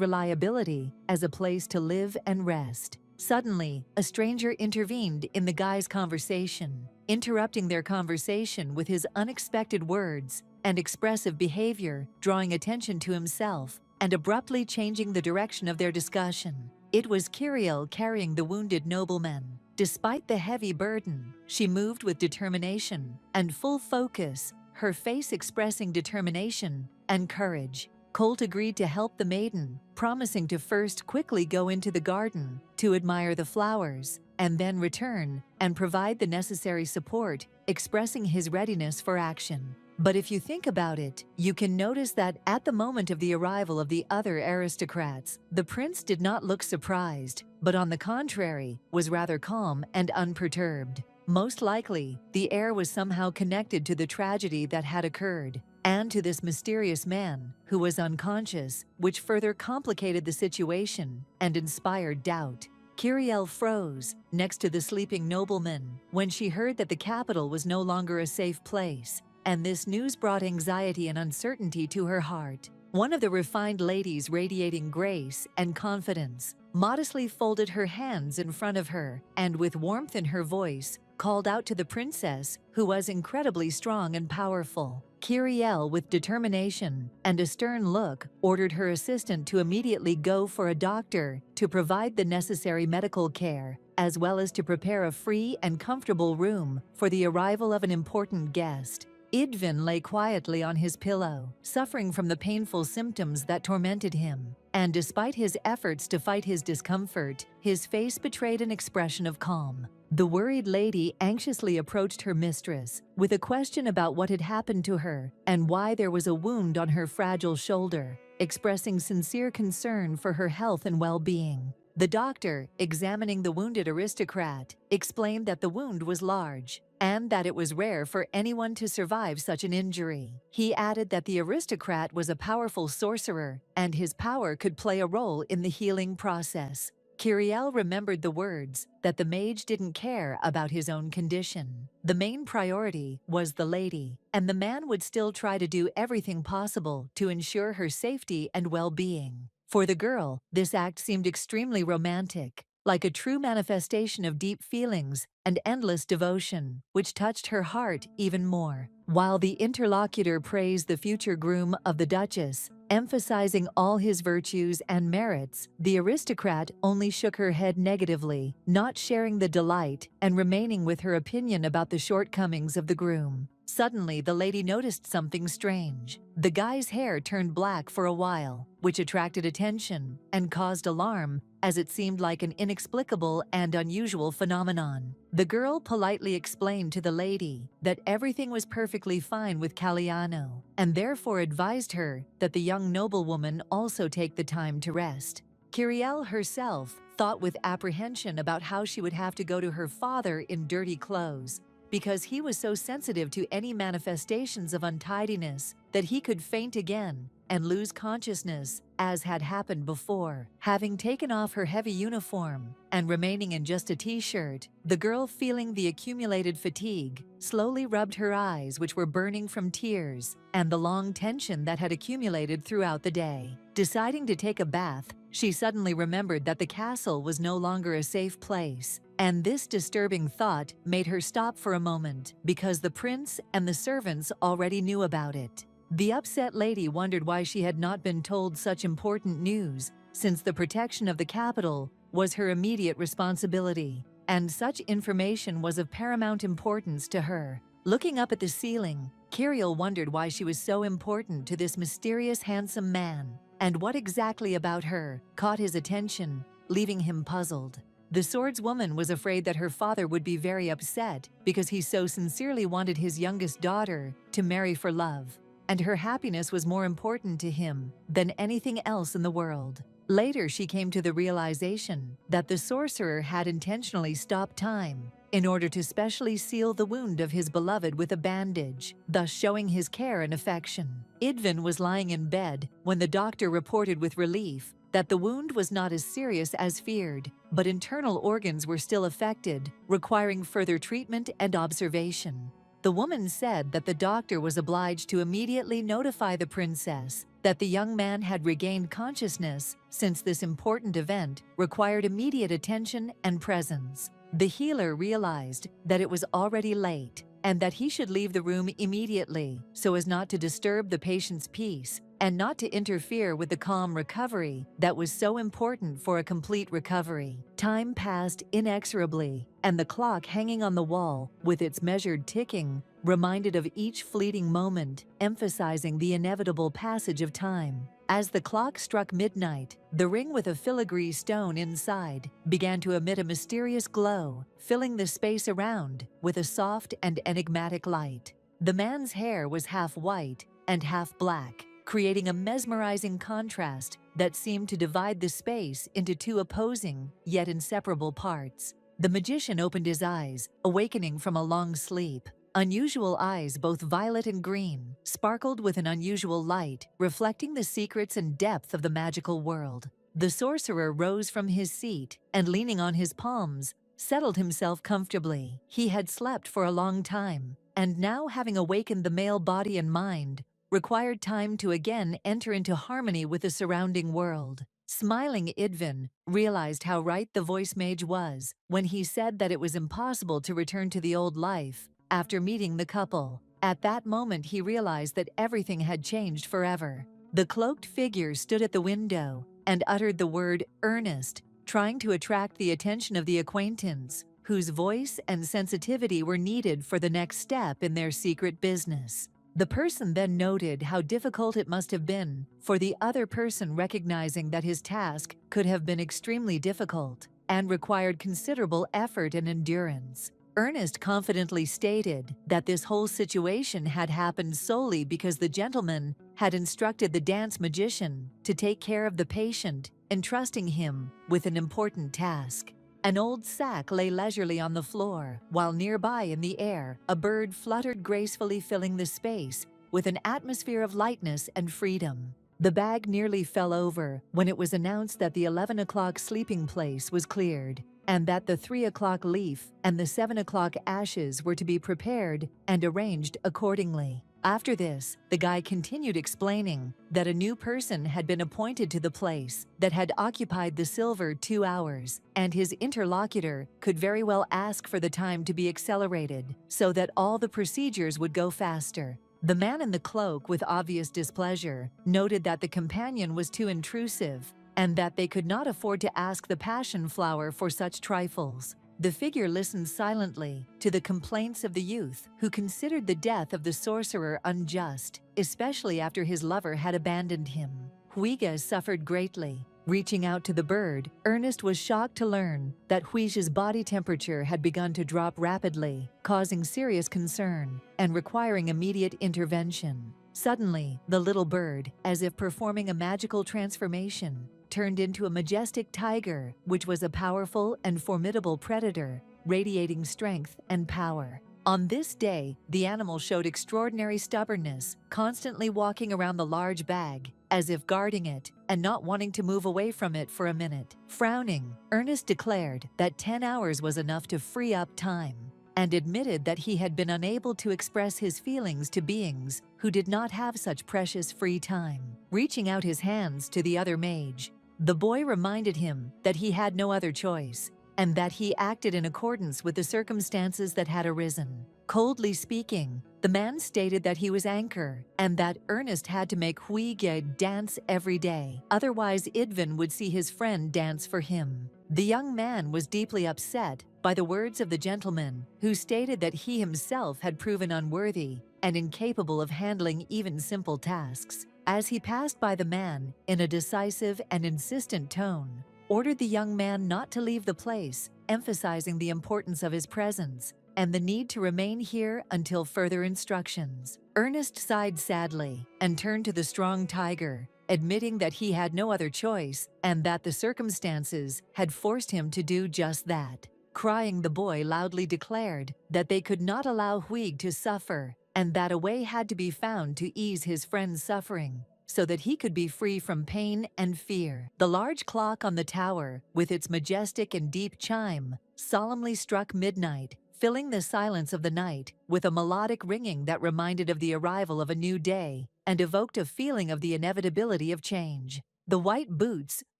reliability as a place to live and rest. Suddenly, a stranger intervened in the guy's conversation, interrupting their conversation with his unexpected words and expressive behavior, drawing attention to himself and abruptly changing the direction of their discussion. It was Kiriel carrying the wounded nobleman. Despite the heavy burden, she moved with determination and full focus, her face expressing determination and courage. Colt agreed to help the maiden, promising to first quickly go into the garden to admire the flowers and then return and provide the necessary support, expressing his readiness for action. But if you think about it, you can notice that at the moment of the arrival of the other aristocrats, the prince did not look surprised, but on the contrary, was rather calm and unperturbed. Most likely, the heir was somehow connected to the tragedy that had occurred, and to this mysterious man who was unconscious, which further complicated the situation and inspired doubt. Kiriel froze next to the sleeping nobleman when she heard that the capital was no longer a safe place, and this news brought anxiety and uncertainty to her heart. One of the refined ladies, radiating grace and confidence, modestly folded her hands in front of her and with warmth in her voice, called out to the princess, who was incredibly strong and powerful. Kiriel, with determination and a stern look, ordered her assistant to immediately go for a doctor to provide the necessary medical care, as well as to prepare a free and comfortable room for the arrival of an important guest. Idvin lay quietly on his pillow, suffering from the painful symptoms that tormented him, and despite his efforts to fight his discomfort, his face betrayed an expression of calm. The worried lady anxiously approached her mistress with a question about what had happened to her and why there was a wound on her fragile shoulder, expressing sincere concern for her health and well-being. The doctor, examining the wounded aristocrat, explained that the wound was large and that it was rare for anyone to survive such an injury. He added that the aristocrat was a powerful sorcerer and his power could play a role in the healing process. Kiriel remembered the words that the mage didn't care about his own condition. The main priority was the lady, and the man would still try to do everything possible to ensure her safety and well-being. For the girl, this act seemed extremely romantic, like a true manifestation of deep feelings and endless devotion, which touched her heart even more. While the interlocutor praised the future groom of the Duchess, emphasizing all his virtues and merits, the aristocrat only shook her head negatively, not sharing the delight and remaining with her opinion about the shortcomings of the groom. Suddenly, the lady noticed something strange. The guy's hair turned black for a while, which attracted attention and caused alarm, as it seemed like an inexplicable and unusual phenomenon. The girl politely explained to the lady that everything was perfectly fine with Caliano, and therefore advised her that the young noblewoman also take the time to rest. Kiriel herself thought with apprehension about how she would have to go to her father in dirty clothes, because he was so sensitive to any manifestations of untidiness that he could faint again and lose consciousness, as had happened before. Having taken off her heavy uniform and remaining in just a t-shirt, the girl, feeling the accumulated fatigue, slowly rubbed her eyes, which were burning from tears and the long tension that had accumulated throughout the day. Deciding to take a bath, she suddenly remembered that the castle was no longer a safe place, and this disturbing thought made her stop for a moment because the prince and the servants already knew about it. The upset lady wondered why she had not been told such important news, since the protection of the capital was her immediate responsibility, and such information was of paramount importance to her. Looking up at the ceiling, Kiriel wondered why she was so important to this mysterious handsome man, and what exactly about her caught his attention, leaving him puzzled. The swordswoman was afraid that her father would be very upset because he so sincerely wanted his youngest daughter to marry for love. and her happiness was more important to him than anything else in the world. Later, she came to the realization that the sorcerer had intentionally stopped time in order to specially seal the wound of his beloved with a bandage, thus showing his care and affection. Idvin was lying in bed when the doctor reported with relief that the wound was not as serious as feared, but internal organs were still affected, requiring further treatment and observation. The woman said that the doctor was obliged to immediately notify the princess that the young man had regained consciousness, since this important event required immediate attention and presence. The healer realized that it was already late and that he should leave the room immediately so as not to disturb the patient's peace and not to interfere with the calm recovery that was so important for a complete recovery. Time passed inexorably, and the clock hanging on the wall, with its measured ticking, reminded of each fleeting moment, emphasizing the inevitable passage of time. As the clock struck midnight, the ring with a filigree stone inside began to emit a mysterious glow, filling the space around with a soft and enigmatic light. The man's hair was half white and half black, creating a mesmerizing contrast that seemed to divide the space into two opposing yet inseparable parts. The magician opened his eyes, awakening from a long sleep. Unusual eyes, both violet and green, sparkled with an unusual light, reflecting the secrets and depth of the magical world. The sorcerer rose from his seat and, leaning on his palms, settled himself comfortably. He had slept for a long time, and now, having awakened the male body and mind, required time to again enter into harmony with the surrounding world. Smiling, Idvin realized how right the voice mage was when he said that it was impossible to return to the old life after meeting the couple. At that moment, he realized that everything had changed forever. The cloaked figure stood at the window and uttered the word "Ernest," trying to attract the attention of the acquaintance, whose voice and sensitivity were needed for the next step in their secret business. The person then noted how difficult it must have been for the other person, recognizing that his task could have been extremely difficult and required considerable effort and endurance. Ernest confidently stated that this whole situation had happened solely because the gentleman had instructed the dance magician to take care of the patient, entrusting him with an important task. An old sack lay leisurely on the floor, while nearby in the air, a bird fluttered gracefully, filling the space with an atmosphere of lightness and freedom. The bag nearly fell over when it was announced that the 11 o'clock sleeping place was cleared, and that the 3 o'clock leaf and the 7 o'clock ashes were to be prepared and arranged accordingly. After this, the guy continued explaining that a new person had been appointed to the place that had occupied the silver 2 hours, and his interlocutor could very well ask for the time to be accelerated so that all the procedures would go faster. The man in the cloak, with obvious displeasure, noted that the companion was too intrusive and that they could not afford to ask the passion flower for such trifles. The figure listened silently to the complaints of the youth, who considered the death of the sorcerer unjust, especially after his lover had abandoned him. Huiga suffered greatly. Reaching out to the bird, Ernest was shocked to learn that Huija's body temperature had begun to drop rapidly, causing serious concern and requiring immediate intervention. Suddenly, the little bird, as if performing a magical transformation, turned into a majestic tiger, which was a powerful and formidable predator, radiating strength and power. On this day, the animal showed extraordinary stubbornness, constantly walking around the large bag, as if guarding it and not wanting to move away from it for a minute. Frowning, Ernest declared that 10 hours was enough to free up time, and admitted that he had been unable to express his feelings to beings who did not have such precious free time. Reaching out his hands to the other mage, the boy reminded him that he had no other choice, and that he acted in accordance with the circumstances that had arisen. Coldly speaking, the man stated that he was Anchor, and that Ernest had to make Huige dance every day, otherwise Idvin would see his friend dance for him. The young man was deeply upset by the words of the gentleman, who stated that he himself had proven unworthy and incapable of handling even simple tasks. As he passed by the man, in a decisive and insistent tone, ordered the young man not to leave the place, emphasizing the importance of his presence and the need to remain here until further instructions. Ernest sighed sadly and turned to the strong tiger, admitting that he had no other choice and that the circumstances had forced him to do just that. Crying, the boy loudly declared that they could not allow Huig to suffer and that a way had to be found to ease his friend's suffering so that he could be free from pain and fear. The large clock on the tower, with its majestic and deep chime, solemnly struck midnight, filling the silence of the night with a melodic ringing that reminded of the arrival of a new day and evoked a feeling of the inevitability of change. The white boots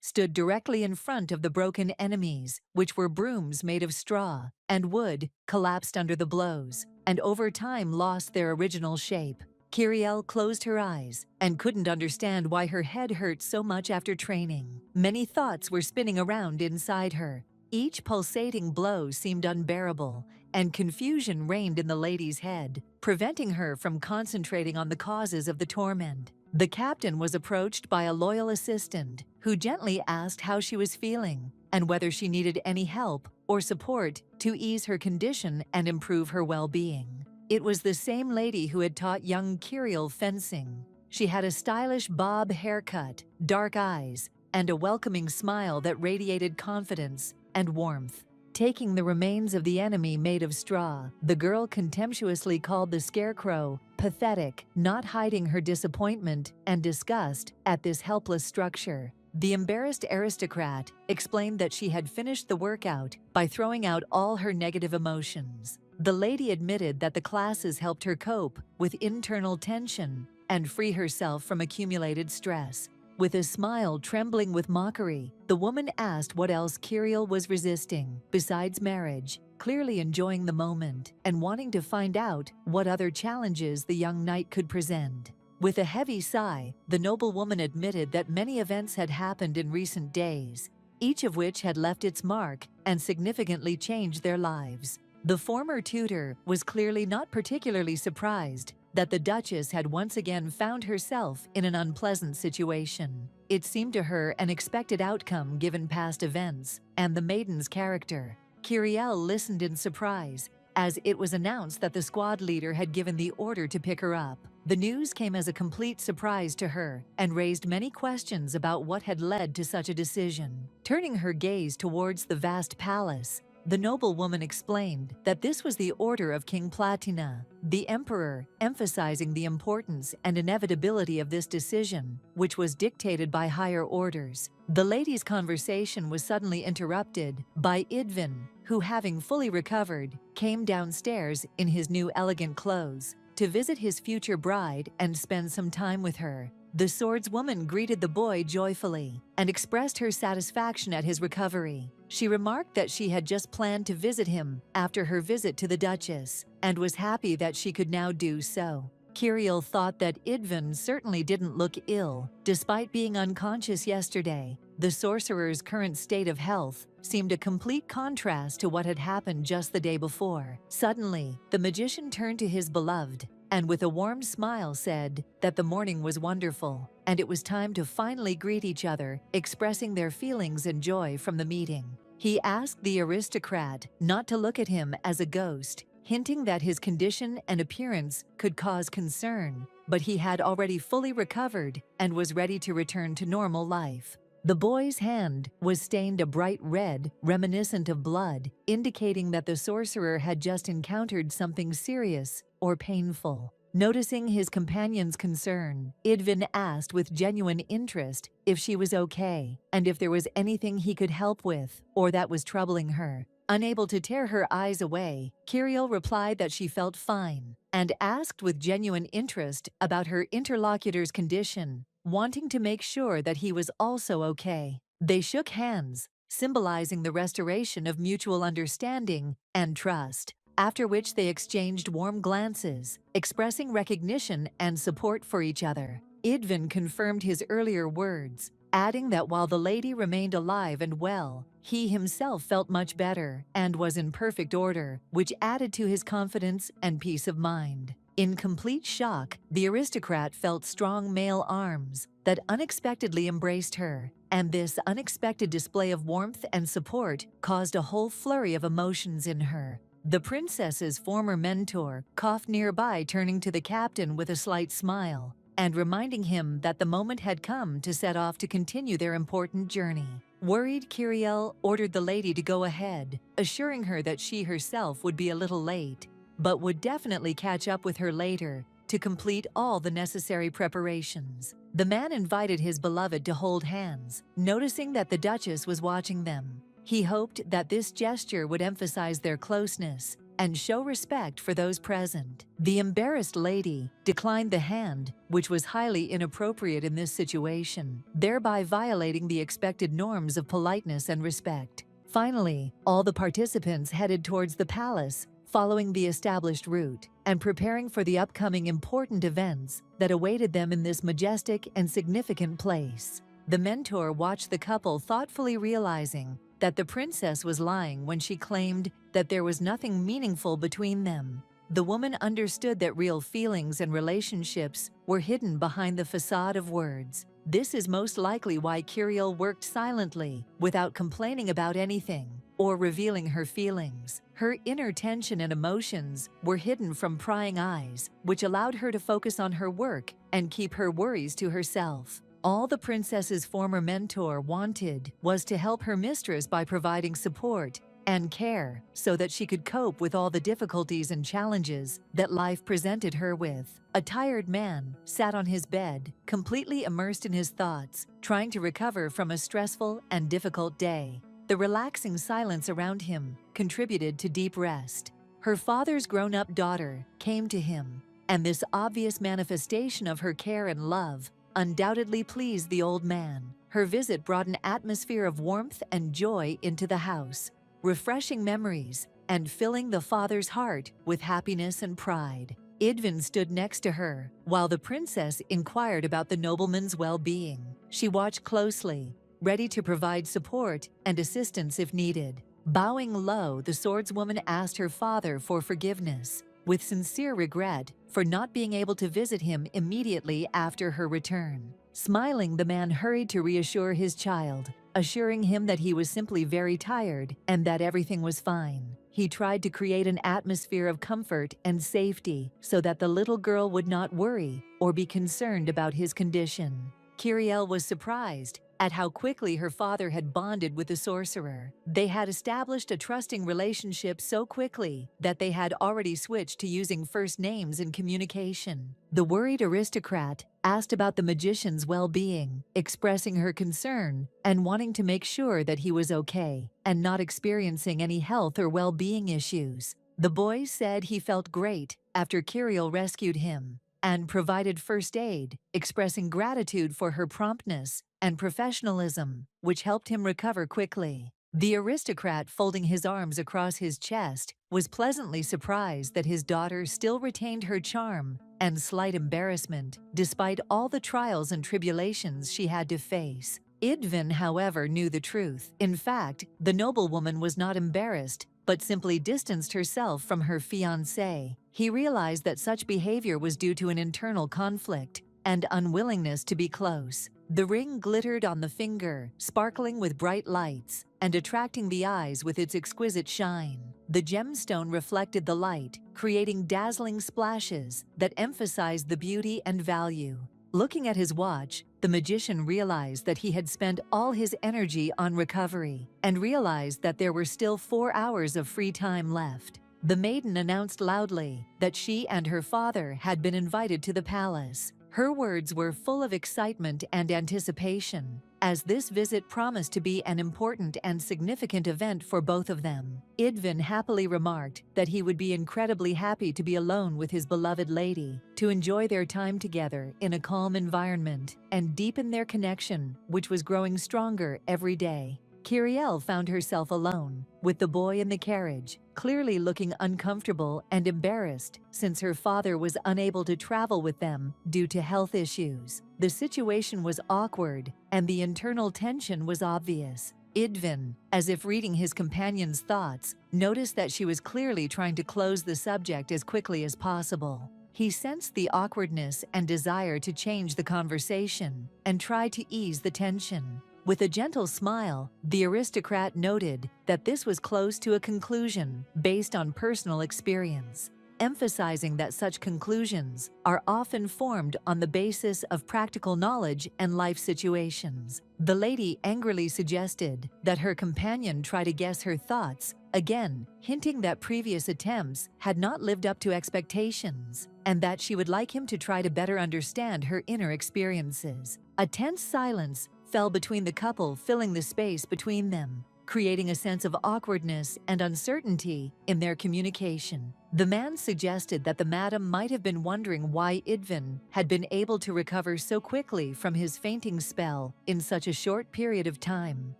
stood directly in front of the broken enemies, which were brooms made of straw and wood, collapsed under the blows, and over time lost their original shape. Kiriel closed her eyes and couldn't understand why her head hurt so much after training. Many thoughts were spinning around inside her. Each pulsating blow seemed unbearable, and confusion reigned in the lady's head, preventing her from concentrating on the causes of the torment. The captain was approached by a loyal assistant who gently asked how she was feeling and whether she needed any help or support to ease her condition and improve her well-being. It was the same lady who had taught young Kiriel fencing. She had a stylish bob haircut, dark eyes, and a welcoming smile that radiated confidence and warmth. Taking the remains of the enemy made of straw, the girl contemptuously called the scarecrow pathetic, not hiding her disappointment and disgust at this helpless structure. The embarrassed aristocrat explained that she had finished the workout by throwing out all her negative emotions. The lady admitted that the classes helped her cope with internal tension and free herself from accumulated stress. With a smile trembling with mockery, the woman asked what else Kiriel was resisting besides marriage, clearly enjoying the moment and wanting to find out what other challenges the young knight could present. With a heavy sigh, the noblewoman admitted that many events had happened in recent days, each of which had left its mark and significantly changed their lives. The former tutor was clearly not particularly surprised that the Duchess had once again found herself in an unpleasant situation. It seemed to her an expected outcome given past events and the maiden's character. Kiriel listened in surprise as it was announced that the squad leader had given the order to pick her up. The news came as a complete surprise to her and raised many questions about what had led to such a decision. Turning her gaze towards the vast palace, the noblewoman explained that this was the order of King Platina, the emperor, emphasizing the importance and inevitability of this decision, which was dictated by higher orders. The lady's conversation was suddenly interrupted by Idvin, who, having fully recovered, came downstairs in his new elegant clothes to visit his future bride and spend some time with her. The swordswoman greeted the boy joyfully and expressed her satisfaction at his recovery. She remarked that she had just planned to visit him after her visit to the Duchess and was happy that she could now do so. Kiriel thought that Idvin certainly didn't look ill, despite being unconscious yesterday. The sorcerer's current state of health seemed a complete contrast to what had happened just the day before. Suddenly, the magician turned to his beloved and with a warm smile said that the morning was wonderful and it was time to finally greet each other, expressing their feelings and joy from the meeting. He asked the aristocrat not to look at him as a ghost, hinting that his condition and appearance could cause concern, but he had already fully recovered and was ready to return to normal life. The boy's hand was stained a bright red, reminiscent of blood, indicating that the sorcerer had just encountered something serious or painful. Noticing his companion's concern, Idvin asked with genuine interest if she was okay and if there was anything he could help with or that was troubling her. Unable to tear her eyes away, Kiriel replied that she felt fine and asked with genuine interest about her interlocutor's condition, wanting to make sure that he was also okay. They shook hands, symbolizing the restoration of mutual understanding and trust, after which they exchanged warm glances, expressing recognition and support for each other. Idvin confirmed his earlier words, adding that while the lady remained alive and well, he himself felt much better and was in perfect order, which added to his confidence and peace of mind. In complete shock, the aristocrat felt strong male arms that unexpectedly embraced her, and this unexpected display of warmth and support caused a whole flurry of emotions in her. The princess's former mentor coughed nearby, turning to the captain with a slight smile and reminding him that the moment had come to set off to continue their important journey. Worried, Kiriel ordered the lady to go ahead, assuring her that she herself would be a little late, but would definitely catch up with her later to complete all the necessary preparations. The man invited his beloved to hold hands, noticing that the Duchess was watching them. He hoped that this gesture would emphasize their closeness and show respect for those present. The embarrassed lady declined the hand, which was highly inappropriate in this situation, thereby violating the expected norms of politeness and respect. Finally, all the participants headed towards the palace, following the established route and preparing for the upcoming important events that awaited them in this majestic and significant place. The mentor watched the couple, thoughtfully realizing that the princess was lying when she claimed that there was nothing meaningful between them. The woman understood that real feelings and relationships were hidden behind the facade of words. This is most likely why Kiriel worked silently, without complaining about anything or revealing her feelings. Her inner tension and emotions were hidden from prying eyes, which allowed her to focus on her work and keep her worries to herself. All the princess's former mentor wanted was to help her mistress by providing support and care so that she could cope with all the difficulties and challenges that life presented her with. A tired man sat on his bed, completely immersed in his thoughts, trying to recover from a stressful and difficult day. The relaxing silence around him contributed to deep rest. Her father's grown-up daughter came to him, and this obvious manifestation of her care and love undoubtedly pleased the old man. Her visit brought an atmosphere of warmth and joy into the house, refreshing memories and filling the father's heart with happiness and pride. Idvin stood next to her while the princess inquired about the nobleman's well-being. She watched closely, ready to provide support and assistance if needed. Bowing low, the swordswoman asked her father for forgiveness, with sincere regret for not being able to visit him immediately after her return. Smiling, the man hurried to reassure his child, assuring him that he was simply very tired and that everything was fine. He tried to create an atmosphere of comfort and safety so that the little girl would not worry or be concerned about his condition. Kiriel was surprised at how quickly her father had bonded with the sorcerer. They had established a trusting relationship so quickly that they had already switched to using first names in communication. The worried aristocrat asked about the magician's well-being, expressing her concern and wanting to make sure that he was okay and not experiencing any health or well-being issues. The boy said he felt great after Kiriel rescued him and provided first aid, expressing gratitude for her promptness and professionalism, which helped him recover quickly. The aristocrat, folding his arms across his chest, was pleasantly surprised that his daughter still retained her charm and slight embarrassment, despite all the trials and tribulations she had to face. Idvin, however, knew the truth. In fact, the noblewoman was not embarrassed, but simply distanced herself from her fiancé. He realized that such behavior was due to an internal conflict and unwillingness to be close. The ring glittered on the finger, sparkling with bright lights and attracting the eyes with its exquisite shine. The gemstone reflected the light, creating dazzling splashes that emphasized the beauty and value. Looking at his watch, the magician realized that he had spent all his energy on recovery and realized that there were still 4 hours of free time left. The maiden announced loudly that she and her father had been invited to the palace. Her words were full of excitement and anticipation, as this visit promised to be an important and significant event for both of them. Idvin happily remarked that he would be incredibly happy to be alone with his beloved lady, to enjoy their time together in a calm environment and deepen their connection, which was growing stronger every day. Kiriel found herself alone, with the boy in the carriage, clearly looking uncomfortable and embarrassed since her father was unable to travel with them due to health issues. The situation was awkward, and the internal tension was obvious. Idvin, as if reading his companion's thoughts, noticed that she was clearly trying to close the subject as quickly as possible. He sensed the awkwardness and desire to change the conversation and try to ease the tension. With a gentle smile, the aristocrat noted that this was close to a conclusion based on personal experience, emphasizing that such conclusions are often formed on the basis of practical knowledge and life situations. The lady angrily suggested that her companion try to guess her thoughts, again hinting that previous attempts had not lived up to expectations, and that she would like him to try to better understand her inner experiences. A tense silence fell between the couple, filling the space between them, creating a sense of awkwardness and uncertainty in their communication. The man suggested that the madam might have been wondering why Idvin had been able to recover so quickly from his fainting spell in such a short period of time,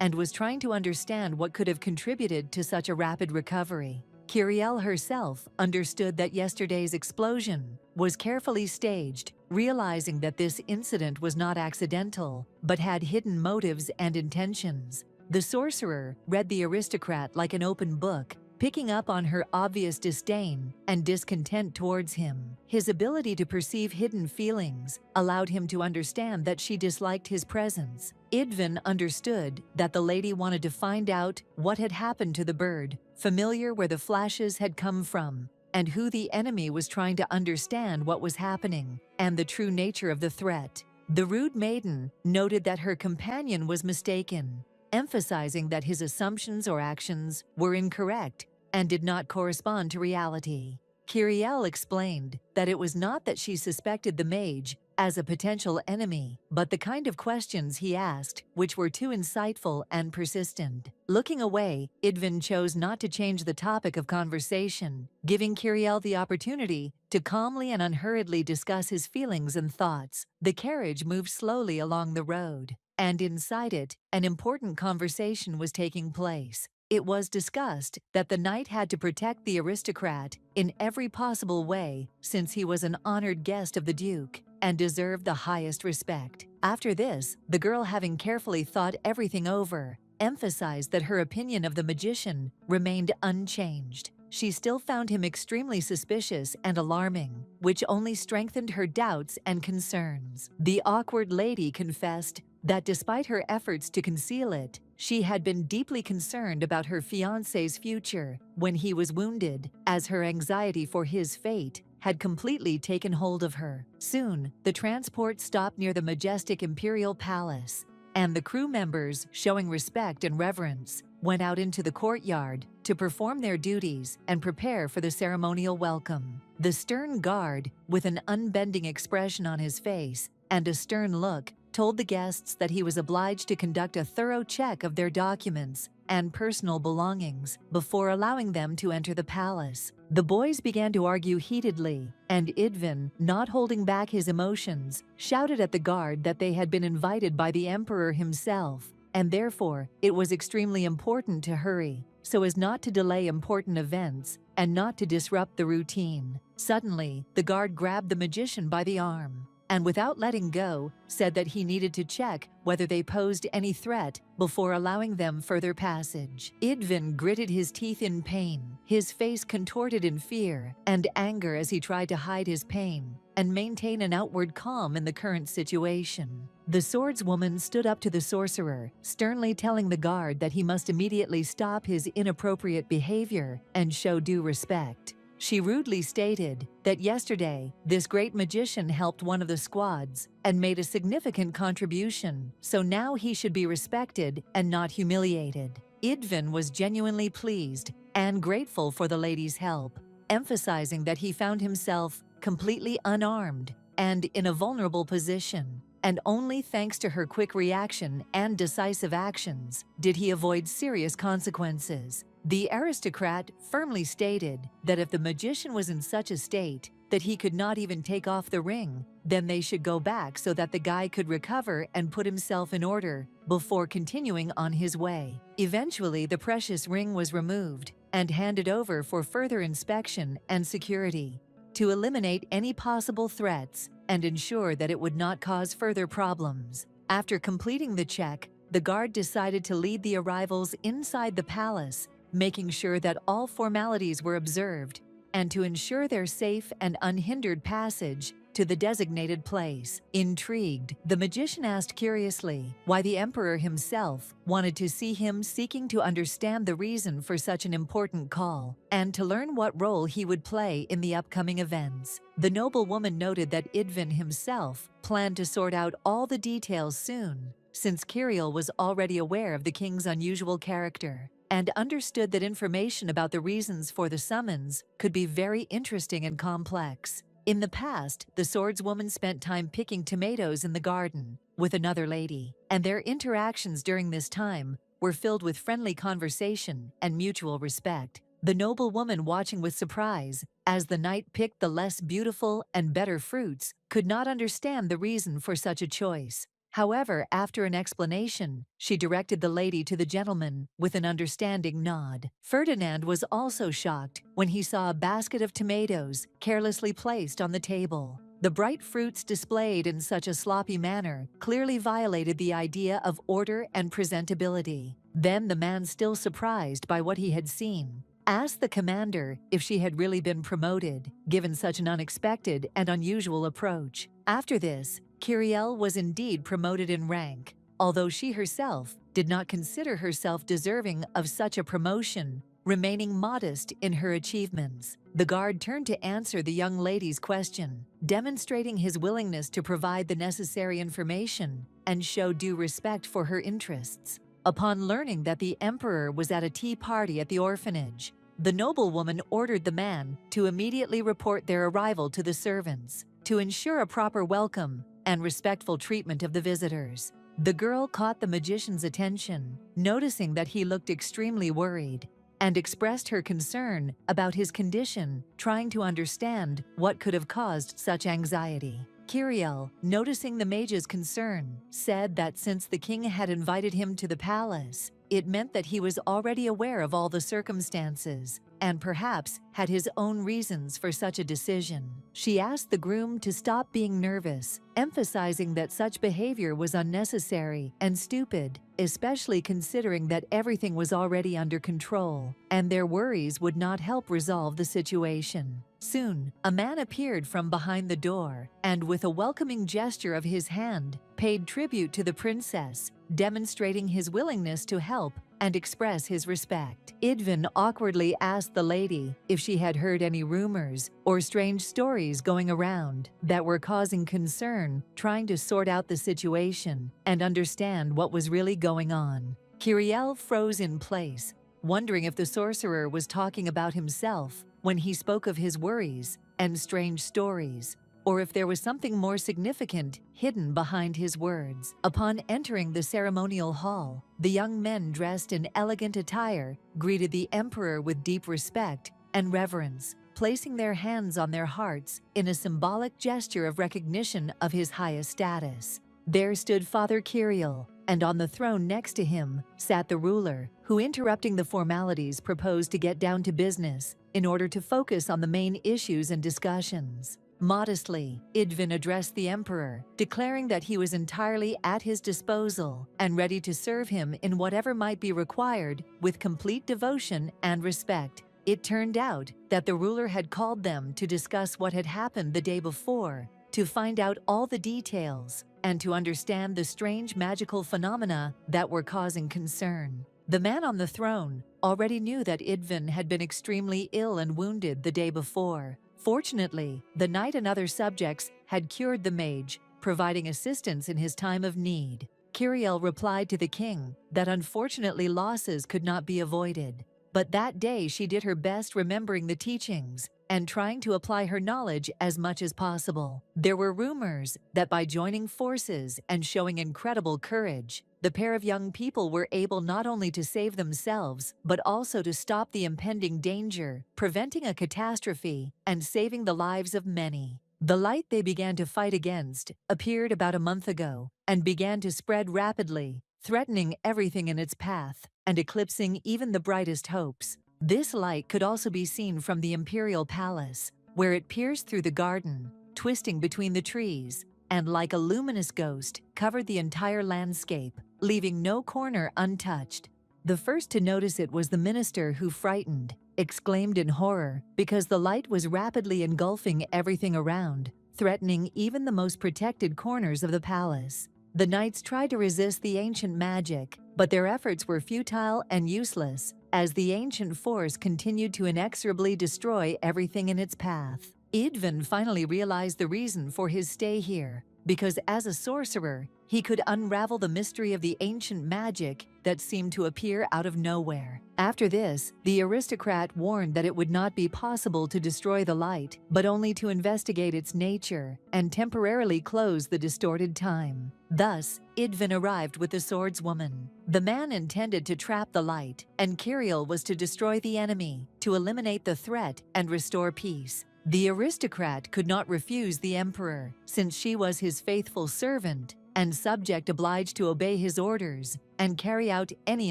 and was trying to understand what could have contributed to such a rapid recovery. Kiriel herself understood that yesterday's explosion was carefully staged, realizing that this incident was not accidental, but had hidden motives and intentions. The sorcerer read the aristocrat like an open book, picking up on her obvious disdain and discontent towards him. His ability to perceive hidden feelings allowed him to understand that she disliked his presence. Idvin understood that the lady wanted to find out what had happened to the bird, familiar where the flashes had come from, and who the enemy was, trying to understand what was happening and the true nature of the threat. The rude maiden noted that her companion was mistaken, emphasizing that his assumptions or actions were incorrect and did not correspond to reality. Kiriel explained that it was not that she suspected the mage as a potential enemy, but the kind of questions he asked, which were too insightful and persistent. Looking away, Idvin chose not to change the topic of conversation, giving Kiriel the opportunity to calmly and unhurriedly discuss his feelings and thoughts. The carriage moved slowly along the road, and inside it, an important conversation was taking place. It was discussed that the knight had to protect the aristocrat in every possible way, since he was an honored guest of the Duke and deserved the highest respect. After this, the girl, having carefully thought everything over, emphasized that her opinion of the magician remained unchanged. She still found him extremely suspicious and alarming, which only strengthened her doubts and concerns. The awkward lady confessed that despite her efforts to conceal it, she had been deeply concerned about her fiancé's future when he was wounded, as her anxiety for his fate had completely taken hold of her. Soon, the transport stopped near the majestic imperial palace, and the crew members, showing respect and reverence, went out into the courtyard to perform their duties and prepare for the ceremonial welcome. The stern guard, with an unbending expression on his face and a stern look, told the guests that he was obliged to conduct a thorough check of their documents and personal belongings before allowing them to enter the palace. The boys began to argue heatedly, and Idvin, not holding back his emotions, shouted at the guard that they had been invited by the emperor himself, and therefore it was extremely important to hurry, so as not to delay important events and not to disrupt the routine. Suddenly, the guard grabbed the magician by the arm, and without letting go, said that he needed to check whether they posed any threat before allowing them further passage. Idvin gritted his teeth in pain, his face contorted in fear and anger as he tried to hide his pain and maintain an outward calm in the current situation. The swordswoman stood up to the sorcerer, sternly telling the guard that he must immediately stop his inappropriate behavior and show due respect. She rudely stated that yesterday, this great magician helped one of the squads and made a significant contribution, so now he should be respected and not humiliated. Idvin was genuinely pleased and grateful for the lady's help, emphasizing that he found himself completely unarmed and in a vulnerable position, and only thanks to her quick reaction and decisive actions did he avoid serious consequences. The aristocrat firmly stated that if the magician was in such a state that he could not even take off the ring, then they should go back so that the guy could recover and put himself in order before continuing on his way. Eventually, the precious ring was removed and handed over for further inspection and security to eliminate any possible threats and ensure that it would not cause further problems. After completing the check, the guard decided to lead the arrivals inside the palace, making sure that all formalities were observed, and to ensure their safe and unhindered passage, to the designated place. Intrigued, the magician asked curiously why the emperor himself wanted to see him, seeking to understand the reason for such an important call and to learn what role he would play in the upcoming events. The noblewoman noted that Idvin himself planned to sort out all the details soon, since Kirill was already aware of the king's unusual character and understood that information about the reasons for the summons could be very interesting and complex. In the past, the swordswoman spent time picking tomatoes in the garden with another lady, and their interactions during this time were filled with friendly conversation and mutual respect. The noblewoman, watching with surprise as the knight picked the less beautiful and better fruits, could not understand the reason for such a choice. However, after an explanation, she directed the lady to the gentleman with an understanding nod. Ferdinand was also shocked when he saw a basket of tomatoes carelessly placed on the table. The bright fruits displayed in such a sloppy manner clearly violated the idea of order and presentability. Then the man, still surprised by what he had seen, asked the commander if she had really been promoted, given such an unexpected and unusual approach. After this, Kirill was indeed promoted in rank, although she herself did not consider herself deserving of such a promotion, remaining modest in her achievements. The guard turned to answer the young lady's question, demonstrating his willingness to provide the necessary information and show due respect for her interests. Upon learning that the emperor was at a tea party at the orphanage, the noblewoman ordered the man to immediately report their arrival to the servants to ensure a proper welcome and respectful treatment of the visitors. The girl caught the magician's attention, noticing that he looked extremely worried, and expressed her concern about his condition, trying to understand what could have caused such anxiety. Kirill, noticing the mage's concern, said that since the king had invited him to the palace, it meant that he was already aware of all the circumstances and perhaps had his own reasons for such a decision. She asked the groom to stop being nervous, emphasizing that such behavior was unnecessary and stupid, especially considering that everything was already under control and their worries would not help resolve the situation. Soon, a man appeared from behind the door and, with a welcoming gesture of his hand, paid tribute to the princess, demonstrating his willingness to help and express his respect. Idvin awkwardly asked the lady if she had heard any rumors or strange stories going around that were causing concern, trying to sort out the situation and understand what was really going on. Kirill froze in place, wondering if the sorcerer was talking about himself when he spoke of his worries and strange stories, or if there was something more significant hidden behind his words. Upon entering the ceremonial hall, the young men dressed in elegant attire greeted the emperor with deep respect and reverence, placing their hands on their hearts in a symbolic gesture of recognition of his highest status. There stood Father Kirill, and on the throne next to him sat the ruler, who, interrupting the formalities, proposed to get down to business in order to focus on the main issues and discussions. Modestly, Idvin addressed the emperor, declaring that he was entirely at his disposal and ready to serve him in whatever might be required with complete devotion and respect. It turned out that the ruler had called them to discuss what had happened the day before, to find out all the details, and to understand the strange magical phenomena that were causing concern. The man on the throne already knew that Idvin had been extremely ill and wounded the day before. Fortunately, the knight and other subjects had cured the mage, providing assistance in his time of need. Kirill replied to the king that unfortunately losses could not be avoided, but that day she did her best, remembering the teachings and trying to apply her knowledge as much as possible. There were rumors that by joining forces and showing incredible courage, the pair of young people were able not only to save themselves, but also to stop the impending danger, preventing a catastrophe, and saving the lives of many. The light they began to fight against appeared about a month ago and began to spread rapidly, threatening everything in its path and eclipsing even the brightest hopes. This light could also be seen from the imperial palace, where it pierced through the garden, twisting between the trees, and like a luminous ghost, covered the entire landscape, leaving no corner untouched. The first to notice it was the minister, who, frightened, exclaimed in horror because the light was rapidly engulfing everything around, threatening even the most protected corners of the palace. The knights tried to resist the ancient magic, but their efforts were futile and useless, as the ancient force continued to inexorably destroy everything in its path. Idvan finally realized the reason for his stay here, because as a sorcerer, he could unravel the mystery of the ancient magic that seemed to appear out of nowhere. After this, the aristocrat warned that it would not be possible to destroy the light, but only to investigate its nature and temporarily close the distorted time. Thus, Idvan arrived with the swordswoman. The man intended to trap the light, and Kiriel was to destroy the enemy, to eliminate the threat and restore peace. The aristocrat could not refuse the emperor, since she was his faithful servant and subject obliged to obey his orders and carry out any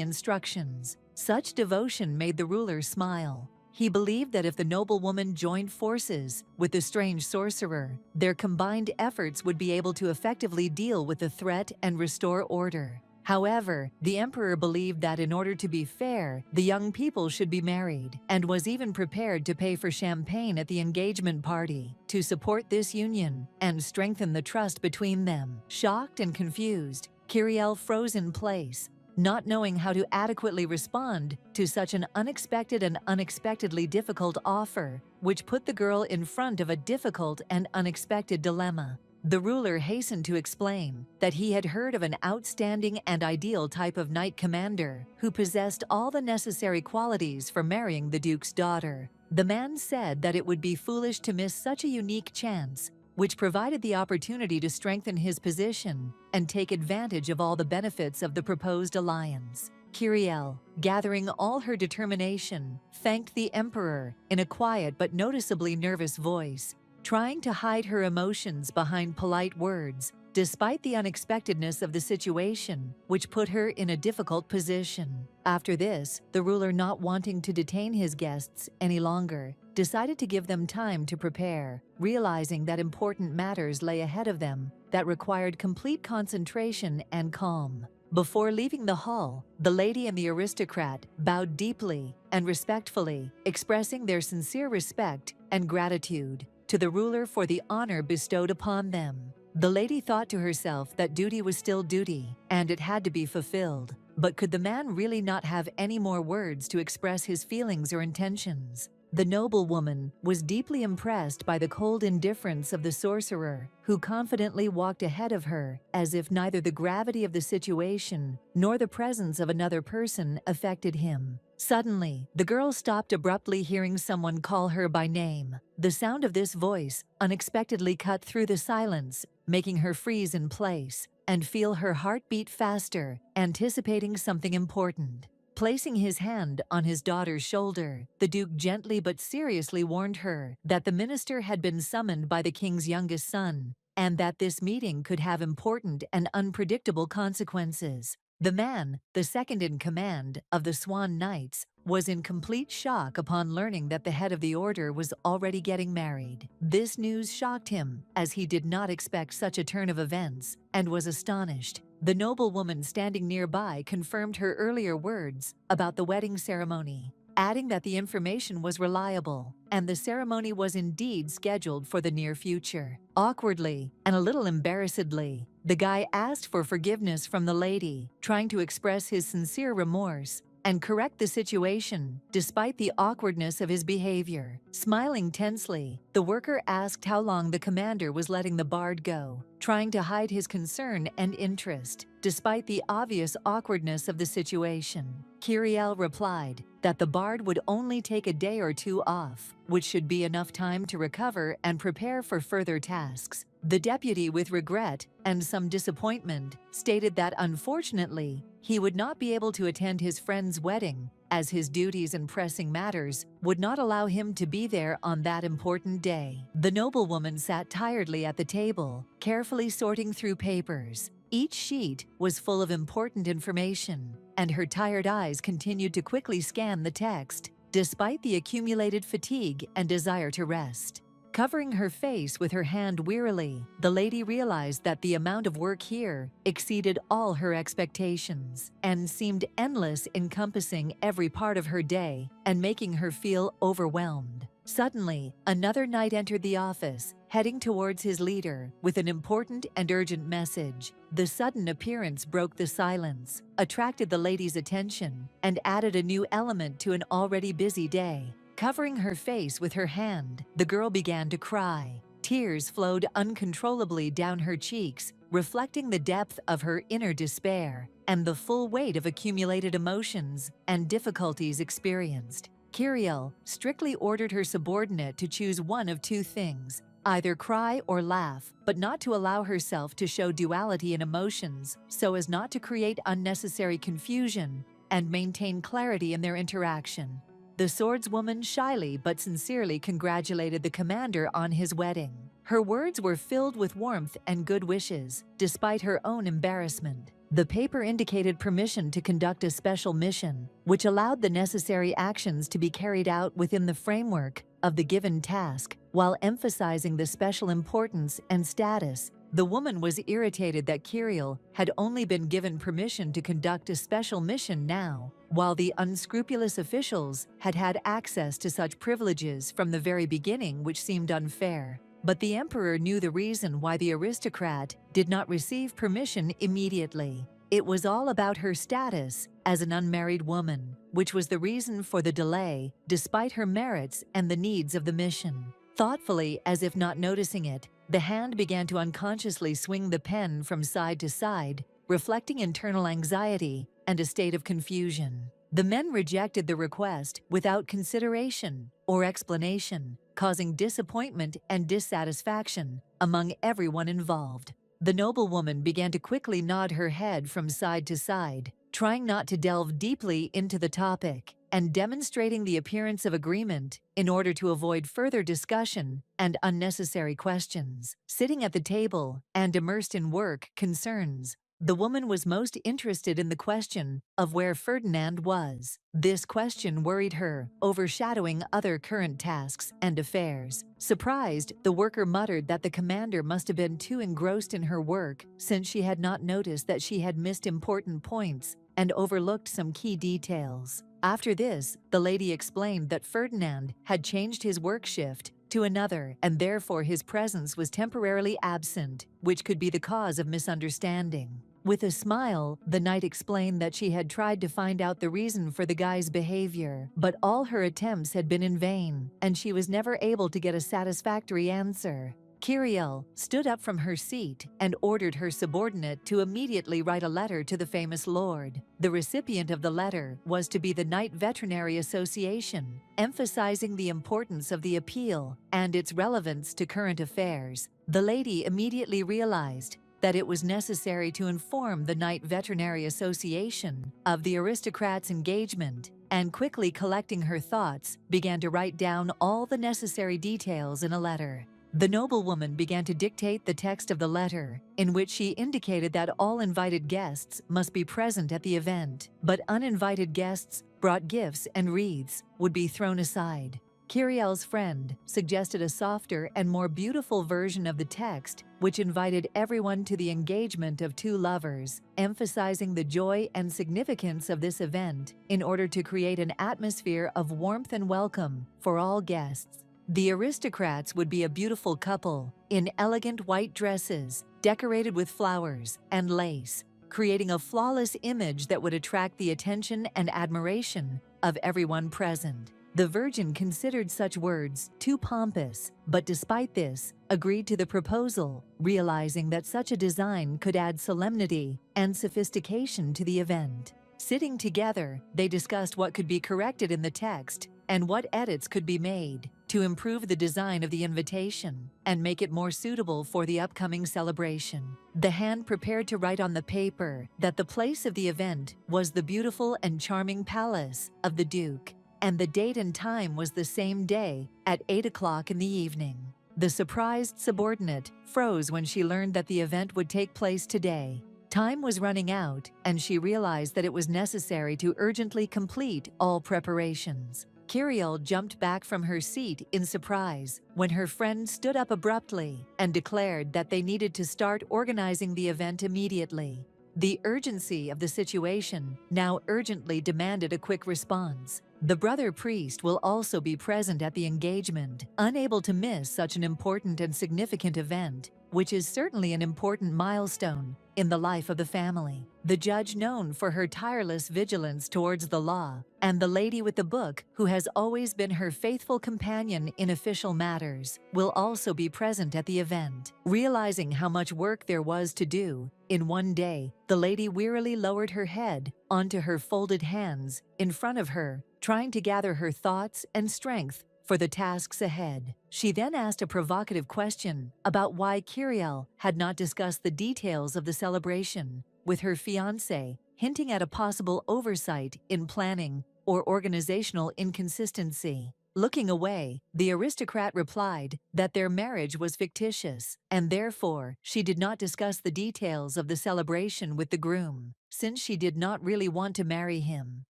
instructions. Such devotion made the ruler smile. He believed that if the noblewoman joined forces with the strange sorcerer, their combined efforts would be able to effectively deal with the threat and restore order. However, the emperor believed that in order to be fair, the young people should be married, and was even prepared to pay for champagne at the engagement party to support this union and strengthen the trust between them. Shocked and confused, Kiriel froze in place, not knowing how to adequately respond to such an unexpected and unexpectedly difficult offer, which put the girl in front of a difficult and unexpected dilemma. The ruler hastened to explain that he had heard of an outstanding and ideal type of knight commander who possessed all the necessary qualities for marrying the duke's daughter. The man said that it would be foolish to miss such a unique chance, which provided the opportunity to strengthen his position and take advantage of all the benefits of the proposed alliance. Kiriel, gathering all her determination, thanked the emperor in a quiet but noticeably nervous voice, trying to hide her emotions behind polite words, despite the unexpectedness of the situation, which put her in a difficult position. After this, the ruler, not wanting to detain his guests any longer, decided to give them time to prepare, realizing that important matters lay ahead of them that required complete concentration and calm. Before leaving the hall, the lady and the aristocrat bowed deeply and respectfully, expressing their sincere respect and gratitude to the ruler for the honor bestowed upon them. The lady thought to herself that duty was still duty, and it had to be fulfilled. But could the man really not have any more words to express his feelings or intentions? The noblewoman was deeply impressed by the cold indifference of the sorcerer, who confidently walked ahead of her, as if neither the gravity of the situation nor the presence of another person affected him. Suddenly, the girl stopped abruptly, hearing someone call her by name. The sound of this voice unexpectedly cut through the silence, making her freeze in place and feel her heart beat faster, anticipating something important. Placing his hand on his daughter's shoulder, the Duke gently but seriously warned her that the minister had been summoned by the king's youngest son, and that this meeting could have important and unpredictable consequences. The man, the second in command of the Swan Knights, was in complete shock upon learning that the head of the order was already getting married. This news shocked him, as he did not expect such a turn of events, and was astonished. The noblewoman standing nearby confirmed her earlier words about the wedding ceremony, adding that the information was reliable and the ceremony was indeed scheduled for the near future. Awkwardly and a little embarrassedly, the guy asked for forgiveness from the lady, trying to express his sincere remorse and correct the situation despite the awkwardness of his behavior. Smiling tensely, the worker asked how long the commander was letting the bard go, trying to hide his concern and interest despite the obvious awkwardness of the situation. Kiriel replied that the bard would only take a day or two off, which should be enough time to recover and prepare for further tasks. The deputy, with regret and some disappointment, stated that unfortunately, he would not be able to attend his friend's wedding, as his duties and pressing matters would not allow him to be there on that important day. The noblewoman sat tiredly at the table, carefully sorting through papers. Each sheet was full of important information, and her tired eyes continued to quickly scan the text, despite the accumulated fatigue and desire to rest. Covering her face with her hand wearily, the lady realized that the amount of work here exceeded all her expectations and seemed endless, encompassing every part of her day and making her feel overwhelmed. Suddenly, another knight entered the office, heading towards his leader with an important and urgent message. The sudden appearance broke the silence, attracted the lady's attention, and added a new element to an already busy day. Covering her face with her hand, the girl began to cry. Tears flowed uncontrollably down her cheeks, reflecting the depth of her inner despair and the full weight of accumulated emotions and difficulties experienced. Kiriel strictly ordered her subordinate to choose one of two things: either cry or laugh, but not to allow herself to show duality in emotions so as not to create unnecessary confusion and maintain clarity in their interaction. The swordswoman shyly but sincerely congratulated the commander on his wedding. Her words were filled with warmth and good wishes, despite her own embarrassment. The paper indicated permission to conduct a special mission, which allowed the necessary actions to be carried out within the framework of the given task, while emphasizing the special importance and status. The woman was irritated that Kiriel had only been given permission to conduct a special mission now, while the unscrupulous officials had had access to such privileges from the very beginning, which seemed unfair. But the emperor knew the reason why the aristocrat did not receive permission immediately. It was all about her status as an unmarried woman, which was the reason for the delay, despite her merits and the needs of the mission. Thoughtfully, as if not noticing it, the hand began to unconsciously swing the pen from side to side, reflecting internal anxiety and a state of confusion. The men rejected the request without consideration or explanation, causing disappointment and dissatisfaction among everyone involved. The noblewoman began to quickly nod her head from side to side, trying not to delve deeply into the topic, and demonstrating the appearance of agreement in order to avoid further discussion and unnecessary questions. Sitting at the table and immersed in work concerns, the woman was most interested in the question of where Ferdinand was. This question worried her, overshadowing other current tasks and affairs. Surprised, the worker muttered that the commander must have been too engrossed in her work, since she had not noticed that she had missed important points and overlooked some key details. After this, the lady explained that Ferdinand had changed his work shift to another, and therefore his presence was temporarily absent, which could be the cause of misunderstanding. With a smile, the knight explained that she had tried to find out the reason for the guy's behavior, but all her attempts had been in vain, and she was never able to get a satisfactory answer. Kiriel stood up from her seat and ordered her subordinate to immediately write a letter to the famous lord. The recipient of the letter was to be the Knight Veterinary Association, emphasizing the importance of the appeal and its relevance to current affairs. The lady immediately realized that it was necessary to inform the Knight Veterinary Association of the aristocrat's engagement, and quickly collecting her thoughts, began to write down all the necessary details in a letter. The noblewoman began to dictate the text of the letter, in which she indicated that all invited guests must be present at the event, but uninvited guests brought gifts and wreaths would be thrown aside. Kiriel's friend suggested a softer and more beautiful version of the text, which invited everyone to the engagement of two lovers, emphasizing the joy and significance of this event in order to create an atmosphere of warmth and welcome for all guests. The aristocrats would be a beautiful couple in elegant white dresses, decorated with flowers and lace, creating a flawless image that would attract the attention and admiration of everyone present. The Virgin considered such words too pompous, but despite this, agreed to the proposal, realizing that such a design could add solemnity and sophistication to the event. Sitting together, they discussed what could be corrected in the text and what edits could be made to improve the design of the invitation and make it more suitable for the upcoming celebration. The hand prepared to write on the paper that the place of the event was the beautiful and charming palace of the Duke, and the date and time was the same day at 8 o'clock in the evening. The surprised subordinate froze when she learned that the event would take place today. Time was running out, and she realized that it was necessary to urgently complete all preparations. Kiriel jumped back from her seat in surprise when her friend stood up abruptly and declared that they needed to start organizing the event immediately. The urgency of the situation now urgently demanded a quick response. The brother priest will also be present at the engagement, unable to miss such an important and significant event, which is certainly an important milestone in the life of the family. The judge, known for her tireless vigilance towards the law, and the lady with the book, who has always been her faithful companion in official matters, will also be present at the event. Realizing how much work there was to do in one day, the lady wearily lowered her head onto her folded hands in front of her, trying to gather her thoughts and strength for the tasks ahead. She then asked a provocative question about why Kiriel had not discussed the details of the celebration with her fiancé, hinting at a possible oversight in planning or organizational inconsistency. Looking away, the aristocrat replied that their marriage was fictitious, and therefore she did not discuss the details of the celebration with the groom, since she did not really want to marry him.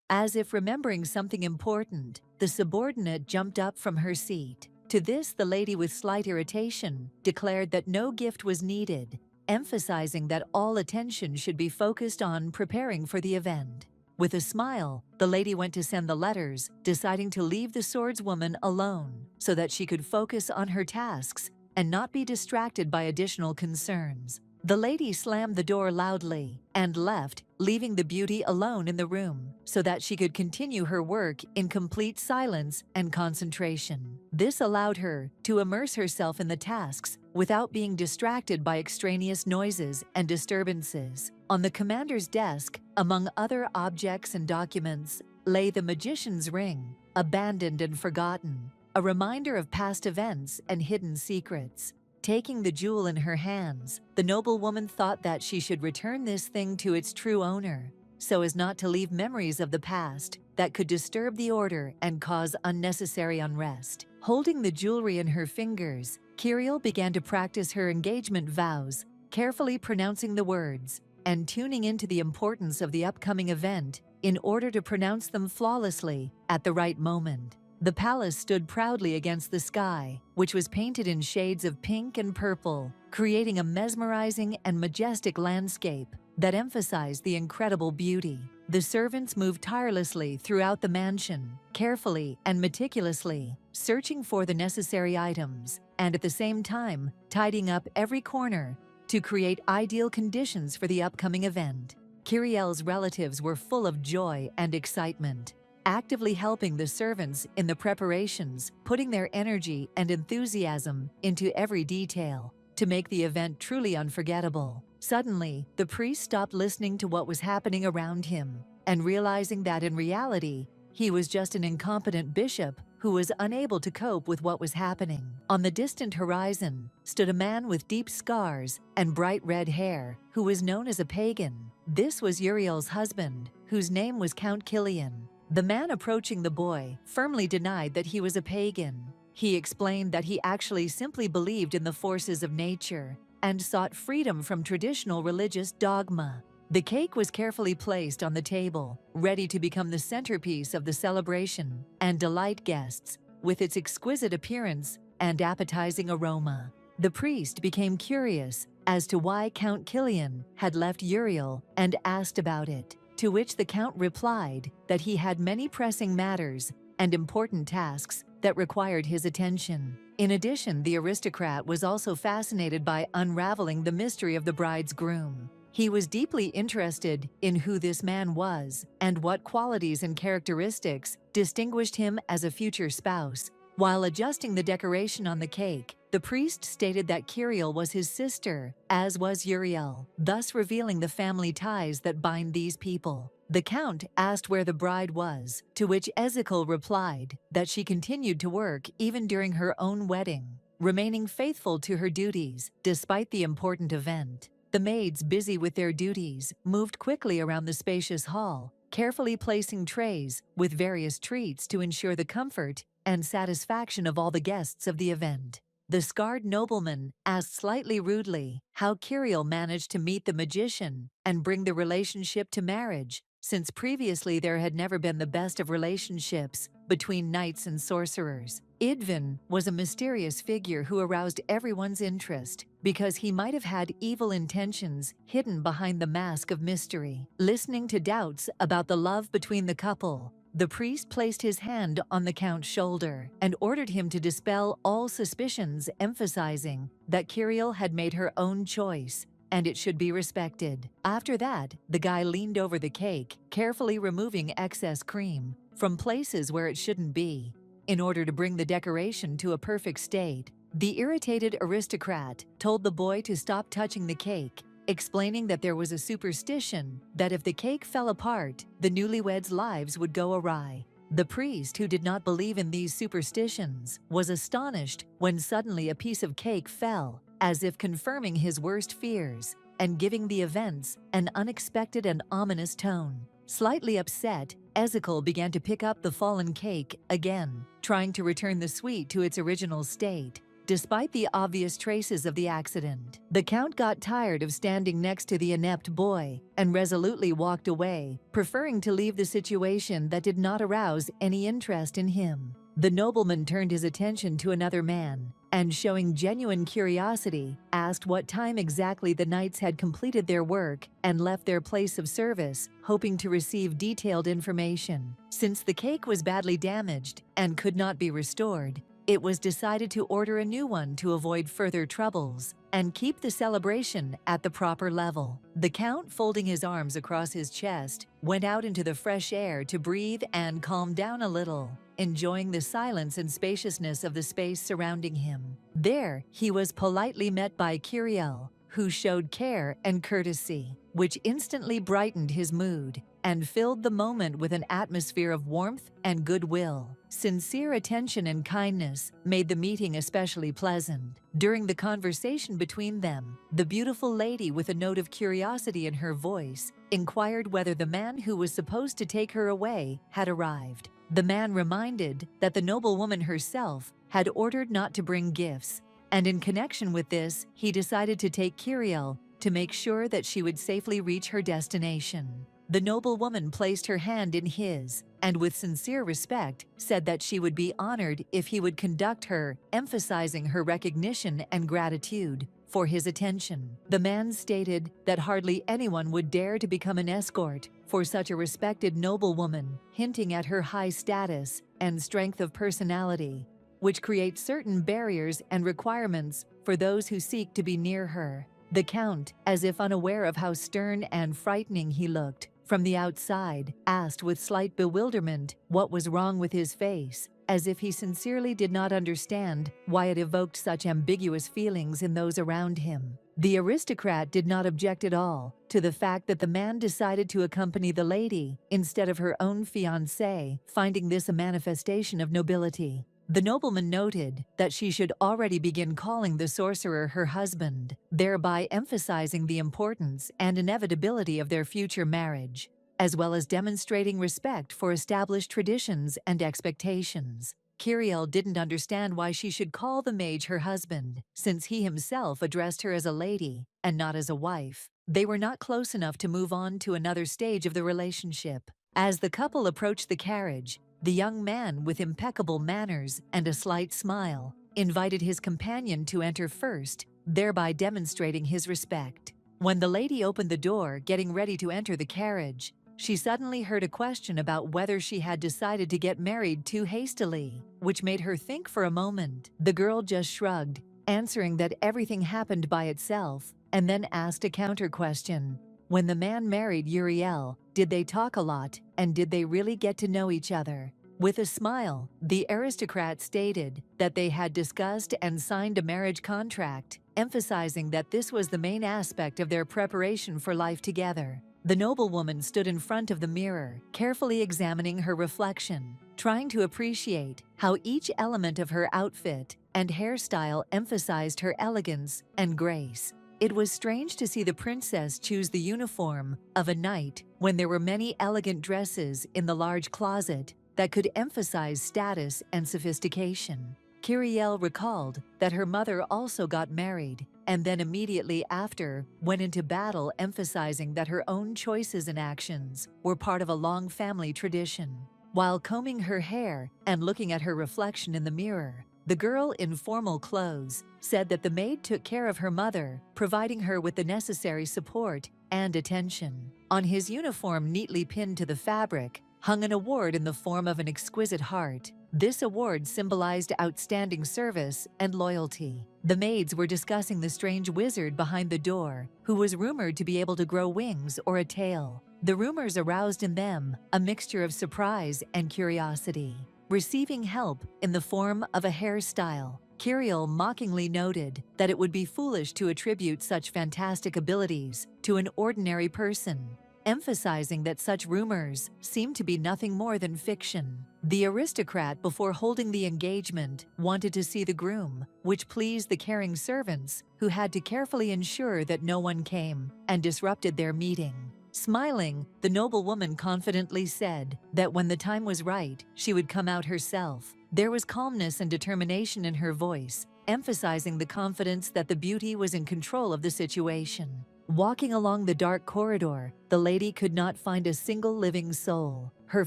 As if remembering something important, the subordinate jumped up from her seat. To this, the lady, with slight irritation, declared that no gift was needed, emphasizing that all attention should be focused on preparing for the event. With a smile, the lady went to send the letters, deciding to leave the swordswoman alone so that she could focus on her tasks and not be distracted by additional concerns. The lady slammed the door loudly and left, leaving the beauty alone in the room so that she could continue her work in complete silence and concentration. This allowed her to immerse herself in the tasks without being distracted by extraneous noises and disturbances. On the commander's desk, among other objects and documents, lay the magician's ring, abandoned and forgotten, a reminder of past events and hidden secrets. Taking the jewel in her hands, the noblewoman thought that she should return this thing to its true owner, so as not to leave memories of the past that could disturb the order and cause unnecessary unrest. Holding the jewelry in her fingers, Kiriel began to practice her engagement vows, carefully pronouncing the words and tuning into the importance of the upcoming event in order to pronounce them flawlessly at the right moment. The palace stood proudly against the sky, which was painted in shades of pink and purple, creating a mesmerizing and majestic landscape that emphasized the incredible beauty. The servants moved tirelessly throughout the mansion, carefully and meticulously, searching for the necessary items, and at the same time, tidying up every corner to create ideal conditions for the upcoming event. Kiriel's relatives were full of joy and excitement, actively helping the servants in the preparations, putting their energy and enthusiasm into every detail to make the event truly unforgettable. Suddenly, the priest stopped listening to what was happening around him and realizing that in reality, he was just an incompetent bishop who was unable to cope with what was happening. On the distant horizon stood a man with deep scars and bright red hair who was known as a pagan. This was Uriel's husband, whose name was Count Killian. The man approaching the boy firmly denied that he was a pagan. He explained that he actually simply believed in the forces of nature and sought freedom from traditional religious dogma. The cake was carefully placed on the table, ready to become the centerpiece of the celebration and delight guests with its exquisite appearance and appetizing aroma. The priest became curious as to why Count Killian had left Uriel and asked about it, to which the Count replied that he had many pressing matters and important tasks that required his attention. In addition, the aristocrat was also fascinated by unraveling the mystery of the bride's groom. He was deeply interested in who this man was and what qualities and characteristics distinguished him as a future spouse. While adjusting the decoration on the cake, the priest stated that Kiriel was his sister, as was Uriel, thus revealing the family ties that bind these people. The Count asked where the bride was, to which Ezekiel replied that she continued to work even during her own wedding, remaining faithful to her duties despite the important event. The maids, busy with their duties, moved quickly around the spacious hall, carefully placing trays with various treats to ensure the comfort and satisfaction of all the guests of the event. The scarred nobleman asked slightly rudely how Kiriel managed to meet the magician and bring the relationship to marriage since previously there had never been the best of relationships between knights and sorcerers. Idvin was a mysterious figure who aroused everyone's interest because he might have had evil intentions hidden behind the mask of mystery. Listening to doubts about the love between the couple, the priest placed his hand on the Count's shoulder and ordered him to dispel all suspicions, emphasizing that Kiriel had made her own choice and it should be respected. After that, the guy leaned over the cake, carefully removing excess cream from places where it shouldn't be, in order to bring the decoration to a perfect state. The irritated aristocrat told the boy to stop touching the cake, explaining that there was a superstition that if the cake fell apart, the newlyweds' lives would go awry. The priest, who did not believe in these superstitions, was astonished when suddenly a piece of cake fell, as if confirming his worst fears and giving the events an unexpected and ominous tone. Slightly upset, Ezekiel began to pick up the fallen cake again, trying to return the sweet to its original state. Despite the obvious traces of the accident, the Count got tired of standing next to the inept boy and resolutely walked away, preferring to leave the situation that did not arouse any interest in him. The nobleman turned his attention to another man and, showing genuine curiosity, asked what time exactly the knights had completed their work and left their place of service, hoping to receive detailed information. Since the cake was badly damaged and could not be restored, it was decided to order a new one to avoid further troubles and keep the celebration at the proper level. The Count, folding his arms across his chest, went out into the fresh air to breathe and calm down a little, enjoying the silence and spaciousness of the space surrounding him. There, he was politely met by Kiriel, who showed care and courtesy, which instantly brightened his mood and filled the moment with an atmosphere of warmth and goodwill. Sincere attention and kindness made the meeting especially pleasant. During the conversation between them, the beautiful lady, with a note of curiosity in her voice, inquired whether the man who was supposed to take her away had arrived. The man reminded that the noblewoman herself had ordered not to bring gifts, and in connection with this, he decided to take Kiriel to make sure that she would safely reach her destination. The noblewoman placed her hand in his and, with sincere respect, said that she would be honored if he would conduct her, emphasizing her recognition and gratitude for his attention. The man stated that hardly anyone would dare to become an escort for such a respected noblewoman, hinting at her high status and strength of personality, which create certain barriers and requirements for those who seek to be near her. The Count, as if unaware of how stern and frightening he looked from the outside, asked with slight bewilderment what was wrong with his face, as if he sincerely did not understand why it evoked such ambiguous feelings in those around him. The aristocrat did not object at all to the fact that the man decided to accompany the lady instead of her own fiancé, finding this a manifestation of nobility. The nobleman noted that she should already begin calling the sorcerer her husband, thereby emphasizing the importance and inevitability of their future marriage, as well as demonstrating respect for established traditions and expectations. Kiriel didn't understand why she should call the mage her husband, since he himself addressed her as a lady and not as a wife. They were not close enough to move on to another stage of the relationship. As the couple approached the carriage, the young man, with impeccable manners and a slight smile, invited his companion to enter first, thereby demonstrating his respect. When the lady opened the door, getting ready to enter the carriage, she suddenly heard a question about whether she had decided to get married too hastily, which made her think for a moment. The girl just shrugged, answering that everything happened by itself, and then asked a counter question. When the man married Uriel, did they talk a lot, and did they really get to know each other? With a smile, the aristocrat stated that they had discussed and signed a marriage contract, emphasizing that this was the main aspect of their preparation for life together. The noblewoman stood in front of the mirror, carefully examining her reflection, trying to appreciate how each element of her outfit and hairstyle emphasized her elegance and grace. It was strange to see the princess choose the uniform of a knight when there were many elegant dresses in the large closet that could emphasize status and sophistication. Kiriel recalled that her mother also got married, and then immediately after went into battle, emphasizing that her own choices and actions were part of a long family tradition. While combing her hair and looking at her reflection in the mirror, the girl in formal clothes said that the maid took care of her mother, providing her with the necessary support and attention. On his uniform, neatly pinned to the fabric, hung an award in the form of an exquisite heart. This award symbolized outstanding service and loyalty. The maids were discussing the strange wizard behind the door, who was rumored to be able to grow wings or a tail. The rumors aroused in them a mixture of surprise and curiosity. Receiving help in the form of a hairstyle, Kirill mockingly noted that it would be foolish to attribute such fantastic abilities to an ordinary person, emphasizing that such rumors seemed to be nothing more than fiction. The aristocrat, before holding the engagement, wanted to see the groom, which pleased the caring servants, who had to carefully ensure that no one came and disrupted their meeting. Smiling, the noblewoman confidently said that when the time was right, she would come out herself. There was calmness and determination in her voice, emphasizing the confidence that the beauty was in control of the situation. Walking along the dark corridor, the lady could not find a single living soul. Her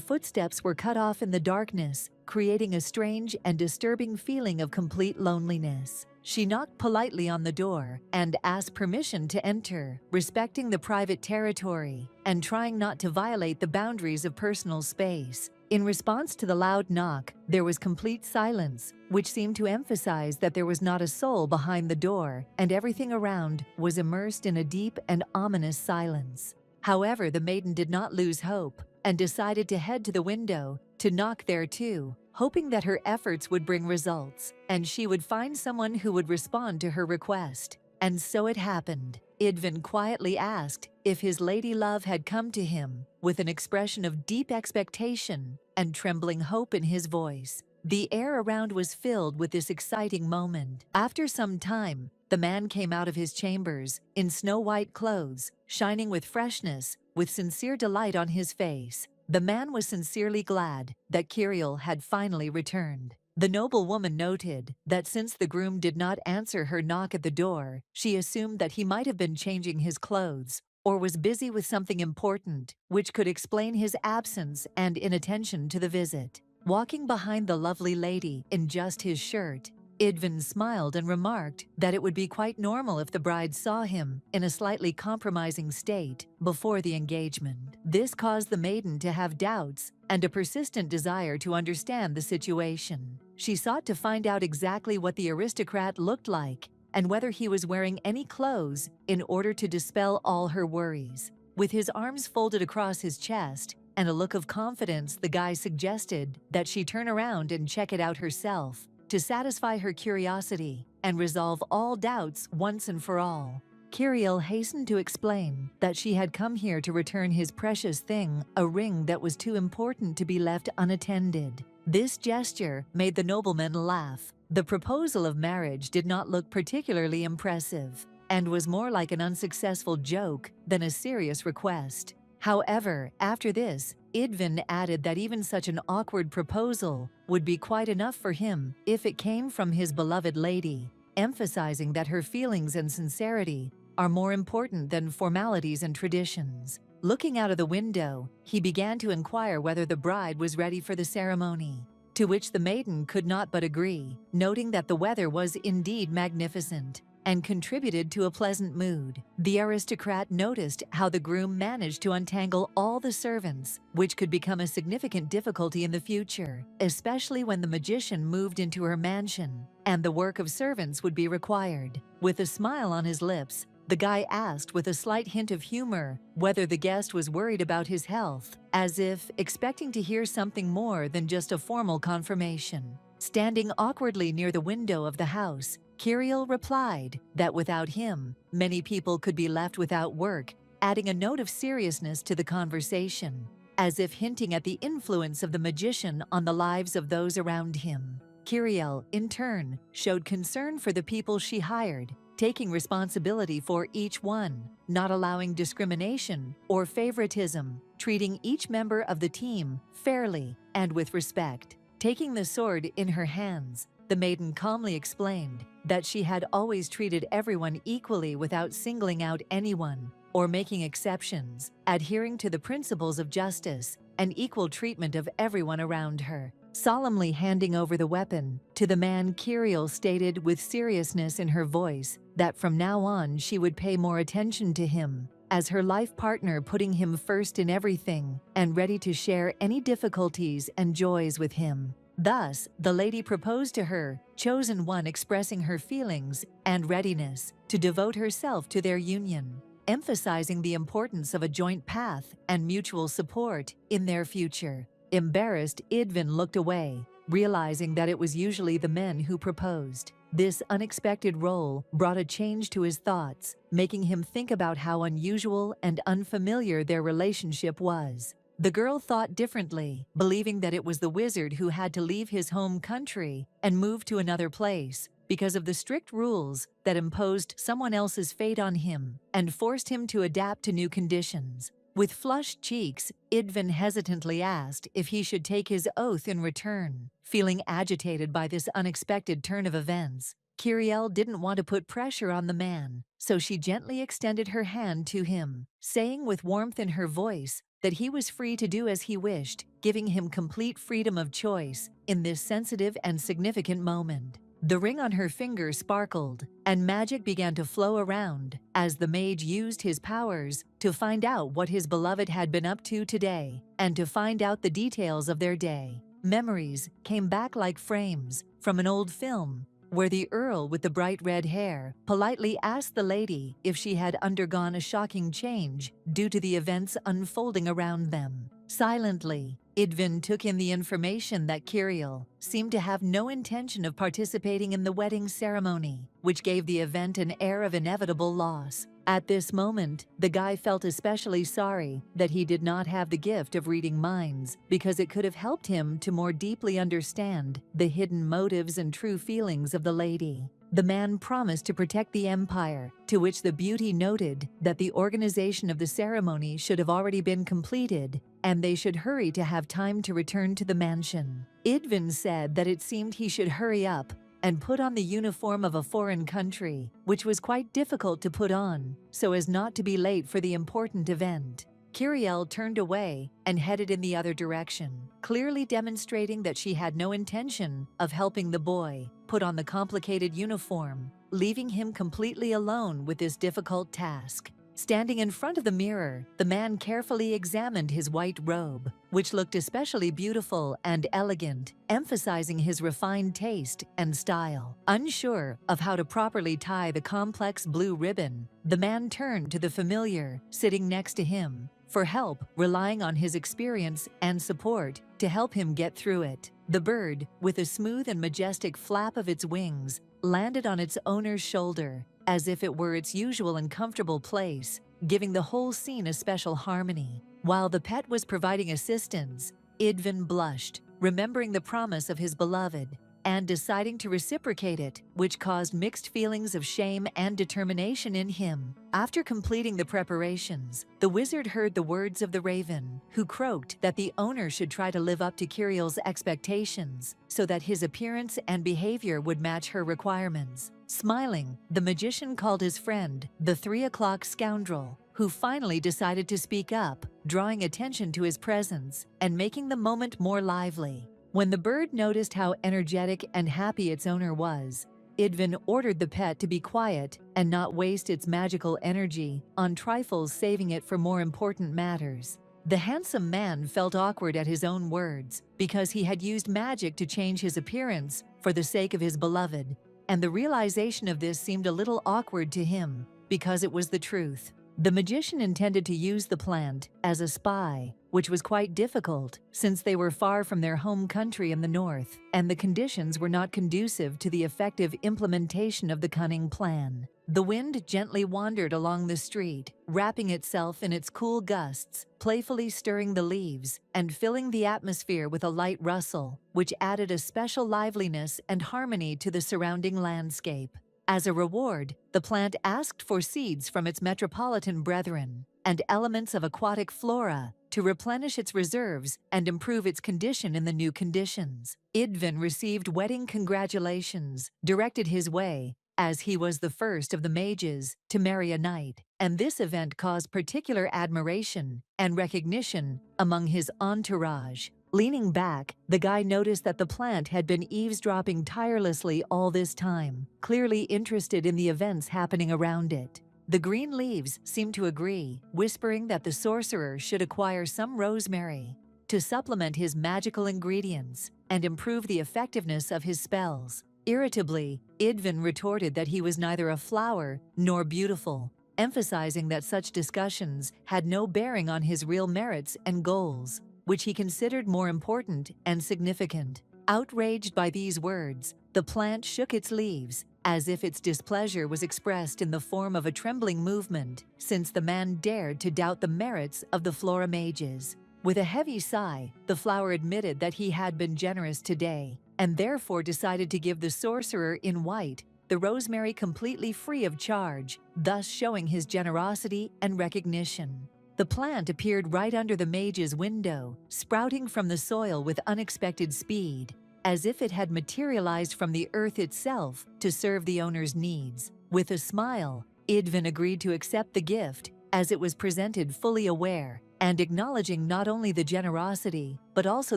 footsteps were cut off in the darkness, creating a strange and disturbing feeling of complete loneliness. She knocked politely on the door and asked permission to enter, respecting the private territory and trying not to violate the boundaries of personal space. In response to the loud knock, there was complete silence, which seemed to emphasize that there was not a soul behind the door, and everything around was immersed in a deep and ominous silence. However, the maiden did not lose hope and decided to head to the window to knock there too, hoping that her efforts would bring results and she would find someone who would respond to her request. And so it happened. Idvin quietly asked if his lady love had come to him, with an expression of deep expectation and trembling hope in his voice. The air around was filled with this exciting moment. After some time, the man came out of his chambers in snow-white clothes, shining with freshness, with sincere delight on his face. The man was sincerely glad that Kirill had finally returned. The noblewoman noted that since the groom did not answer her knock at the door, she assumed that he might have been changing his clothes or was busy with something important, which could explain his absence and inattention to the visit. Walking behind the lovely lady in just his shirt, Idvin smiled and remarked that it would be quite normal if the bride saw him in a slightly compromising state before the engagement. This caused the maiden to have doubts and a persistent desire to understand the situation. She sought to find out exactly what the aristocrat looked like and whether he was wearing any clothes in order to dispel all her worries. With his arms folded across his chest and a look of confidence, the guy suggested that she turn around and check it out herself to satisfy her curiosity and resolve all doubts once and for all. Kirill hastened to explain that she had come here to return his precious thing, a ring that was too important to be left unattended. This gesture made the nobleman laugh. The proposal of marriage did not look particularly impressive and was more like an unsuccessful joke than a serious request. However, after this, Idvin added that even such an awkward proposal would be quite enough for him if it came from his beloved lady, emphasizing that her feelings and sincerity are more important than formalities and traditions. Looking out of the window, he began to inquire whether the bride was ready for the ceremony, to which the maiden could not but agree, noting that the weather was indeed magnificent and contributed to a pleasant mood. The aristocrat noticed how the groom managed to untangle all the servants, which could become a significant difficulty in the future, especially when the magician moved into her mansion and the work of servants would be required. With a smile on his lips, the guy asked with a slight hint of humor whether the guest was worried about his health, as if expecting to hear something more than just a formal confirmation. Standing awkwardly near the window of the house, Kirill replied that without him, many people could be left without work, adding a note of seriousness to the conversation, as if hinting at the influence of the magician on the lives of those around him. Kirill, in turn, showed concern for the people she hired, taking responsibility for each one, not allowing discrimination or favoritism, treating each member of the team fairly and with respect. Taking the sword in her hands, the maiden calmly explained that she had always treated everyone equally without singling out anyone or making exceptions, adhering to the principles of justice and equal treatment of everyone around her. Solemnly handing over the weapon to the man, Kiriel stated with seriousness in her voice that from now on she would pay more attention to him as her life partner, putting him first in everything and ready to share any difficulties and joys with him. Thus, the lady proposed to her chosen one, expressing her feelings and readiness to devote herself to their union, emphasizing the importance of a joint path and mutual support in their future. Embarrassed, Idvin looked away, realizing that it was usually the men who proposed. This unexpected role brought a change to his thoughts, making him think about how unusual and unfamiliar their relationship was. The girl thought differently, believing that it was the wizard who had to leave his home country and move to another place because of the strict rules that imposed someone else's fate on him and forced him to adapt to new conditions. With flushed cheeks, Idvin hesitantly asked if he should take his oath in return. Feeling agitated by this unexpected turn of events, Kiriel didn't want to put pressure on the man, so she gently extended her hand to him, saying with warmth in her voice that he was free to do as he wished, giving him complete freedom of choice in this sensitive and significant moment. The ring on her finger sparkled, and magic began to flow around as the mage used his powers to find out what his beloved had been up to today and to find out the details of their day. Memories came back like frames from an old film, where the Earl with the bright red hair politely asked the lady if she had undergone a shocking change due to the events unfolding around them. Silently, Idvin took in the information that Kiriel seemed to have no intention of participating in the wedding ceremony, which gave the event an air of inevitable loss. At this moment, the guy felt especially sorry that he did not have the gift of reading minds, because it could have helped him to more deeply understand the hidden motives and true feelings of the lady. The man promised to protect the empire, to which the beauty noted that the organization of the ceremony should have already been completed, and they should hurry to have time to return to the mansion. Idvin said that it seemed he should hurry up and put on the uniform of a foreign country, which was quite difficult to put on, so as not to be late for the important event. Kiriel turned away and headed in the other direction, clearly demonstrating that she had no intention of helping the boy put on the complicated uniform, leaving him completely alone with this difficult task. Standing in front of the mirror, the man carefully examined his white robe, which looked especially beautiful and elegant, emphasizing his refined taste and style. Unsure of how to properly tie the complex blue ribbon, the man turned to the familiar sitting next to him for help, relying on his experience and support to help him get through it. The bird, with a smooth and majestic flap of its wings, landed on its owner's shoulder, as if it were its usual and comfortable place, giving the whole scene a special harmony. While the pet was providing assistance, Idvin blushed, remembering the promise of his beloved, and deciding to reciprocate it, which caused mixed feelings of shame and determination in him. After completing the preparations, the wizard heard the words of the raven, who croaked that the owner should try to live up to Kiriel's expectations so that his appearance and behavior would match her requirements. Smiling, the magician called his friend, the 3 o'clock scoundrel, who finally decided to speak up, drawing attention to his presence and making the moment more lively. When the bird noticed how energetic and happy its owner was, Idvin ordered the pet to be quiet and not waste its magical energy on trifles, saving it for more important matters. The handsome man felt awkward at his own words because he had used magic to change his appearance for the sake of his beloved, and the realization of this seemed a little awkward to him because it was the truth. The magician intended to use the plant as a spy, which was quite difficult since they were far from their home country in the north, and the conditions were not conducive to the effective implementation of the cunning plan. The wind gently wandered along the street, wrapping itself in its cool gusts, playfully stirring the leaves and filling the atmosphere with a light rustle, which added a special liveliness and harmony to the surrounding landscape. As a reward, the plant asked for seeds from its metropolitan brethren and elements of aquatic flora to replenish its reserves and improve its condition in the new conditions. Idvin received wedding congratulations directed his way, as he was the first of the mages to marry a knight, and this event caused particular admiration and recognition among his entourage. Leaning back, the guy noticed that the plant had been eavesdropping tirelessly all this time, clearly interested in the events happening around it. The green leaves seemed to agree, whispering that the sorcerer should acquire some rosemary to supplement his magical ingredients and improve the effectiveness of his spells. Irritably, Idvin retorted that he was neither a flower nor beautiful, emphasizing that such discussions had no bearing on his real merits and goals, which he considered more important and significant. Outraged by these words, the plant shook its leaves, as if its displeasure was expressed in the form of a trembling movement, since the man dared to doubt the merits of the flora mages. With a heavy sigh, the flower admitted that he had been generous today, and therefore decided to give the sorcerer in white the rosemary completely free of charge, thus showing his generosity and recognition. The plant appeared right under the mage's window, sprouting from the soil with unexpected speed, as if it had materialized from the earth itself to serve the owner's needs. With a smile, Idvin agreed to accept the gift, as it was presented fully aware, and acknowledging not only the generosity, but also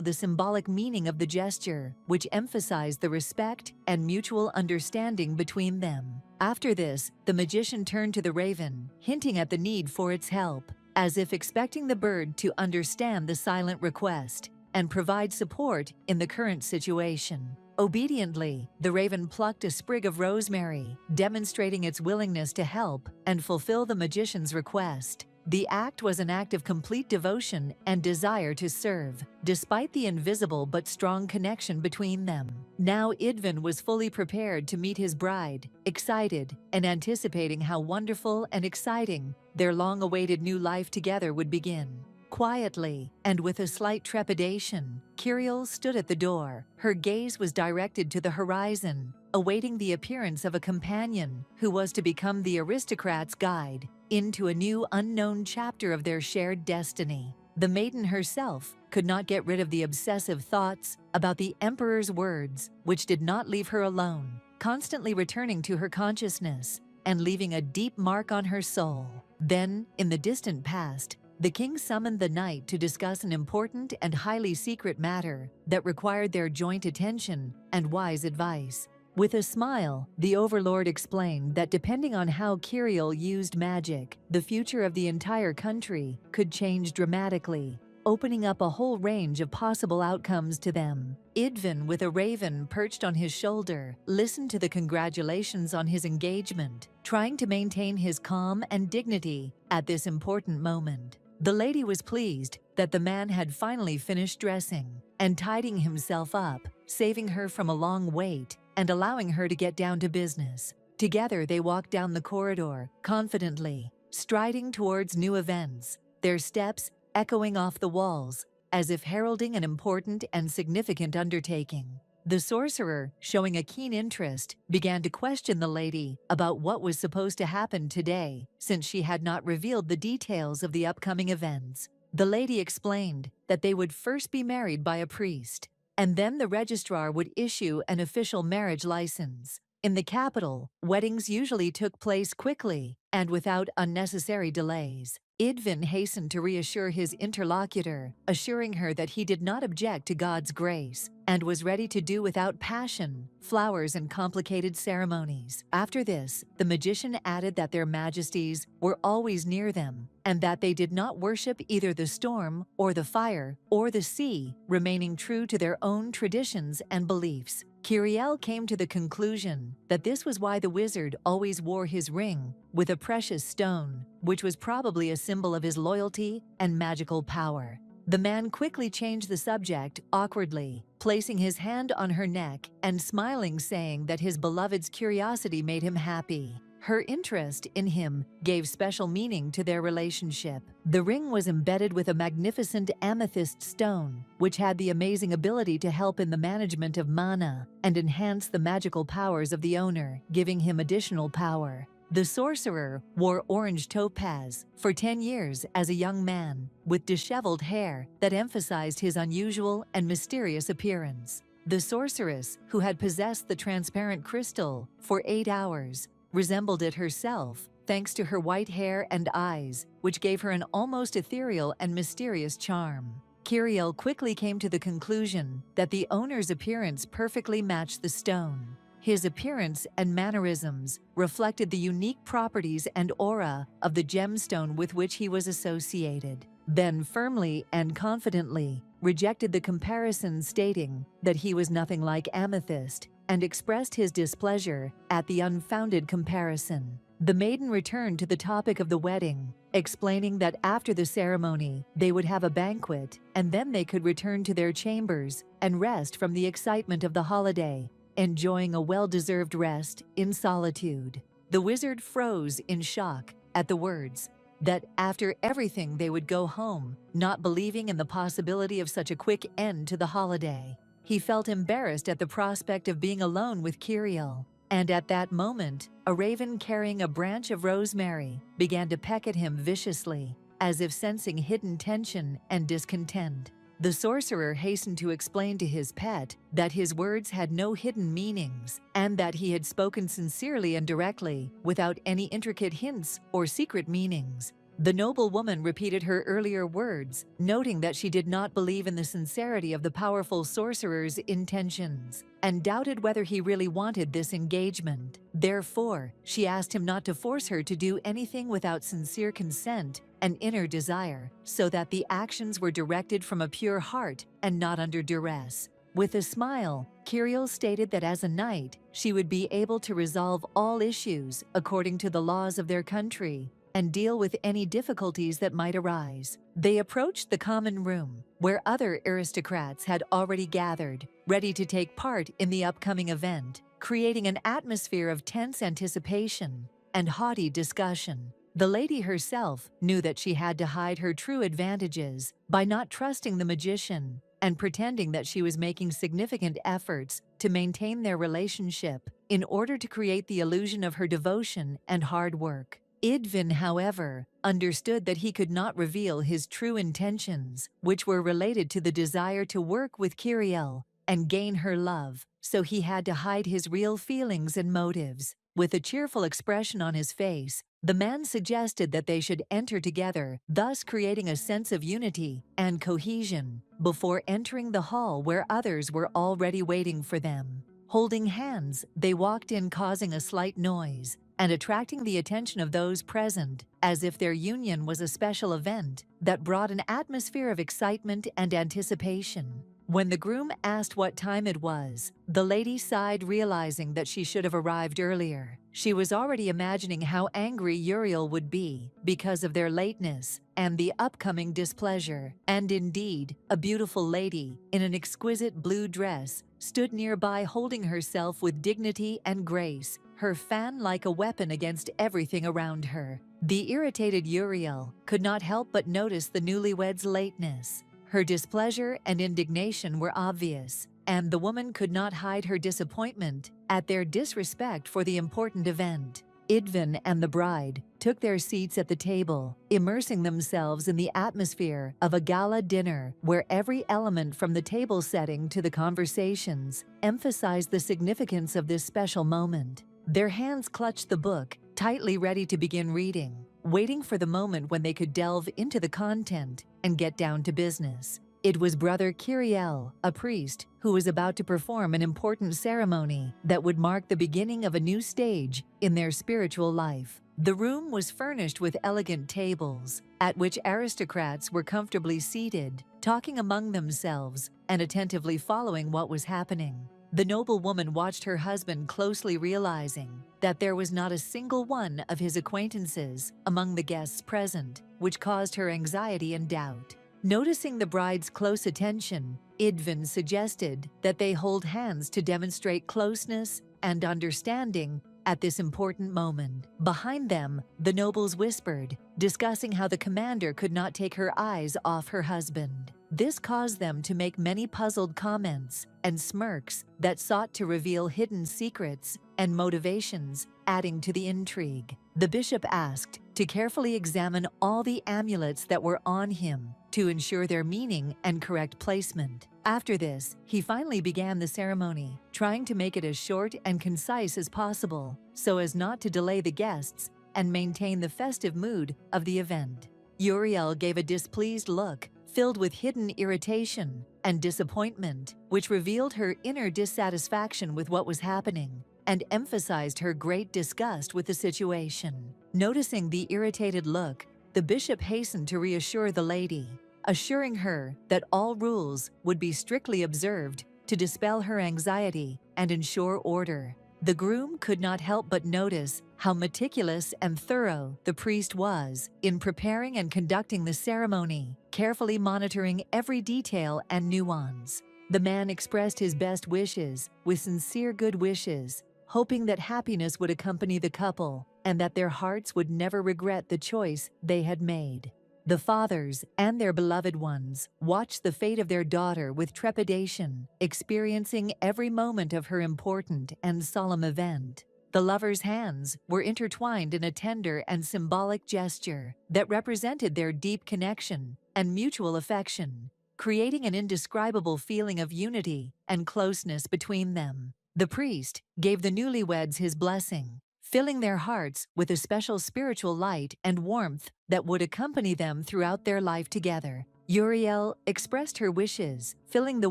the symbolic meaning of the gesture, which emphasized the respect and mutual understanding between them. After this, the magician turned to the raven, hinting at the need for its help, as if expecting the bird to understand the silent request and provide support in the current situation. Obediently, the raven plucked a sprig of rosemary, demonstrating its willingness to help and fulfill the magician's request. The act was an act of complete devotion and desire to serve, despite the invisible but strong connection between them. Now Idvin was fully prepared to meet his bride, excited and anticipating how wonderful and exciting their long-awaited new life together would begin. Quietly, and with a slight trepidation, Curiel stood at the door. Her gaze was directed to the horizon, awaiting the appearance of a companion who was to become the aristocrat's guide into a new unknown chapter of their shared destiny. The maiden herself could not get rid of the obsessive thoughts about the emperor's words, which did not leave her alone, constantly returning to her consciousness and leaving a deep mark on her soul. Then, in the distant past, the king summoned the knight to discuss an important and highly secret matter that required their joint attention and wise advice. With a smile, the overlord explained that depending on how Curiel used magic, the future of the entire country could change dramatically, opening up a whole range of possible outcomes to them. Idvin, with a raven perched on his shoulder, listened to the congratulations on his engagement, trying to maintain his calm and dignity at this important moment. The lady was pleased that the man had finally finished dressing and tidying himself up, saving her from a long wait and allowing her to get down to business. Together they walked down the corridor, confidently, striding towards new events, their steps echoing off the walls, as if heralding an important and significant undertaking. The sorcerer, showing a keen interest, began to question the lady about what was supposed to happen today, since she had not revealed the details of the upcoming events. The lady explained that they would first be married by a priest, and then the registrar would issue an official marriage license. In the capital, weddings usually took place quickly and without unnecessary delays. Idvin hastened to reassure his interlocutor, assuring her that he did not object to God's grace and was ready to do without passion, flowers, and complicated ceremonies. After this, the magician added that their majesties were always near them and that they did not worship either the storm or the fire or the sea, remaining true to their own traditions and beliefs. Curiel came to the conclusion that this was why the wizard always wore his ring with a precious stone, which was probably a symbol of his loyalty and magical power. The man quickly changed the subject awkwardly, placing his hand on her neck and smiling, saying that his beloved's curiosity made him happy. Her interest in him gave special meaning to their relationship. The ring was embedded with a magnificent amethyst stone, which had the amazing ability to help in the management of mana and enhance the magical powers of the owner, giving him additional power. The sorcerer wore orange topaz for 10 years as a young man, with disheveled hair that emphasized his unusual and mysterious appearance. The sorceress, who had possessed the transparent crystal for 8 hours, resembled it herself, thanks to her white hair and eyes, which gave her an almost ethereal and mysterious charm. Kiriel quickly came to the conclusion that the owner's appearance perfectly matched the stone. His appearance and mannerisms reflected the unique properties and aura of the gemstone with which he was associated. Ben firmly and confidently rejected the comparison, stating that he was nothing like amethyst, and expressed his displeasure at the unfounded comparison. The maiden returned to the topic of the wedding, explaining that after the ceremony, they would have a banquet, and then they could return to their chambers and rest from the excitement of the holiday, enjoying a well-deserved rest in solitude. The wizard froze in shock at the words, that after everything they would go home, not believing in the possibility of such a quick end to the holiday. He felt embarrassed at the prospect of being alone with Kiriel, and at that moment, a raven carrying a branch of rosemary began to peck at him viciously, as if sensing hidden tension and discontent. The sorcerer hastened to explain to his pet that his words had no hidden meanings, and that he had spoken sincerely and directly, without any intricate hints or secret meanings. The noble woman repeated her earlier words, noting that she did not believe in the sincerity of the powerful sorcerer's intentions, and doubted whether he really wanted this engagement. Therefore, she asked him not to force her to do anything without sincere consent and inner desire, so that the actions were directed from a pure heart and not under duress. With a smile, Kiriel stated that as a knight, she would be able to resolve all issues according to the laws of their country and deal with any difficulties that might arise. They approached the common room, where other aristocrats had already gathered, ready to take part in the upcoming event, creating an atmosphere of tense anticipation and haughty discussion. The lady herself knew that she had to hide her true advantages by not trusting the magician and pretending that she was making significant efforts to maintain their relationship in order to create the illusion of her devotion and hard work. Idvin, however, understood that he could not reveal his true intentions, which were related to the desire to work with Kiriel and gain her love, so he had to hide his real feelings and motives. With a cheerful expression on his face, the man suggested that they should enter together, thus creating a sense of unity and cohesion before entering the hall where others were already waiting for them. Holding hands, they walked in, causing a slight noise and attracting the attention of those present, as if their union was a special event that brought an atmosphere of excitement and anticipation. When the groom asked what time it was, the lady sighed, realizing that she should have arrived earlier. She was already imagining how angry Uriel would be because of their lateness and the upcoming displeasure. And indeed, a beautiful lady in an exquisite blue dress stood nearby, holding herself with dignity and grace, her fan like a weapon against everything around her. The irritated Uriel could not help but notice the newlyweds' lateness. Her displeasure and indignation were obvious, and the woman could not hide her disappointment at their disrespect for the important event. Idvin and the bride took their seats at the table, immersing themselves in the atmosphere of a gala dinner where every element from the table setting to the conversations emphasized the significance of this special moment. Their hands clutched the book, tightly ready to begin reading, waiting for the moment when they could delve into the content and get down to business. It was Brother Kiriel, a priest, who was about to perform an important ceremony that would mark the beginning of a new stage in their spiritual life. The room was furnished with elegant tables, at which aristocrats were comfortably seated, talking among themselves and attentively following what was happening. The noble woman watched her husband closely, realizing that there was not a single one of his acquaintances among the guests present, which caused her anxiety and doubt. Noticing the bride's close attention, Idvin suggested that they hold hands to demonstrate closeness and understanding at this important moment. Behind them, the nobles whispered, discussing how the commander could not take her eyes off her husband. This caused them to make many puzzled comments and smirks that sought to reveal hidden secrets and motivations, adding to the intrigue. The bishop asked to carefully examine all the amulets that were on him to ensure their meaning and correct placement. After this, he finally began the ceremony, trying to make it as short and concise as possible so as not to delay the guests and maintain the festive mood of the event. Uriel gave a displeased look, filled with hidden irritation and disappointment, which revealed her inner dissatisfaction with what was happening and emphasized her great disgust with the situation. Noticing the irritated look, the bishop hastened to reassure the lady, assuring her that all rules would be strictly observed to dispel her anxiety and ensure order. The groom could not help but notice how meticulous and thorough the priest was in preparing and conducting the ceremony, carefully monitoring every detail and nuance. The man expressed his best wishes with sincere good wishes, hoping that happiness would accompany the couple and that their hearts would never regret the choice they had made. The fathers and their beloved ones watched the fate of their daughter with trepidation, experiencing every moment of her important and solemn event. The lovers' hands were intertwined in a tender and symbolic gesture that represented their deep connection and mutual affection, creating an indescribable feeling of unity and closeness between them. The priest gave the newlyweds his blessing, filling their hearts with a special spiritual light and warmth that would accompany them throughout their life together. Uriel expressed her wishes, filling the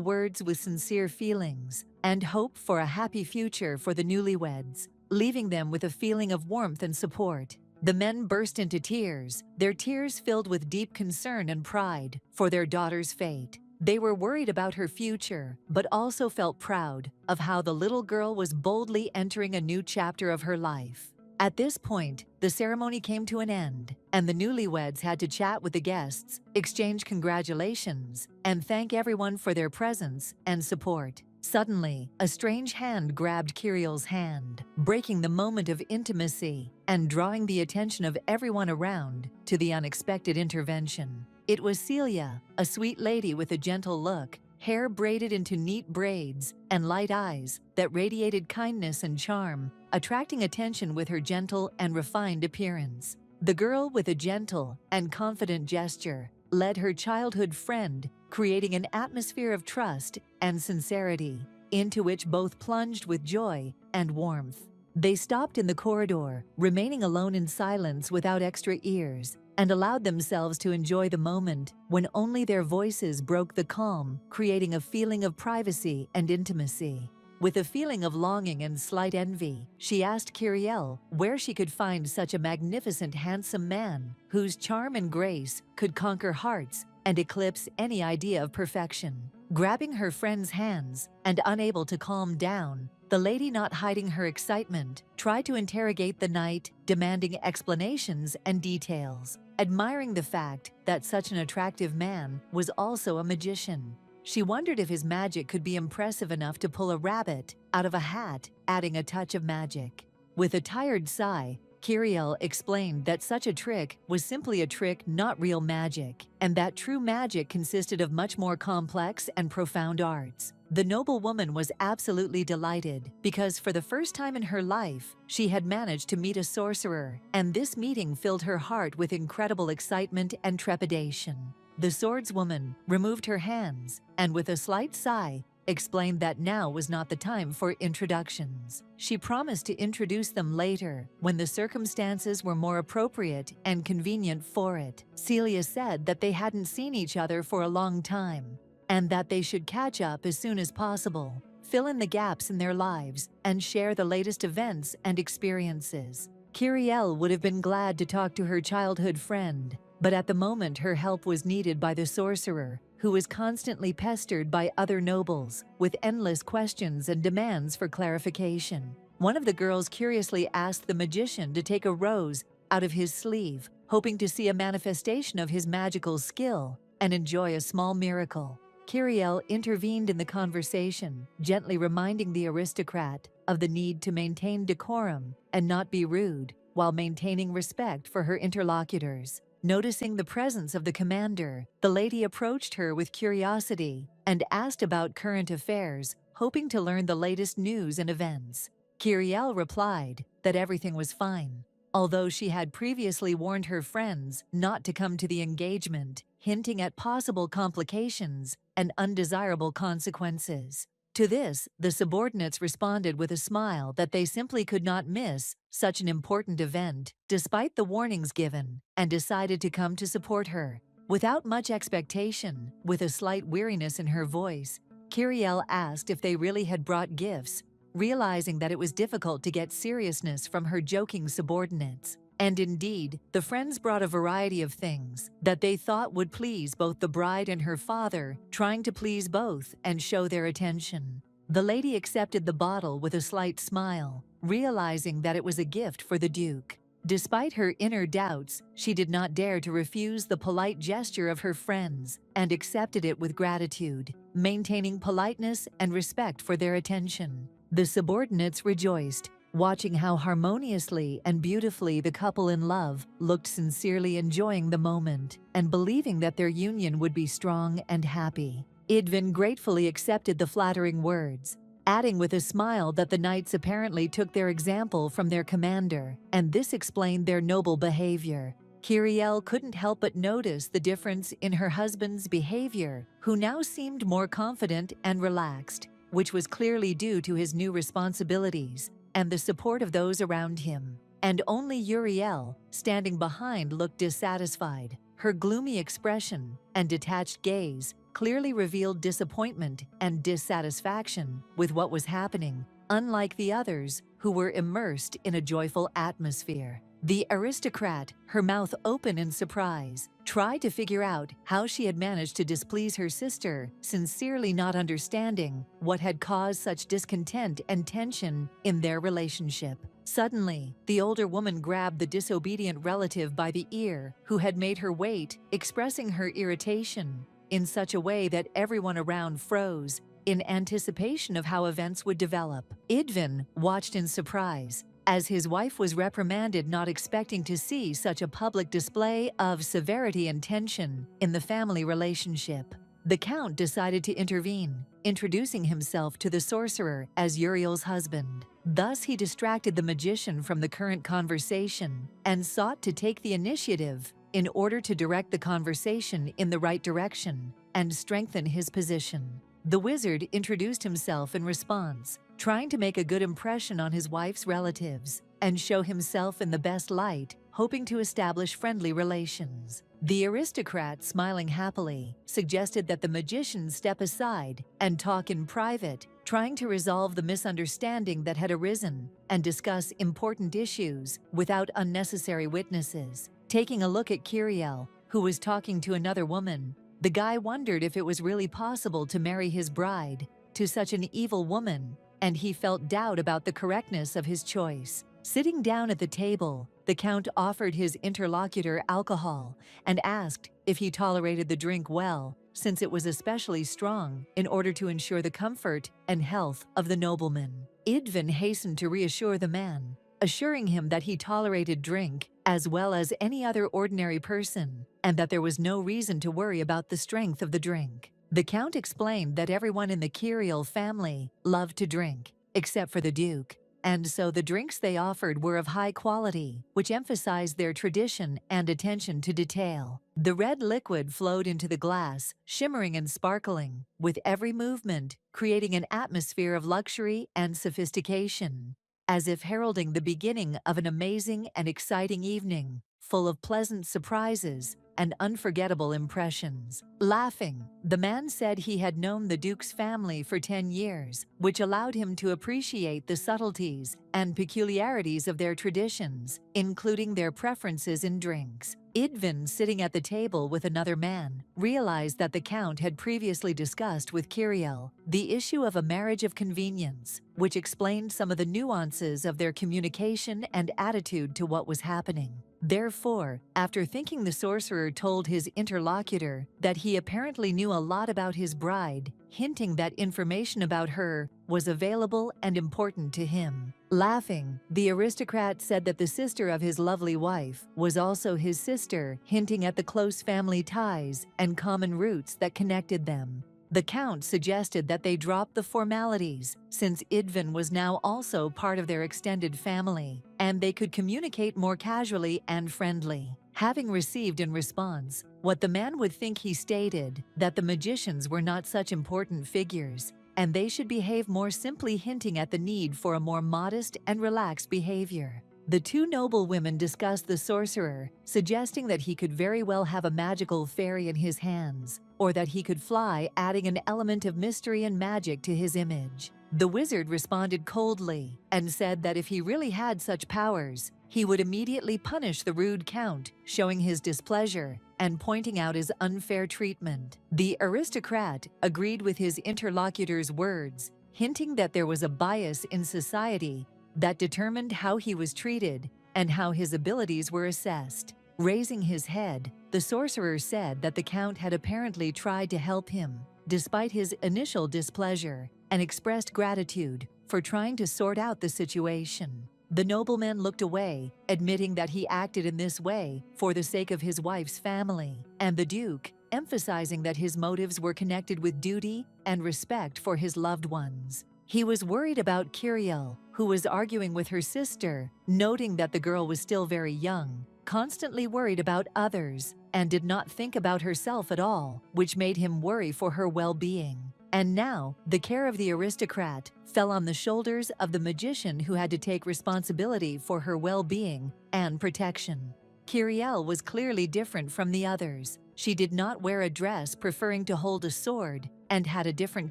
words with sincere feelings and hope for a happy future for the newlyweds, leaving them with a feeling of warmth and support. The men burst into tears, their tears filled with deep concern and pride for their daughter's fate. They were worried about her future, but also felt proud of how the little girl was boldly entering a new chapter of her life. At this point, the ceremony came to an end, and the newlyweds had to chat with the guests, exchange congratulations, and thank everyone for their presence and support. Suddenly, a strange hand grabbed Kiriel's hand, breaking the moment of intimacy and drawing the attention of everyone around to the unexpected intervention. It was Celia, a sweet lady with a gentle look, hair braided into neat braids, and light eyes that radiated kindness and charm, attracting attention with her gentle and refined appearance. The girl, with a gentle and confident gesture, led her childhood friend, creating an atmosphere of trust and sincerity, into which both plunged with joy and warmth. They stopped in the corridor, remaining alone in silence without extra ears, and allowed themselves to enjoy the moment when only their voices broke the calm, creating a feeling of privacy and intimacy. With a feeling of longing and slight envy, she asked Kiriel where she could find such a magnificent, handsome man whose charm and grace could conquer hearts and eclipse any idea of perfection. Grabbing her friend's hands and unable to calm down, the lady, not hiding her excitement, tried to interrogate the knight, demanding explanations and details. Admiring the fact that such an attractive man was also a magician, she wondered if his magic could be impressive enough to pull a rabbit out of a hat, adding a touch of magic. With a tired sigh, Kiriel explained that such a trick was simply a trick, not real magic, and that true magic consisted of much more complex and profound arts. The noble woman was absolutely delighted because for the first time in her life, she had managed to meet a sorcerer, and this meeting filled her heart with incredible excitement and trepidation. The swordswoman removed her hands and, with a slight sigh, explained that now was not the time for introductions. She promised to introduce them later when the circumstances were more appropriate and convenient for it. Celia said that they hadn't seen each other for a long time and that they should catch up as soon as possible, fill in the gaps in their lives, and share the latest events and experiences. Kiriel would have been glad to talk to her childhood friend, but at the moment her help was needed by the sorcerer, who was constantly pestered by other nobles with endless questions and demands for clarification. One of the girls curiously asked the magician to take a rose out of his sleeve, hoping to see a manifestation of his magical skill and enjoy a small miracle. Kiriel intervened in the conversation, gently reminding the aristocrat of the need to maintain decorum and not be rude, while maintaining respect for her interlocutors. Noticing the presence of the commander, the lady approached her with curiosity and asked about current affairs, hoping to learn the latest news and events. Kiriel replied that everything was fine, although she had previously warned her friends not to come to the engagement, hinting at possible complications and undesirable consequences. To this, the subordinates responded with a smile that they simply could not miss such an important event, despite the warnings given, and decided to come to support her. Without much expectation, with a slight weariness in her voice, Kiriel asked if they really had brought gifts, realizing that it was difficult to get seriousness from her joking subordinates. And indeed, the friends brought a variety of things that they thought would please both the bride and her father, trying to please both and show their attention. The lady accepted the bottle with a slight smile, realizing that it was a gift for the Duke. Despite her inner doubts, she did not dare to refuse the polite gesture of her friends and accepted it with gratitude, maintaining politeness and respect for their attention. The subordinates rejoiced, watching how harmoniously and beautifully the couple in love looked, sincerely enjoying the moment and believing that their union would be strong and happy. Idvin gratefully accepted the flattering words, adding with a smile that the knights apparently took their example from their commander, and this explained their noble behavior. Kiriel couldn't help but notice the difference in her husband's behavior, who now seemed more confident and relaxed, which was clearly due to his new responsibilities and the support of those around him. And only Uriel, standing behind, looked dissatisfied. Her gloomy expression and detached gaze clearly revealed disappointment and dissatisfaction with what was happening, unlike the others who were immersed in a joyful atmosphere. The aristocrat, her mouth open in surprise, tried to figure out how she had managed to displease her sister, sincerely not understanding what had caused such discontent and tension in their relationship. Suddenly, the older woman grabbed the disobedient relative by the ear, who had made her wait, expressing her irritation in such a way that everyone around froze in anticipation of how events would develop. Idvin watched in surprise as his wife was reprimanded, not expecting to see such a public display of severity and tension in the family relationship. The Count decided to intervene, introducing himself to the sorcerer as Uriel's husband. Thus, he distracted the magician from the current conversation and sought to take the initiative in order to direct the conversation in the right direction and strengthen his position. The wizard introduced himself in response, trying to make a good impression on his wife's relatives and show himself in the best light, hoping to establish friendly relations. The aristocrat, smiling happily, suggested that the magician step aside and talk in private, trying to resolve the misunderstanding that had arisen and discuss important issues without unnecessary witnesses. Taking a look at Kiriel, who was talking to another woman, the guy wondered if it was really possible to marry his bride to such an evil woman, and he felt doubt about the correctness of his choice. Sitting down at the table, the Count offered his interlocutor alcohol and asked if he tolerated the drink well, since it was especially strong, in order to ensure the comfort and health of the nobleman. Idvin hastened to reassure the man, assuring him that he tolerated drink as well as any other ordinary person, and that there was no reason to worry about the strength of the drink. The Count explained that everyone in the Kiriel family loved to drink, except for the Duke, and so the drinks they offered were of high quality, which emphasized their tradition and attention to detail. The red liquid flowed into the glass, shimmering and sparkling, with every movement creating an atmosphere of luxury and sophistication, as if heralding the beginning of an amazing and exciting evening, full of pleasant surprises and unforgettable impressions. Laughing, the man said he had known the Duke's family for 10 years, which allowed him to appreciate the subtleties and peculiarities of their traditions, including their preferences in drinks. Idvin, sitting at the table with another man, realized that the Count had previously discussed with Kiriel the issue of a marriage of convenience, which explained some of the nuances of their communication and attitude to what was happening. Therefore, after thinking the sorcerer told his interlocutor that he apparently knew a lot about his bride, hinting that information about her was available and important to him. Laughing, the aristocrat said that the sister of his lovely wife was also his sister, hinting at the close family ties and common roots that connected them. The Count suggested that they drop the formalities, since Idvin was now also part of their extended family, and they could communicate more casually and friendly. Having received in response what the man would think, he stated that the magicians were not such important figures, and they should behave more simply, hinting at the need for a more modest and relaxed behavior. The two noble women discussed the sorcerer, suggesting that he could very well have a magical fairy in his hands, or that he could fly, adding an element of mystery and magic to his image. The wizard responded coldly and said that if he really had such powers, he would immediately punish the rude count, showing his displeasure and pointing out his unfair treatment. The aristocrat agreed with his interlocutor's words, hinting that there was a bias in society that determined how he was treated and how his abilities were assessed. Raising his head, the sorcerer said that the count had apparently tried to help him, despite his initial displeasure, and expressed gratitude for trying to sort out the situation. The nobleman looked away, admitting that he acted in this way for the sake of his wife's family, and the Duke, emphasizing that his motives were connected with duty and respect for his loved ones. He was worried about Kiriel, who was arguing with her sister, noting that the girl was still very young, constantly worried about others, and did not think about herself at all, which made him worry for her well-being. And now, the care of the aristocrat fell on the shoulders of the magician, who had to take responsibility for her well-being and protection. Kiriel was clearly different from the others. She did not wear a dress, preferring to hold a sword, and had a different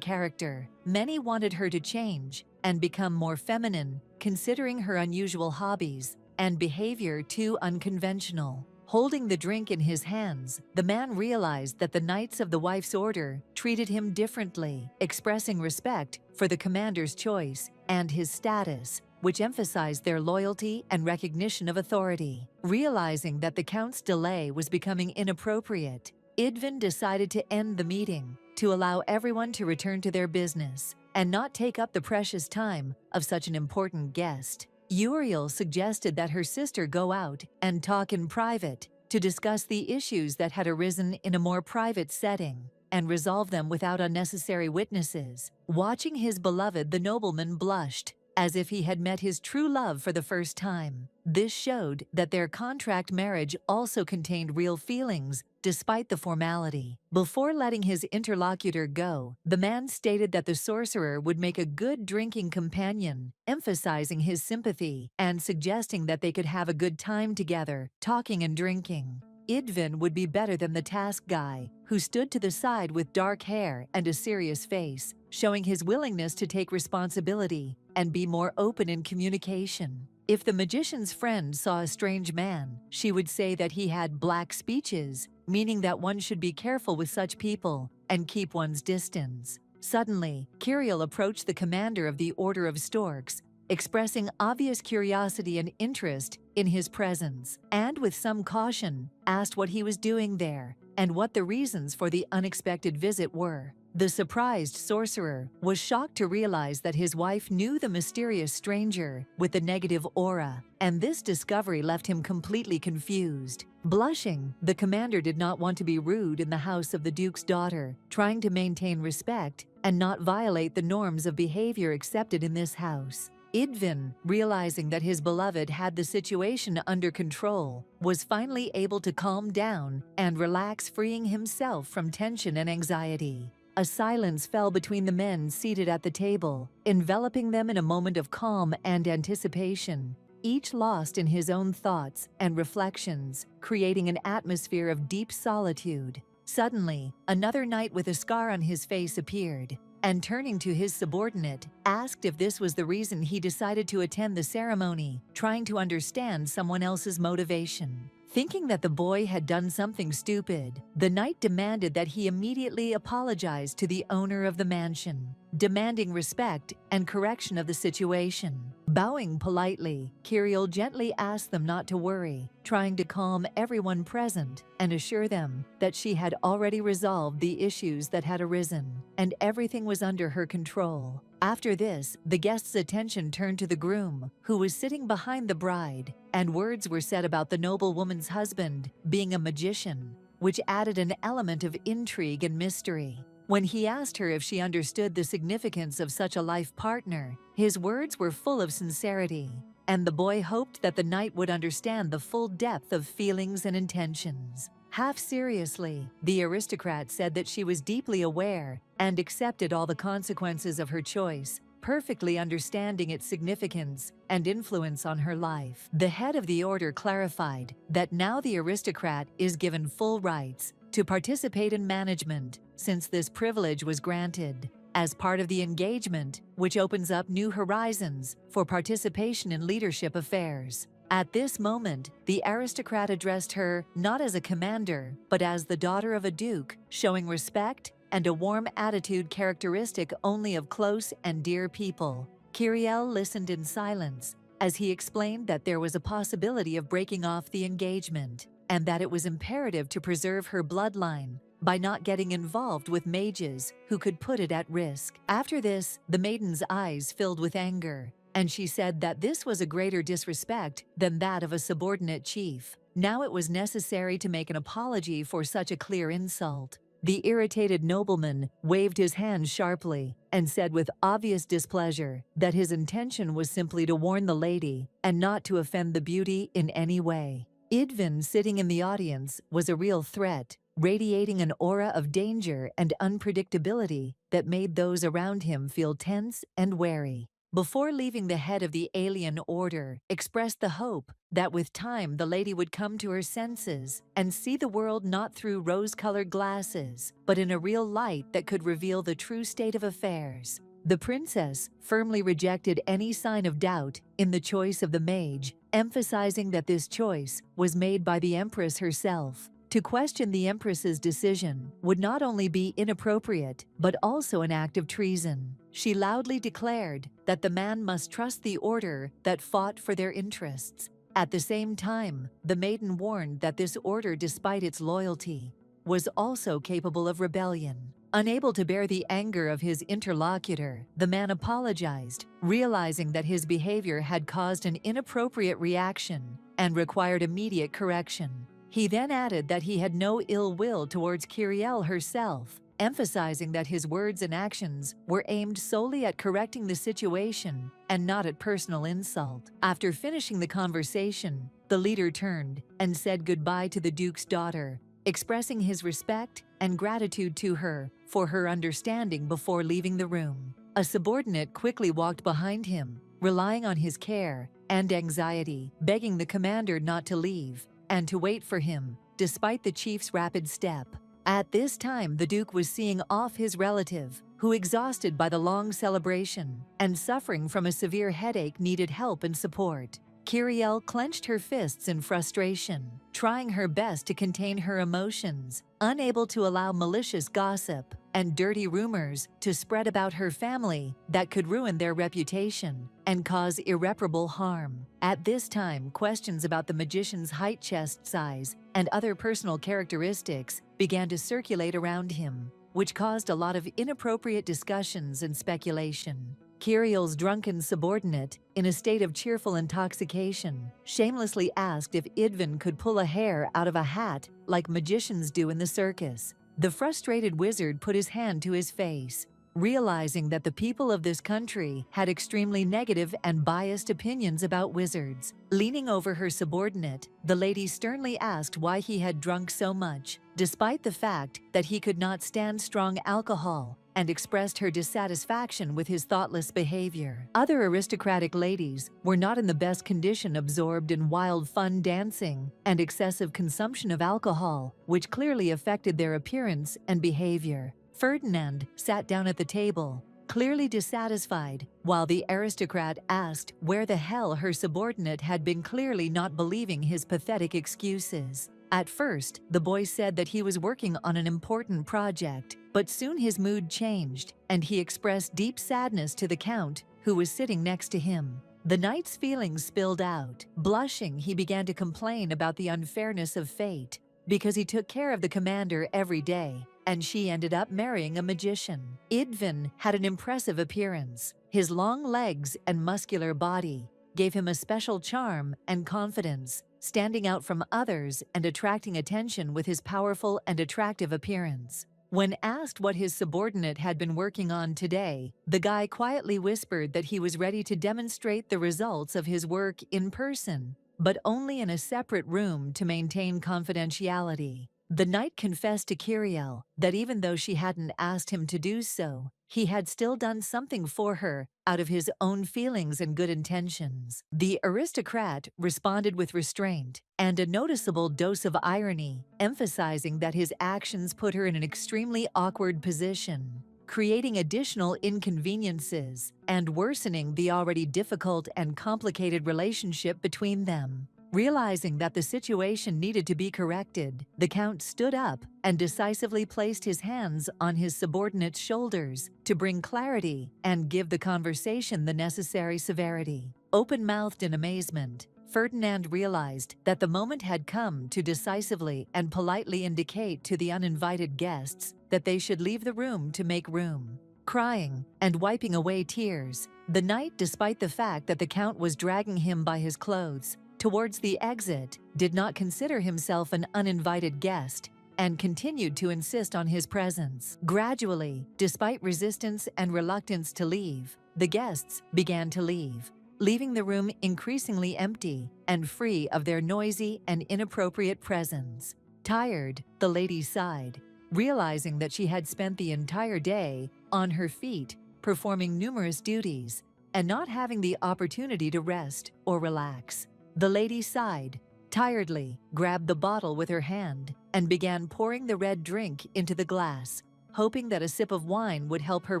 character. Many wanted her to change and become more feminine, considering her unusual hobbies and behavior too unconventional. Holding the drink in his hands, the man realized that the Knights of the Wife's Order treated him differently, expressing respect for the commander's choice and his status, which emphasized their loyalty and recognition of authority. Realizing that the Count's delay was becoming inappropriate, Idvin decided to end the meeting to allow everyone to return to their business and not take up the precious time of such an important guest. Uriel suggested that her sister go out and talk in private to discuss the issues that had arisen in a more private setting and resolve them without unnecessary witnesses. Watching his beloved, the nobleman blushed, as if he had met his true love for the first time. This showed that their contract marriage also contained real feelings, despite the formality. Before letting his interlocutor go, the man stated that the sorcerer would make a good drinking companion, emphasizing his sympathy and suggesting that they could have a good time together, talking and drinking. Idvin would be better than the task guy, who stood to the side with dark hair and a serious face, showing his willingness to take responsibility and be more open in communication. If the magician's friend saw a strange man, she would say that he had black speeches, meaning that one should be careful with such people and keep one's distance. Suddenly, Kiriel approached the commander of the Order of Storks, expressing obvious curiosity and interest in his presence, and with some caution, asked what he was doing there and what the reasons for the unexpected visit were. The surprised sorcerer was shocked to realize that his wife knew the mysterious stranger with the negative aura, and this discovery left him completely confused. Blushing, the commander did not want to be rude in the house of the Duke's daughter, trying to maintain respect and not violate the norms of behavior accepted in this house. Idvin, realizing that his beloved had the situation under control, was finally able to calm down and relax, freeing himself from tension and anxiety. A silence fell between the men seated at the table, enveloping them in a moment of calm and anticipation, each lost in his own thoughts and reflections, creating an atmosphere of deep solitude. Suddenly, another knight with a scar on his face appeared, and turning to his subordinate, asked if this was the reason he decided to attend the ceremony, trying to understand someone else's motivation. Thinking that the boy had done something stupid, the knight demanded that he immediately apologize to the owner of the mansion, demanding respect and correction of the situation. Bowing politely, Kiriel gently asked them not to worry, trying to calm everyone present and assure them that she had already resolved the issues that had arisen, and everything was under her control. After this, the guests' attention turned to the groom, who was sitting behind the bride, and words were said about the noblewoman's husband being a magician, which added an element of intrigue and mystery. When he asked her if she understood the significance of such a life partner, his words were full of sincerity, and the boy hoped that the knight would understand the full depth of feelings and intentions. Half seriously, the aristocrat said that she was deeply aware and accepted all the consequences of her choice, perfectly understanding its significance and influence on her life. The head of the order clarified that now the aristocrat is given full rights to participate in management, since this privilege was granted as part of the engagement, which opens up new horizons for participation in leadership affairs. At this moment, the aristocrat addressed her not as a commander, but as the daughter of a duke, showing respect and a warm attitude characteristic only of close and dear people. Kyrielle listened in silence as he explained that there was a possibility of breaking off the engagement, and that it was imperative to preserve her bloodline by not getting involved with mages who could put it at risk. After this, the maiden's eyes filled with anger, and she said that this was a greater disrespect than that of a subordinate chief. Now it was necessary to make an apology for such a clear insult. The irritated nobleman waved his hand sharply and said with obvious displeasure that his intention was simply to warn the lady and not to offend the beauty in any way. Idvin, sitting in the audience, was a real threat, radiating an aura of danger and unpredictability that made those around him feel tense and wary. Before leaving, the head of the alien order expressed the hope that with time the lady would come to her senses and see the world not through rose-colored glasses, but in a real light that could reveal the true state of affairs. The princess firmly rejected any sign of doubt in the choice of the mage, emphasizing that this choice was made by the empress herself. To question the empress's decision would not only be inappropriate, but also an act of treason. She loudly declared that the man must trust the order that fought for their interests. At the same time, the maiden warned that this order, despite its loyalty, was also capable of rebellion. Unable to bear the anger of his interlocutor, the man apologized, realizing that his behavior had caused an inappropriate reaction and required immediate correction. He then added that he had no ill will towards Kyrielle herself, emphasizing that his words and actions were aimed solely at correcting the situation and not at personal insult. After finishing the conversation, the leader turned and said goodbye to the duke's daughter, expressing his respect and gratitude to her for her understanding before leaving the room. A subordinate quickly walked behind him, relying on his care and anxiety, begging the commander not to leave and to wait for him, despite the chief's rapid step. At this time, the duke was seeing off his relative, who, exhausted by the long celebration and suffering from a severe headache, needed help and support. Kyrielle clenched her fists in frustration, trying her best to contain her emotions, unable to allow malicious gossip and dirty rumors to spread about her family that could ruin their reputation and cause irreparable harm. At this time, questions about the magician's height, chest size, and other personal characteristics began to circulate around him, which caused a lot of inappropriate discussions and speculation. Kyrielle's drunken subordinate, in a state of cheerful intoxication, shamelessly asked if Idvin could pull a hair out of a hat like magicians do in the circus. The frustrated wizard put his hand to his face, realizing that the people of this country had extremely negative and biased opinions about wizards. Leaning over her subordinate, the lady sternly asked why he had drunk so much, despite the fact that he could not stand strong alcohol, and expressed her dissatisfaction with his thoughtless behavior. Other aristocratic ladies were not in the best condition, absorbed in wild fun dancing and excessive consumption of alcohol, which clearly affected their appearance and behavior. Ferdinand sat down at the table, clearly dissatisfied, while the aristocrat asked where the hell her subordinate had been, clearly not believing his pathetic excuses. At first, the boy said that he was working on an important project, but soon his mood changed, and he expressed deep sadness to the count, who was sitting next to him. The knight's feelings spilled out. Blushing, he began to complain about the unfairness of fate, because he took care of the commander every day, and she ended up marrying a magician. Idvin had an impressive appearance. His long legs and muscular body gave him a special charm and confidence, standing out from others and attracting attention with his powerful and attractive appearance. When asked what his subordinate had been working on today, the guy quietly whispered that he was ready to demonstrate the results of his work in person, but only in a separate room to maintain confidentiality. The knight confessed to Kiriel that even though she hadn't asked him to do so, he had still done something for her out of his own feelings and good intentions. The aristocrat responded with restraint and a noticeable dose of irony, emphasizing that his actions put her in an extremely awkward position, creating additional inconveniences and worsening the already difficult and complicated relationship between them. Realizing that the situation needed to be corrected, the Count stood up and decisively placed his hands on his subordinate's shoulders to bring clarity and give the conversation the necessary severity. Open-mouthed in amazement, Ferdinand realized that the moment had come to decisively and politely indicate to the uninvited guests that they should leave the room to make room. Crying and wiping away tears, the knight, despite the fact that the Count was dragging him by his clothes towards the exit, did not consider himself an uninvited guest and continued to insist on his presence. Gradually, despite resistance and reluctance to leave, the guests began to leave, leaving the room increasingly empty and free of their noisy and inappropriate presence. Tired, the lady sighed, realizing that she had spent the entire day on her feet, performing numerous duties, and not having the opportunity to rest or relax. The lady sighed, tiredly, grabbed the bottle with her hand, and began pouring the red drink into the glass, hoping that a sip of wine would help her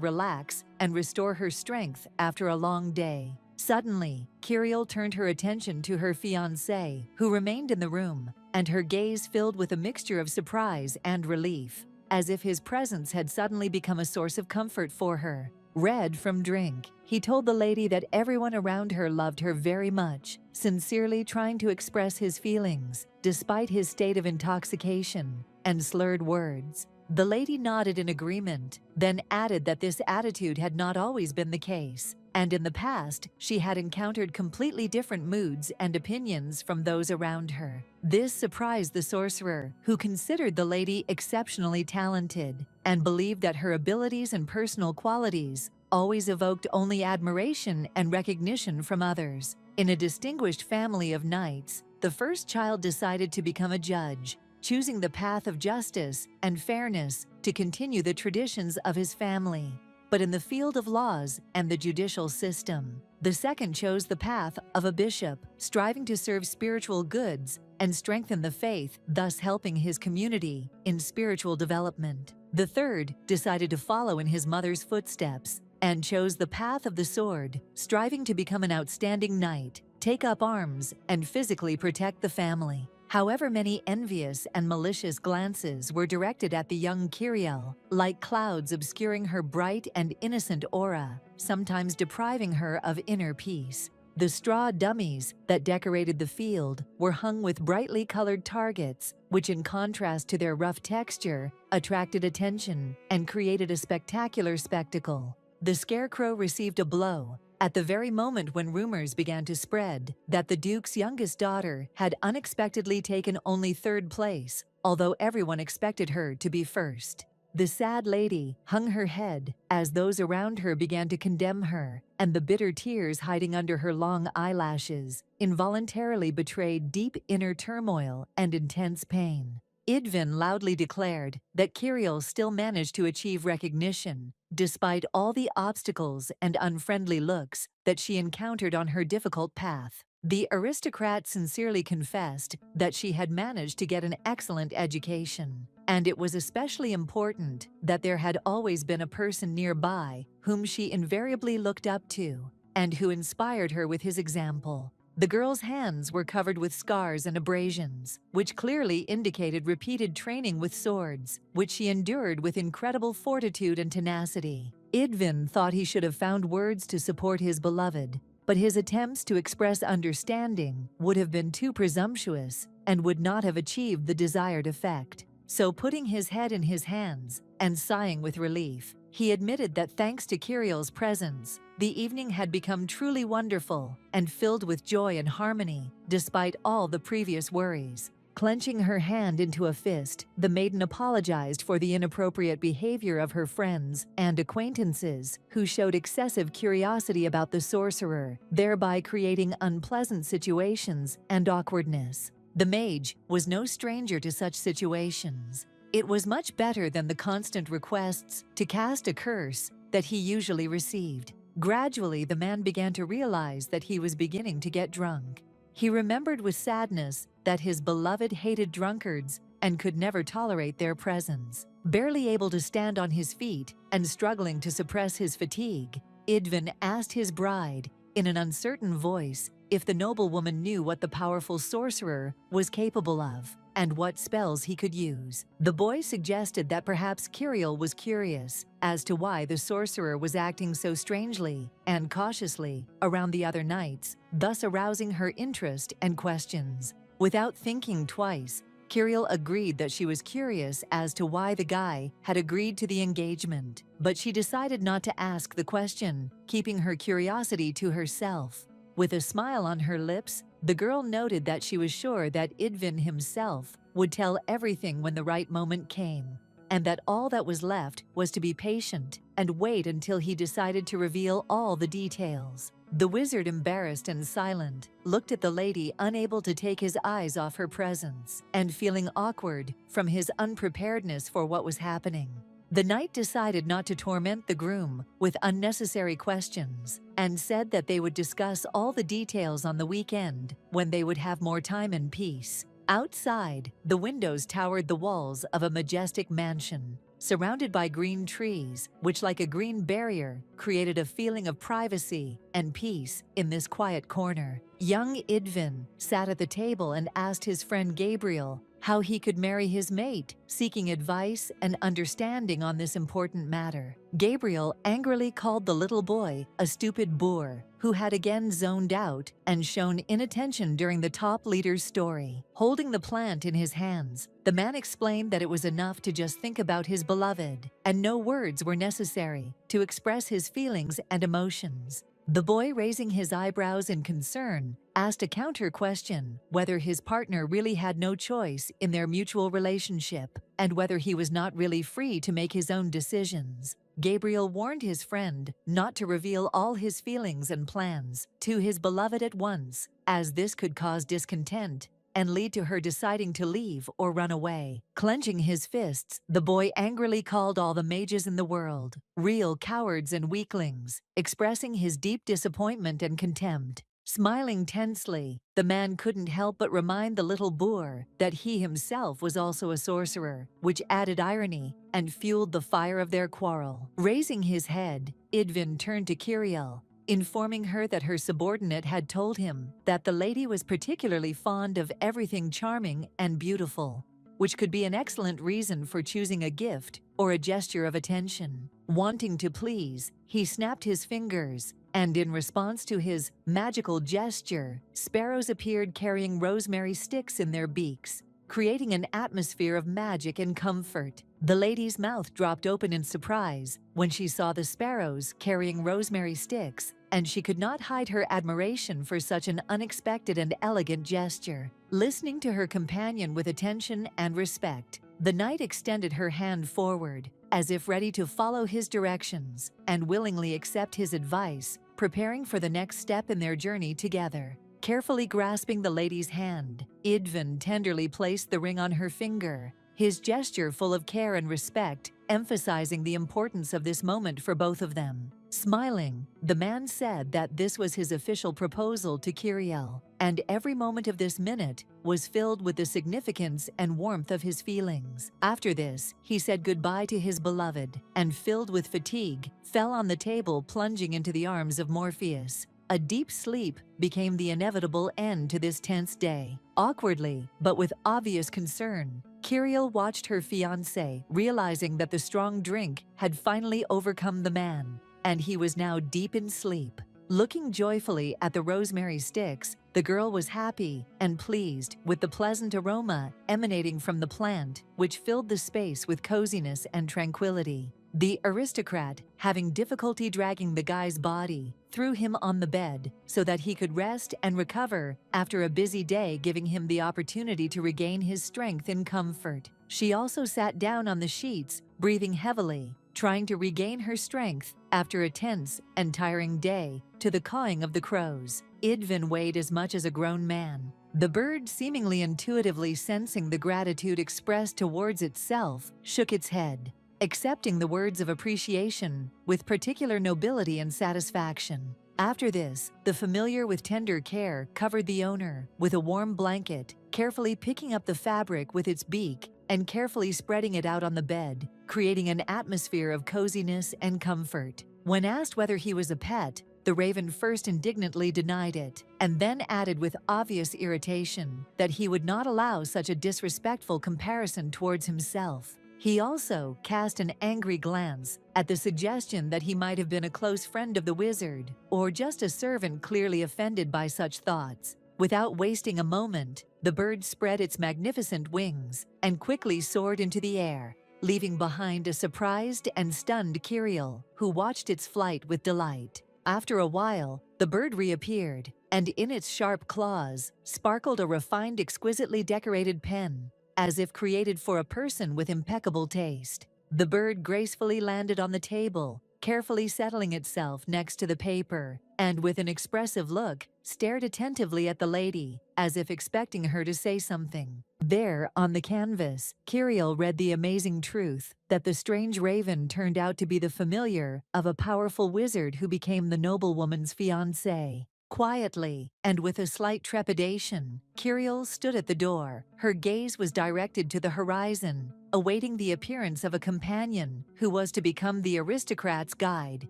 relax and restore her strength after a long day. Suddenly, Kiriel turned her attention to her fiancé, who remained in the room, and her gaze filled with a mixture of surprise and relief, as if his presence had suddenly become a source of comfort for her. Red from drink, he told the lady that everyone around her loved her very much, sincerely trying to express his feelings, despite his state of intoxication and slurred words. The lady nodded in agreement, then added that this attitude had not always been the case, and in the past she had encountered completely different moods and opinions from those around her. This surprised the sorcerer, who considered the lady exceptionally talented and believed that her abilities and personal qualities always evoked only admiration and recognition from others. In a distinguished family of knights, the first child decided to become a judge, choosing the path of justice and fairness to continue the traditions of his family. But in the field of laws and the judicial system, the second chose the path of a bishop, striving to serve spiritual goods and strengthen the faith, thus helping his community in spiritual development. The third decided to follow in his mother's footsteps and chose the path of the sword, striving to become an outstanding knight, take up arms, and physically protect the family. However, many envious and malicious glances were directed at the young Kiriel, like clouds obscuring her bright and innocent aura, sometimes depriving her of inner peace. The straw dummies that decorated the field were hung with brightly colored targets, which in contrast to their rough texture, attracted attention and created a spectacular spectacle. The scarecrow received a blow at the very moment when rumors began to spread that the Duke's youngest daughter had unexpectedly taken only third place, although everyone expected her to be first. The sad lady hung her head as those around her began to condemn her, and the bitter tears hiding under her long eyelashes involuntarily betrayed deep inner turmoil and intense pain. Idvin loudly declared that Kiriel still managed to achieve recognition, despite all the obstacles and unfriendly looks that she encountered on her difficult path. The aristocrat sincerely confessed that she had managed to get an excellent education, and it was especially important that there had always been a person nearby whom she invariably looked up to, and who inspired her with his example. The girl's hands were covered with scars and abrasions, which clearly indicated repeated training with swords, which she endured with incredible fortitude and tenacity. Idvin thought he should have found words to support his beloved, but his attempts to express understanding would have been too presumptuous and would not have achieved the desired effect. So, putting his head in his hands and sighing with relief, he admitted that thanks to Kiriel's presence, the evening had become truly wonderful and filled with joy and harmony, despite all the previous worries. Clenching her hand into a fist, the maiden apologized for the inappropriate behavior of her friends and acquaintances, who showed excessive curiosity about the sorcerer, thereby creating unpleasant situations and awkwardness. The mage was no stranger to such situations. It was much better than the constant requests to cast a curse that he usually received. Gradually, the man began to realize that he was beginning to get drunk. He remembered with sadness that his beloved hated drunkards and could never tolerate their presence. Barely able to stand on his feet and struggling to suppress his fatigue, Idvin asked his bride, in an uncertain voice, if the noblewoman knew what the powerful sorcerer was capable of and what spells he could use. The boy suggested that perhaps Kiriel was curious as to why the sorcerer was acting so strangely and cautiously around the other knights, thus arousing her interest and questions. Without thinking twice, Kiriel agreed that she was curious as to why the guy had agreed to the engagement, but she decided not to ask the question, keeping her curiosity to herself. With a smile on her lips, the girl noted that she was sure that Idvin himself would tell everything when the right moment came, and that all that was left was to be patient and wait until he decided to reveal all the details. The wizard, embarrassed and silent, looked at the lady, unable to take his eyes off her presence, and feeling awkward from his unpreparedness for what was happening. The knight decided not to torment the groom with unnecessary questions and said that they would discuss all the details on the weekend when they would have more time and peace. Outside, the windows towered the walls of a majestic mansion, surrounded by green trees, which, like a green barrier, created a feeling of privacy and peace in this quiet corner. Young Idvin sat at the table and asked his friend Gabriel how he could marry his mate, seeking advice and understanding on this important matter. Gabriel angrily called the little boy a stupid boor, who had again zoned out and shown inattention during the top leader's story. Holding the plant in his hands, the man explained that it was enough to just think about his beloved, and no words were necessary to express his feelings and emotions. The boy, raising his eyebrows in concern, asked a counter question whether his partner really had no choice in their mutual relationship and whether he was not really free to make his own decisions. Gabriel warned his friend not to reveal all his feelings and plans to his beloved at once, as this could cause discontent and lead to her deciding to leave or run away. Clenching his fists, the boy angrily called all the mages in the world real cowards and weaklings, expressing his deep disappointment and contempt. Smiling tensely, the man couldn't help but remind the little boor that he himself was also a sorcerer, which added irony and fueled the fire of their quarrel. Raising his head, Idvin turned to Kiriel, informing her that her subordinate had told him that the lady was particularly fond of everything charming and beautiful, which could be an excellent reason for choosing a gift or a gesture of attention. Wanting to please, he snapped his fingers, and in response to his magical gesture, sparrows appeared carrying rosemary sticks in their beaks, creating an atmosphere of magic and comfort. The lady's mouth dropped open in surprise when she saw the sparrows carrying rosemary sticks, and she could not hide her admiration for such an unexpected and elegant gesture. Listening to her companion with attention and respect, the knight extended her hand forward, as if ready to follow his directions and willingly accept his advice, preparing for the next step in their journey together. Carefully grasping the lady's hand, Idvin tenderly placed the ring on her finger, his gesture full of care and respect, emphasizing the importance of this moment for both of them. Smiling, the man said that this was his official proposal to Kiriel, and every moment of this minute was filled with the significance and warmth of his feelings. After this, he said goodbye to his beloved, and filled with fatigue, fell on the table, plunging into the arms of Morpheus. A deep sleep became the inevitable end to this tense day. Awkwardly, but with obvious concern, Kiriel watched her fiancé, realizing that the strong drink had finally overcome the man, and he was now deep in sleep. Looking joyfully at the rosemary sticks, the girl was happy and pleased with the pleasant aroma emanating from the plant, which filled the space with coziness and tranquility. The aristocrat, having difficulty dragging the guy's body, threw him on the bed so that he could rest and recover after a busy day, giving him the opportunity to regain his strength in comfort. She also sat down on the sheets, breathing heavily, trying to regain her strength after a tense and tiring day, to the cawing of the crows. Idvin weighed as much as a grown man. The bird, seemingly intuitively sensing the gratitude expressed towards itself, shook its head, accepting the words of appreciation with particular nobility and satisfaction. After this, the familiar with tender care covered the owner with a warm blanket, carefully picking up the fabric with its beak and carefully spreading it out on the bed, creating an atmosphere of coziness and comfort. When asked whether he was a pet, the raven first indignantly denied it, and then added with obvious irritation that he would not allow such a disrespectful comparison towards himself. He also cast an angry glance at the suggestion that he might have been a close friend of the wizard, or just a servant clearly offended by such thoughts. Without wasting a moment, the bird spread its magnificent wings and quickly soared into the air, leaving behind a surprised and stunned Kiriel, who watched its flight with delight. After a while, the bird reappeared, and in its sharp claws sparkled a refined, exquisitely decorated pen, as if created for a person with impeccable taste. The bird gracefully landed on the table, carefully settling itself next to the paper, and with an expressive look, stared attentively at the lady, as if expecting her to say something. There, on the canvas, Kiriel read the amazing truth that the strange raven turned out to be the familiar of a powerful wizard who became the noblewoman's fiancé. Quietly, and with a slight trepidation, Kiriel stood at the door. Her gaze was directed to the horizon, awaiting the appearance of a companion who was to become the aristocrat's guide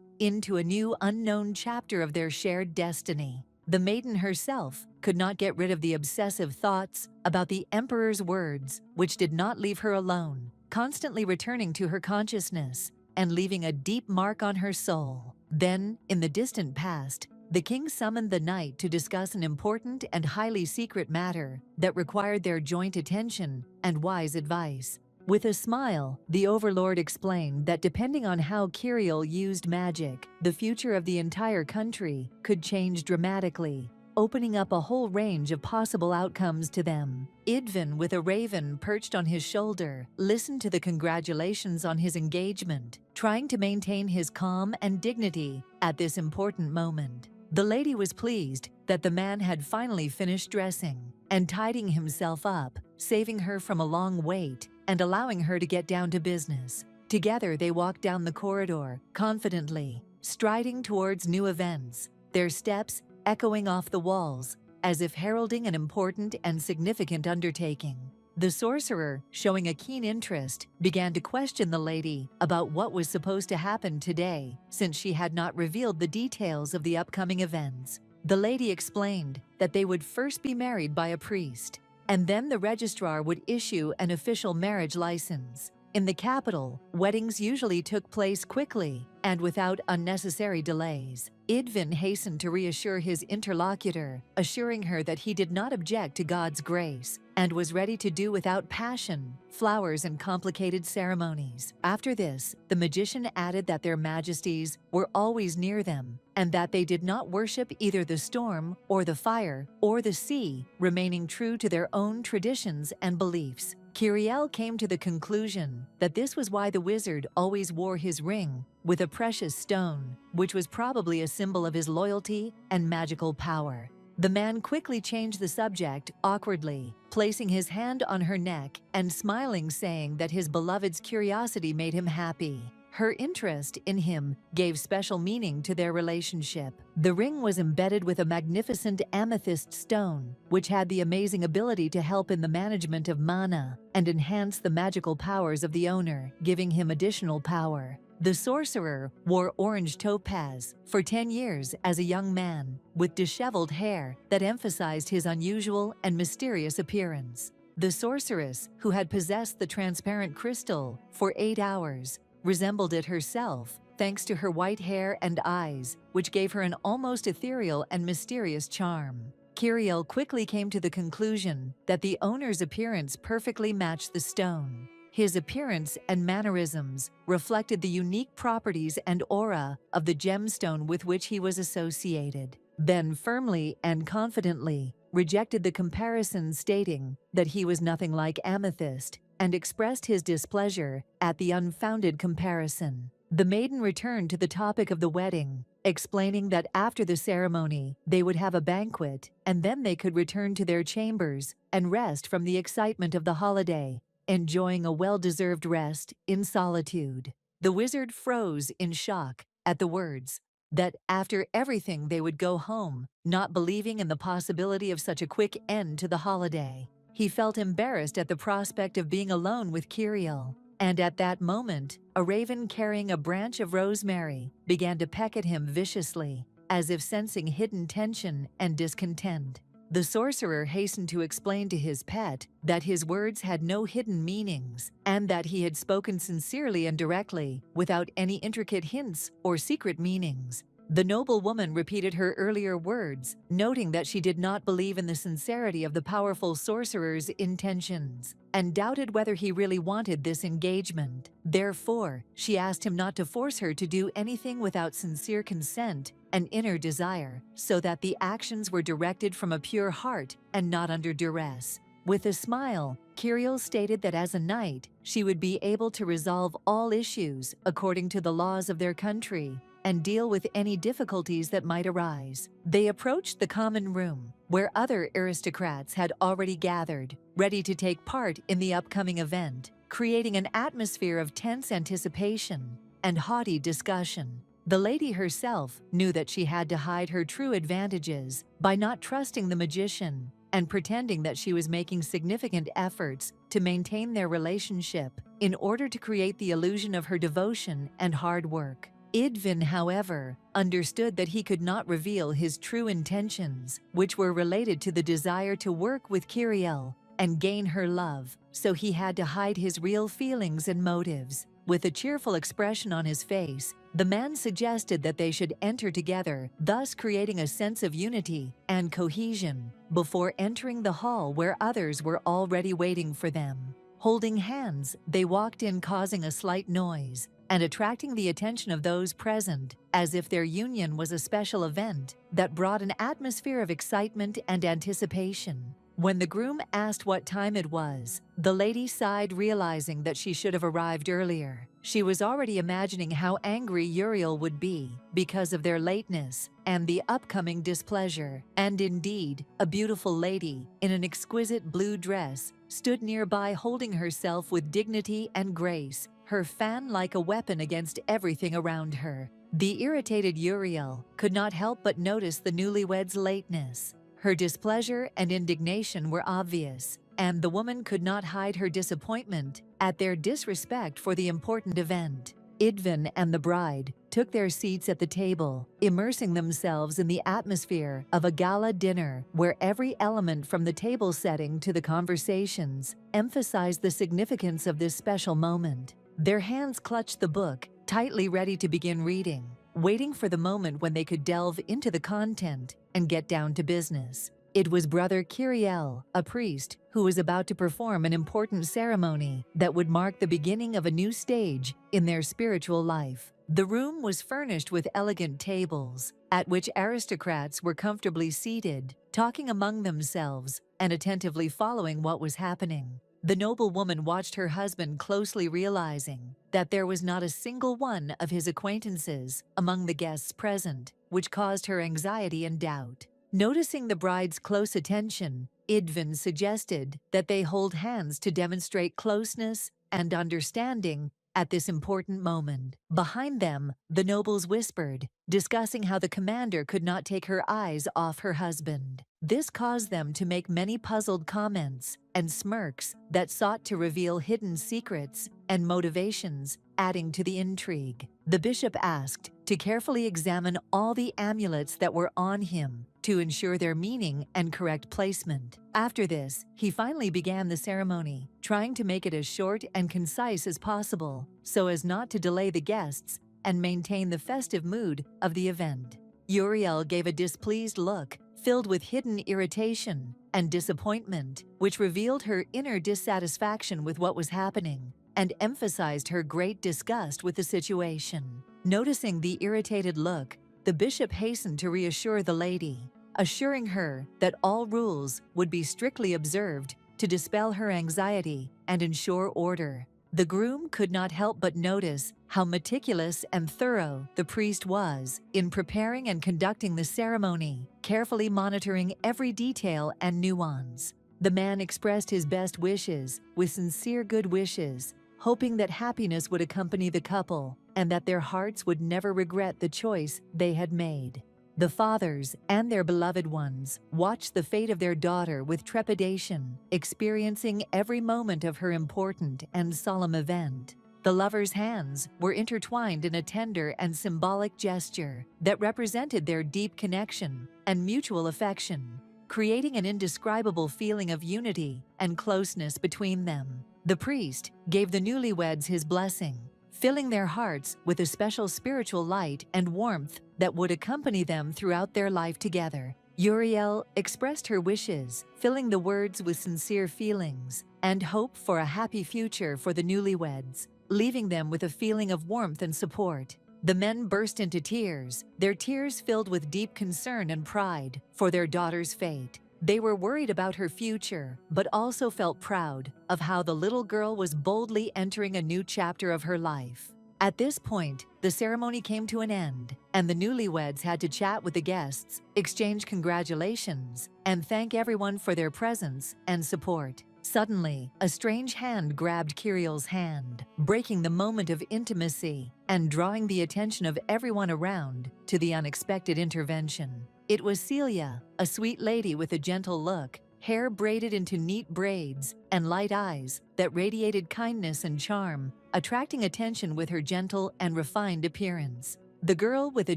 into a new unknown chapter of their shared destiny. The maiden herself could not get rid of the obsessive thoughts about the emperor's words, which did not leave her alone, constantly returning to her consciousness and leaving a deep mark on her soul. Then, in the distant past, the king summoned the knight to discuss an important and highly secret matter that required their joint attention and wise advice. With a smile, the overlord explained that depending on how Kiriel used magic, the future of the entire country could change dramatically, opening up a whole range of possible outcomes to them. Idvin, with a raven perched on his shoulder, listened to the congratulations on his engagement, trying to maintain his calm and dignity at this important moment. The lady was pleased that the man had finally finished dressing and tidying himself up, saving her from a long wait and allowing her to get down to business. Together they walked down the corridor, confidently, striding towards new events, their steps echoing off the walls as if heralding an important and significant undertaking. The sorcerer, showing a keen interest, began to question the lady about what was supposed to happen today, since she had not revealed the details of the upcoming events. The lady explained that they would first be married by a priest, and then the registrar would issue an official marriage license. In the capital, weddings usually took place quickly and without unnecessary delays. Idvin hastened to reassure his interlocutor, assuring her that he did not object to God's grace and was ready to do without passion, flowers, and complicated ceremonies. After this, the magician added that their majesties were always near them and that they did not worship either the storm or the fire or the sea, remaining true to their own traditions and beliefs. Kiriel came to the conclusion that this was why the wizard always wore his ring with a precious stone, which was probably a symbol of his loyalty and magical power. The man quickly changed the subject awkwardly, placing his hand on her neck and smiling, saying that his beloved's curiosity made him happy. Her interest in him gave special meaning to their relationship. The ring was embedded with a magnificent amethyst stone, which had the amazing ability to help in the management of mana and enhance the magical powers of the owner, giving him additional power. The sorcerer wore orange topaz for 10 years as a young man, with disheveled hair that emphasized his unusual and mysterious appearance. The sorceress, who had possessed the transparent crystal for 8 hours, resembled it herself, thanks to her white hair and eyes, which gave her an almost ethereal and mysterious charm. Kiriel quickly came to the conclusion that the owner's appearance perfectly matched the stone. His appearance and mannerisms reflected the unique properties and aura of the gemstone with which he was associated. Ben firmly and confidently rejected the comparison, stating that he was nothing like amethyst, and expressed his displeasure at the unfounded comparison. The maiden returned to the topic of the wedding, explaining that after the ceremony, they would have a banquet, and then they could return to their chambers and rest from the excitement of the holiday, enjoying a well-deserved rest in solitude. The wizard froze in shock at the words, that after everything they would go home, not believing in the possibility of such a quick end to the holiday. He felt embarrassed at the prospect of being alone with Kiriel, and at that moment, a raven carrying a branch of rosemary began to peck at him viciously, as if sensing hidden tension and discontent. The sorcerer hastened to explain to his pet that his words had no hidden meanings, and that he had spoken sincerely and directly, without any intricate hints or secret meanings. The noble woman repeated her earlier words, noting that she did not believe in the sincerity of the powerful sorcerer's intentions, and doubted whether he really wanted this engagement. Therefore, she asked him not to force her to do anything without sincere consent and inner desire, so that the actions were directed from a pure heart and not under duress. With a smile, Kiriel stated that as a knight, she would be able to resolve all issues according to the laws of their country and deal with any difficulties that might arise. They approached the common room, where other aristocrats had already gathered, ready to take part in the upcoming event, creating an atmosphere of tense anticipation and haughty discussion. The lady herself knew that she had to hide her true advantages by not trusting the magician and pretending that she was making significant efforts to maintain their relationship in order to create the illusion of her devotion and hard work. Idvin, however, understood that he could not reveal his true intentions, which were related to the desire to work with Kiriel and gain her love, so he had to hide his real feelings and motives. With a cheerful expression on his face, the man suggested that they should enter together, thus creating a sense of unity and cohesion before entering the hall where others were already waiting for them. Holding hands, they walked in, causing a slight noise and attracting the attention of those present, as if their union was a special event that brought an atmosphere of excitement and anticipation. When the groom asked what time it was, the lady sighed, realizing that she should have arrived earlier. She was already imagining how angry Uriel would be because of their lateness and the upcoming displeasure. And indeed, a beautiful lady in an exquisite blue dress stood nearby, holding herself with dignity and grace, her fan like a weapon against everything around her. The irritated Uriel could not help but notice the newlyweds' lateness. Her displeasure and indignation were obvious, and the woman could not hide her disappointment at their disrespect for the important event. Idvin and the bride took their seats at the table, immersing themselves in the atmosphere of a gala dinner where every element from the table setting to the conversations emphasized the significance of this special moment. Their hands clutched the book, tightly ready to begin reading, waiting for the moment when they could delve into the content and get down to business. It was Brother Kiriel, a priest, who was about to perform an important ceremony that would mark the beginning of a new stage in their spiritual life. The room was furnished with elegant tables, at which aristocrats were comfortably seated, talking among themselves and attentively following what was happening. The noble woman watched her husband closely, realizing that there was not a single one of his acquaintances among the guests present, which caused her anxiety and doubt. Noticing the bride's close attention, Idvin suggested that they hold hands to demonstrate closeness and understanding at this important moment. Behind them, the nobles whispered, discussing how the commander could not take her eyes off her husband. This caused them to make many puzzled comments and smirks that sought to reveal hidden secrets and motivations, adding to the intrigue. The bishop asked to carefully examine all the amulets that were on him to ensure their meaning and correct placement. After this, he finally began the ceremony, trying to make it as short and concise as possible so as not to delay the guests and maintain the festive mood of the event. Uriel gave a displeased look, filled with hidden irritation and disappointment, which revealed her inner dissatisfaction with what was happening. and emphasized her great disgust with the situation. Noticing the irritated look, the bishop hastened to reassure the lady, assuring her that all rules would be strictly observed to dispel her anxiety and ensure order. The groom could not help but notice how meticulous and thorough the priest was in preparing and conducting the ceremony, carefully monitoring every detail and nuance. The man expressed his best wishes with sincere good wishes, hoping that happiness would accompany the couple and that their hearts would never regret the choice they had made. The fathers and their beloved ones watched the fate of their daughter with trepidation, experiencing every moment of her important and solemn event. The lovers' hands were intertwined in a tender and symbolic gesture that represented their deep connection and mutual affection, creating an indescribable feeling of unity and closeness between them. The priest gave the newlyweds his blessing, filling their hearts with a special spiritual light and warmth that would accompany them throughout their life together. Uriel expressed her wishes, filling the words with sincere feelings and hope for a happy future for the newlyweds, leaving them with a feeling of warmth and support. The men burst into tears, their tears filled with deep concern and pride for their daughter's fate. They were worried about her future, but also felt proud of how the little girl was boldly entering a new chapter of her life. At this point, the ceremony came to an end, and the newlyweds had to chat with the guests, exchange congratulations, and thank everyone for their presence and support. Suddenly, a strange hand grabbed Kiriel's hand, breaking the moment of intimacy and drawing the attention of everyone around to the unexpected intervention. It was Celia, a sweet lady with a gentle look, hair braided into neat braids, and light eyes that radiated kindness and charm, attracting attention with her gentle and refined appearance. The girl, with a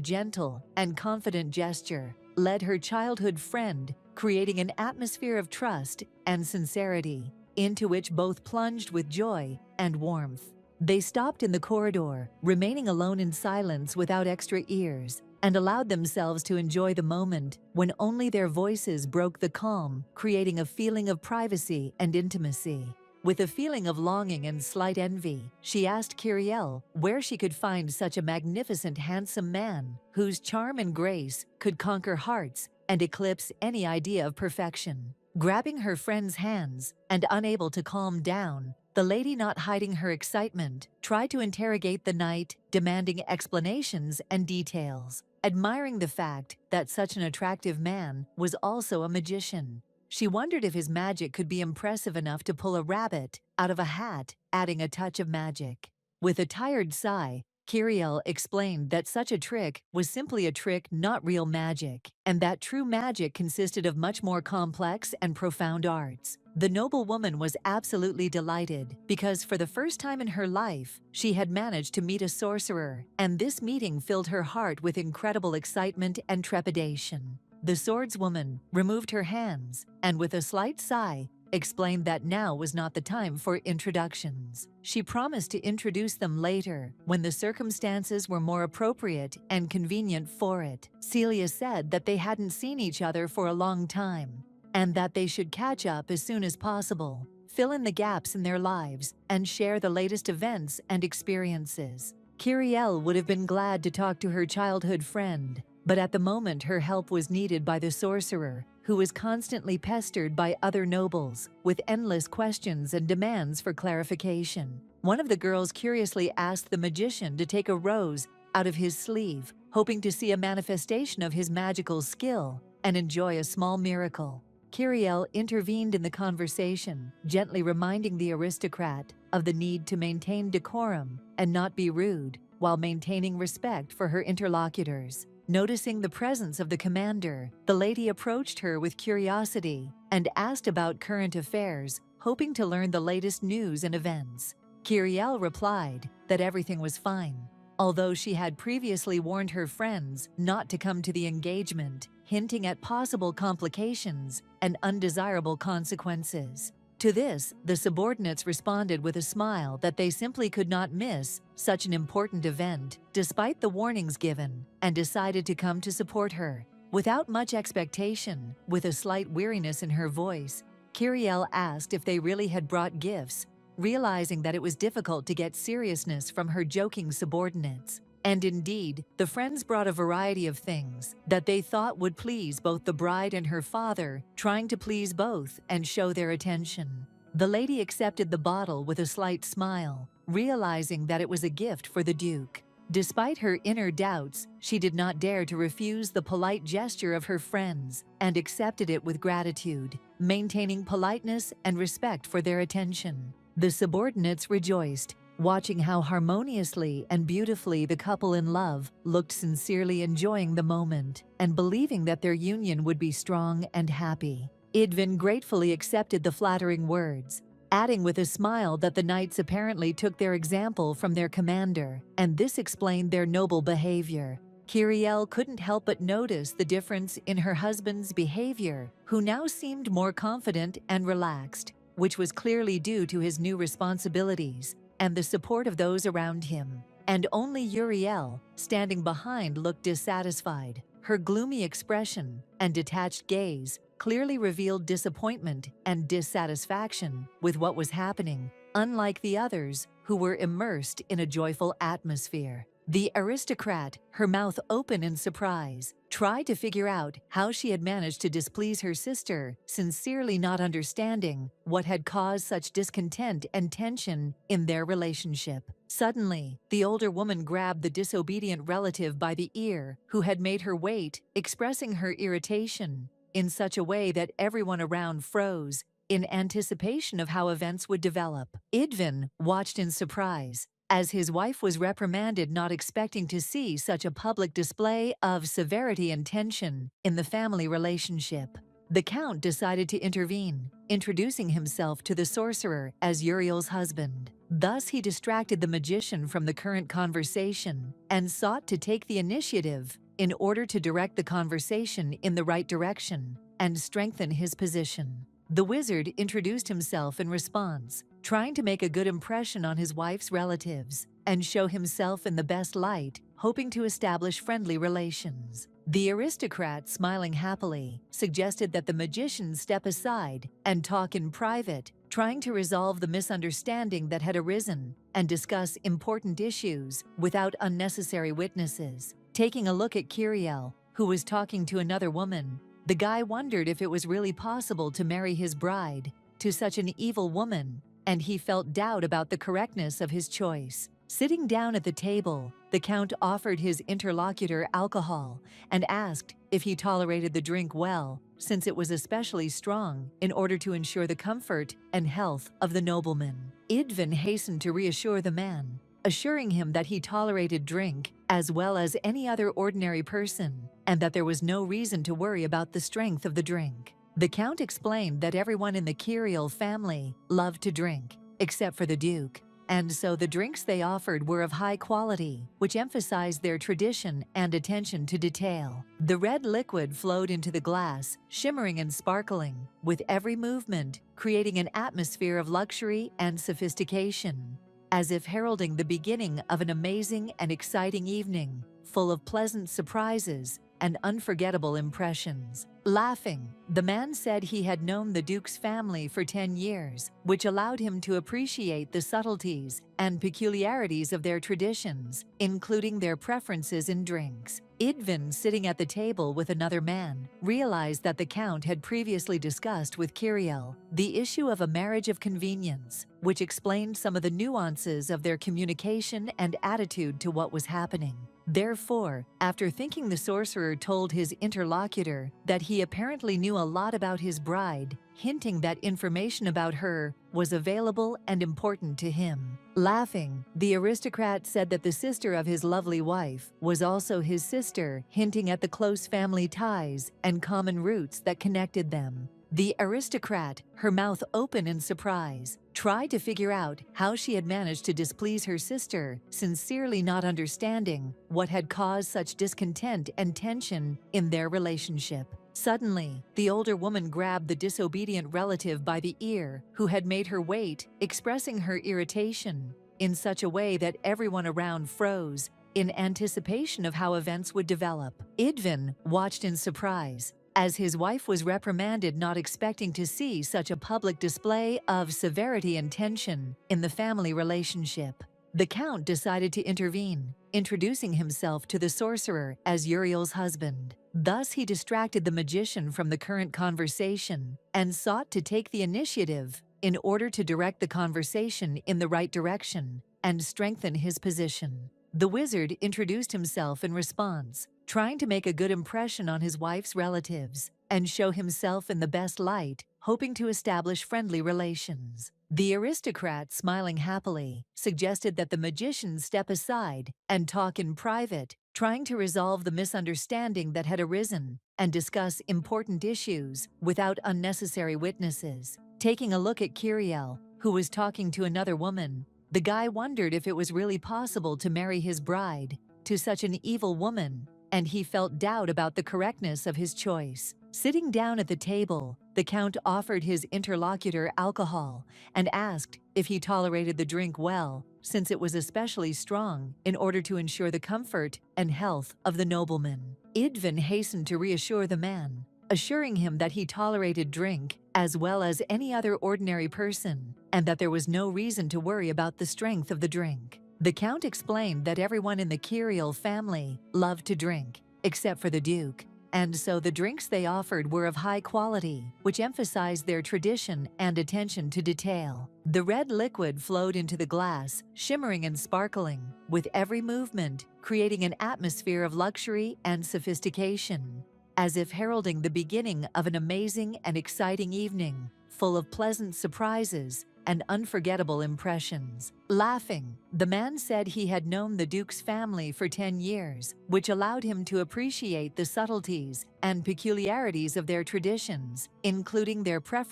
gentle and confident gesture, led her childhood friend, creating an atmosphere of trust and sincerity, into which both plunged with joy and warmth. They stopped in the corridor, remaining alone in silence without extra ears, and allowed themselves to enjoy the moment when only their voices broke the calm, creating a feeling of privacy and intimacy. With a feeling of longing and slight envy, she asked Kiriel where she could find such a magnificent, handsome man whose charm and grace could conquer hearts and eclipse any idea of perfection. Grabbing her friend's hands and unable to calm down, the lady, not hiding her excitement, tried to interrogate the knight, demanding explanations and details. Admiring the fact that such an attractive man was also a magician, she wondered if his magic could be impressive enough to pull a rabbit out of a hat, adding a touch of magic. With a tired sigh, Kiriel explained that such a trick was simply a trick, not real magic, and that true magic consisted of much more complex and profound arts. The noble woman was absolutely delighted because for the first time in her life, she had managed to meet a sorcerer, and this meeting filled her heart with incredible excitement and trepidation. The swordswoman removed her hands and, with a slight sigh, explained that now was not the time for introductions. She promised to introduce them later, when the circumstances were more appropriate and convenient for it. Celia said that they hadn't seen each other for a long time, and that they should catch up as soon as possible, fill in the gaps in their lives, and share the latest events and experiences. Kiriel would have been glad to talk to her childhood friend, but at the moment her help was needed by the sorcerer, who was constantly pestered by other nobles with endless questions and demands for clarification. One of the girls curiously asked the magician to take a rose out of his sleeve, hoping to see a manifestation of his magical skill and enjoy a small miracle. Kiriel intervened in the conversation, gently reminding the aristocrat of the need to maintain decorum and not be rude, while maintaining respect for her interlocutors. Noticing the presence of the commander, the lady approached her with curiosity and asked about current affairs, hoping to learn the latest news and events. Kiriel replied that everything was fine, although she had previously warned her friends not to come to the engagement, hinting at possible complications and undesirable consequences. To this, the subordinates responded with a smile that they simply could not miss such an important event, despite the warnings given, and decided to come to support her. Without much expectation, with a slight weariness in her voice, Kiriel asked if they really had brought gifts, realizing that it was difficult to get seriousness from her joking subordinates. And indeed, the friends brought a variety of things that they thought would please both the bride and her father, trying to please both and show their attention. The lady accepted the bottle with a slight smile, realizing that it was a gift for the Duke. Despite her inner doubts, she did not dare to refuse the polite gesture of her friends and accepted it with gratitude, maintaining politeness and respect for their attention. The subordinates rejoiced, watching how harmoniously and beautifully the couple in love looked, sincerely enjoying the moment and believing that their union would be strong and happy. Idvin gratefully accepted the flattering words, adding with a smile that the knights apparently took their example from their commander, and this explained their noble behavior. Kiriel couldn't help but notice the difference in her husband's behavior, who now seemed more confident and relaxed, which was clearly due to his new responsibilities and the support of those around him. And only Uriel, standing behind, looked dissatisfied. Her gloomy expression and detached gaze clearly revealed disappointment and dissatisfaction with what was happening, unlike the others who were immersed in a joyful atmosphere. The aristocrat, her mouth open in surprise, tried to figure out how she had managed to displease her sister, sincerely not understanding what had caused such discontent and tension in their relationship. Suddenly, the older woman grabbed the disobedient relative by the ear, who had made her wait, expressing her irritation in such a way that everyone around froze in anticipation of how events would develop. Idvin watched in surprise as his wife was reprimanded, not expecting to see such a public display of severity and tension in the family relationship. The Count decided to intervene, introducing himself to the sorcerer as Uriel's husband. Thus, he distracted the magician from the current conversation and sought to take the initiative in order to direct the conversation in the right direction and strengthen his position. The wizard introduced himself in response, trying to make a good impression on his wife's relatives and show himself in the best light, hoping to establish friendly relations. The aristocrat, smiling happily, suggested that the magician step aside and talk in private, trying to resolve the misunderstanding that had arisen and discuss important issues without unnecessary witnesses. Taking a look at Kiriel, who was talking to another woman, the guy wondered if it was really possible to marry his bride to such an evil woman, and he felt doubt about the correctness of his choice. Sitting down at the table, the Count offered his interlocutor alcohol and asked if he tolerated the drink well, since it was especially strong, in order to ensure the comfort and health of the nobleman. Idvin hastened to reassure the man, assuring him that he tolerated drink as well as any other ordinary person, and that there was no reason to worry about the strength of the drink. The Count explained that everyone in the Kiriel family loved to drink, except for the Duke, and so the drinks they offered were of high quality, which emphasized their tradition and attention to detail. The red liquid flowed into the glass, shimmering and sparkling, with every movement creating an atmosphere of luxury and sophistication, as if heralding the beginning of an amazing and exciting evening, full of pleasant surprises and unforgettable impressions. Laughing, the man said he had known the Duke's family for 10 years, which allowed him to appreciate the subtleties and peculiarities of their traditions, including their preferences in drinks. Idvin, sitting at the table with another man, realized that the Count had previously discussed with Kiriel the issue of a marriage of convenience, which explained some of the nuances of their communication and attitude to what was happening. Therefore, after thinking the sorcerer told his interlocutor that he apparently knew a lot about his bride, hinting that information about her was available and important to him. Laughing, the aristocrat said that the sister of his lovely wife was also his sister, hinting at the close family ties and common roots that connected them. The aristocrat, her mouth open in surprise, tried to figure out how she had managed to displease her sister, sincerely not understanding what had caused such discontent and tension in their relationship. Suddenly, the older woman grabbed the disobedient relative by the ear, who had made her wait, expressing her irritation in such a way that everyone around froze in anticipation of how events would develop. Idvin watched in surprise as his wife was reprimanded, not expecting to see such a public display of severity and tension in the family relationship. The Count decided to intervene, introducing himself to the sorcerer as Uriel's husband. Thus, he distracted the magician from the current conversation and sought to take the initiative in order to direct the conversation in the right direction and strengthen his position. The wizard introduced himself in response, trying to make a good impression on his wife's relatives and show himself in the best light, hoping to establish friendly relations. The aristocrat, smiling happily, suggested that the magician step aside and talk in private, trying to resolve the misunderstanding that had arisen and discuss important issues without unnecessary witnesses. Taking a look at Kiriel, who was talking to another woman, the guy wondered if it was really possible to marry his bride to such an evil woman, and he felt doubt about the correctness of his choice. Sitting down at the table, the Count offered his interlocutor alcohol and asked if he tolerated the drink well, since it was especially strong, in order to ensure the comfort and health of the nobleman. Idvin hastened to reassure the man, assuring him that he tolerated drink as well as any other ordinary person, and that there was no reason to worry about the strength of the drink. The Count explained that everyone in the Kiriel family loved to drink, except for the Duke, and so the drinks they offered were of high quality, which emphasized their tradition and attention to detail. The red liquid flowed into the glass, shimmering and sparkling, with every movement creating an atmosphere of luxury and sophistication, as if heralding the beginning of an amazing and exciting evening, full of pleasant surprises and unforgettable impressions. Laughing, the man said he had known the Duke's family for 10 years, which allowed him to appreciate the subtleties and peculiarities of their traditions, including their preference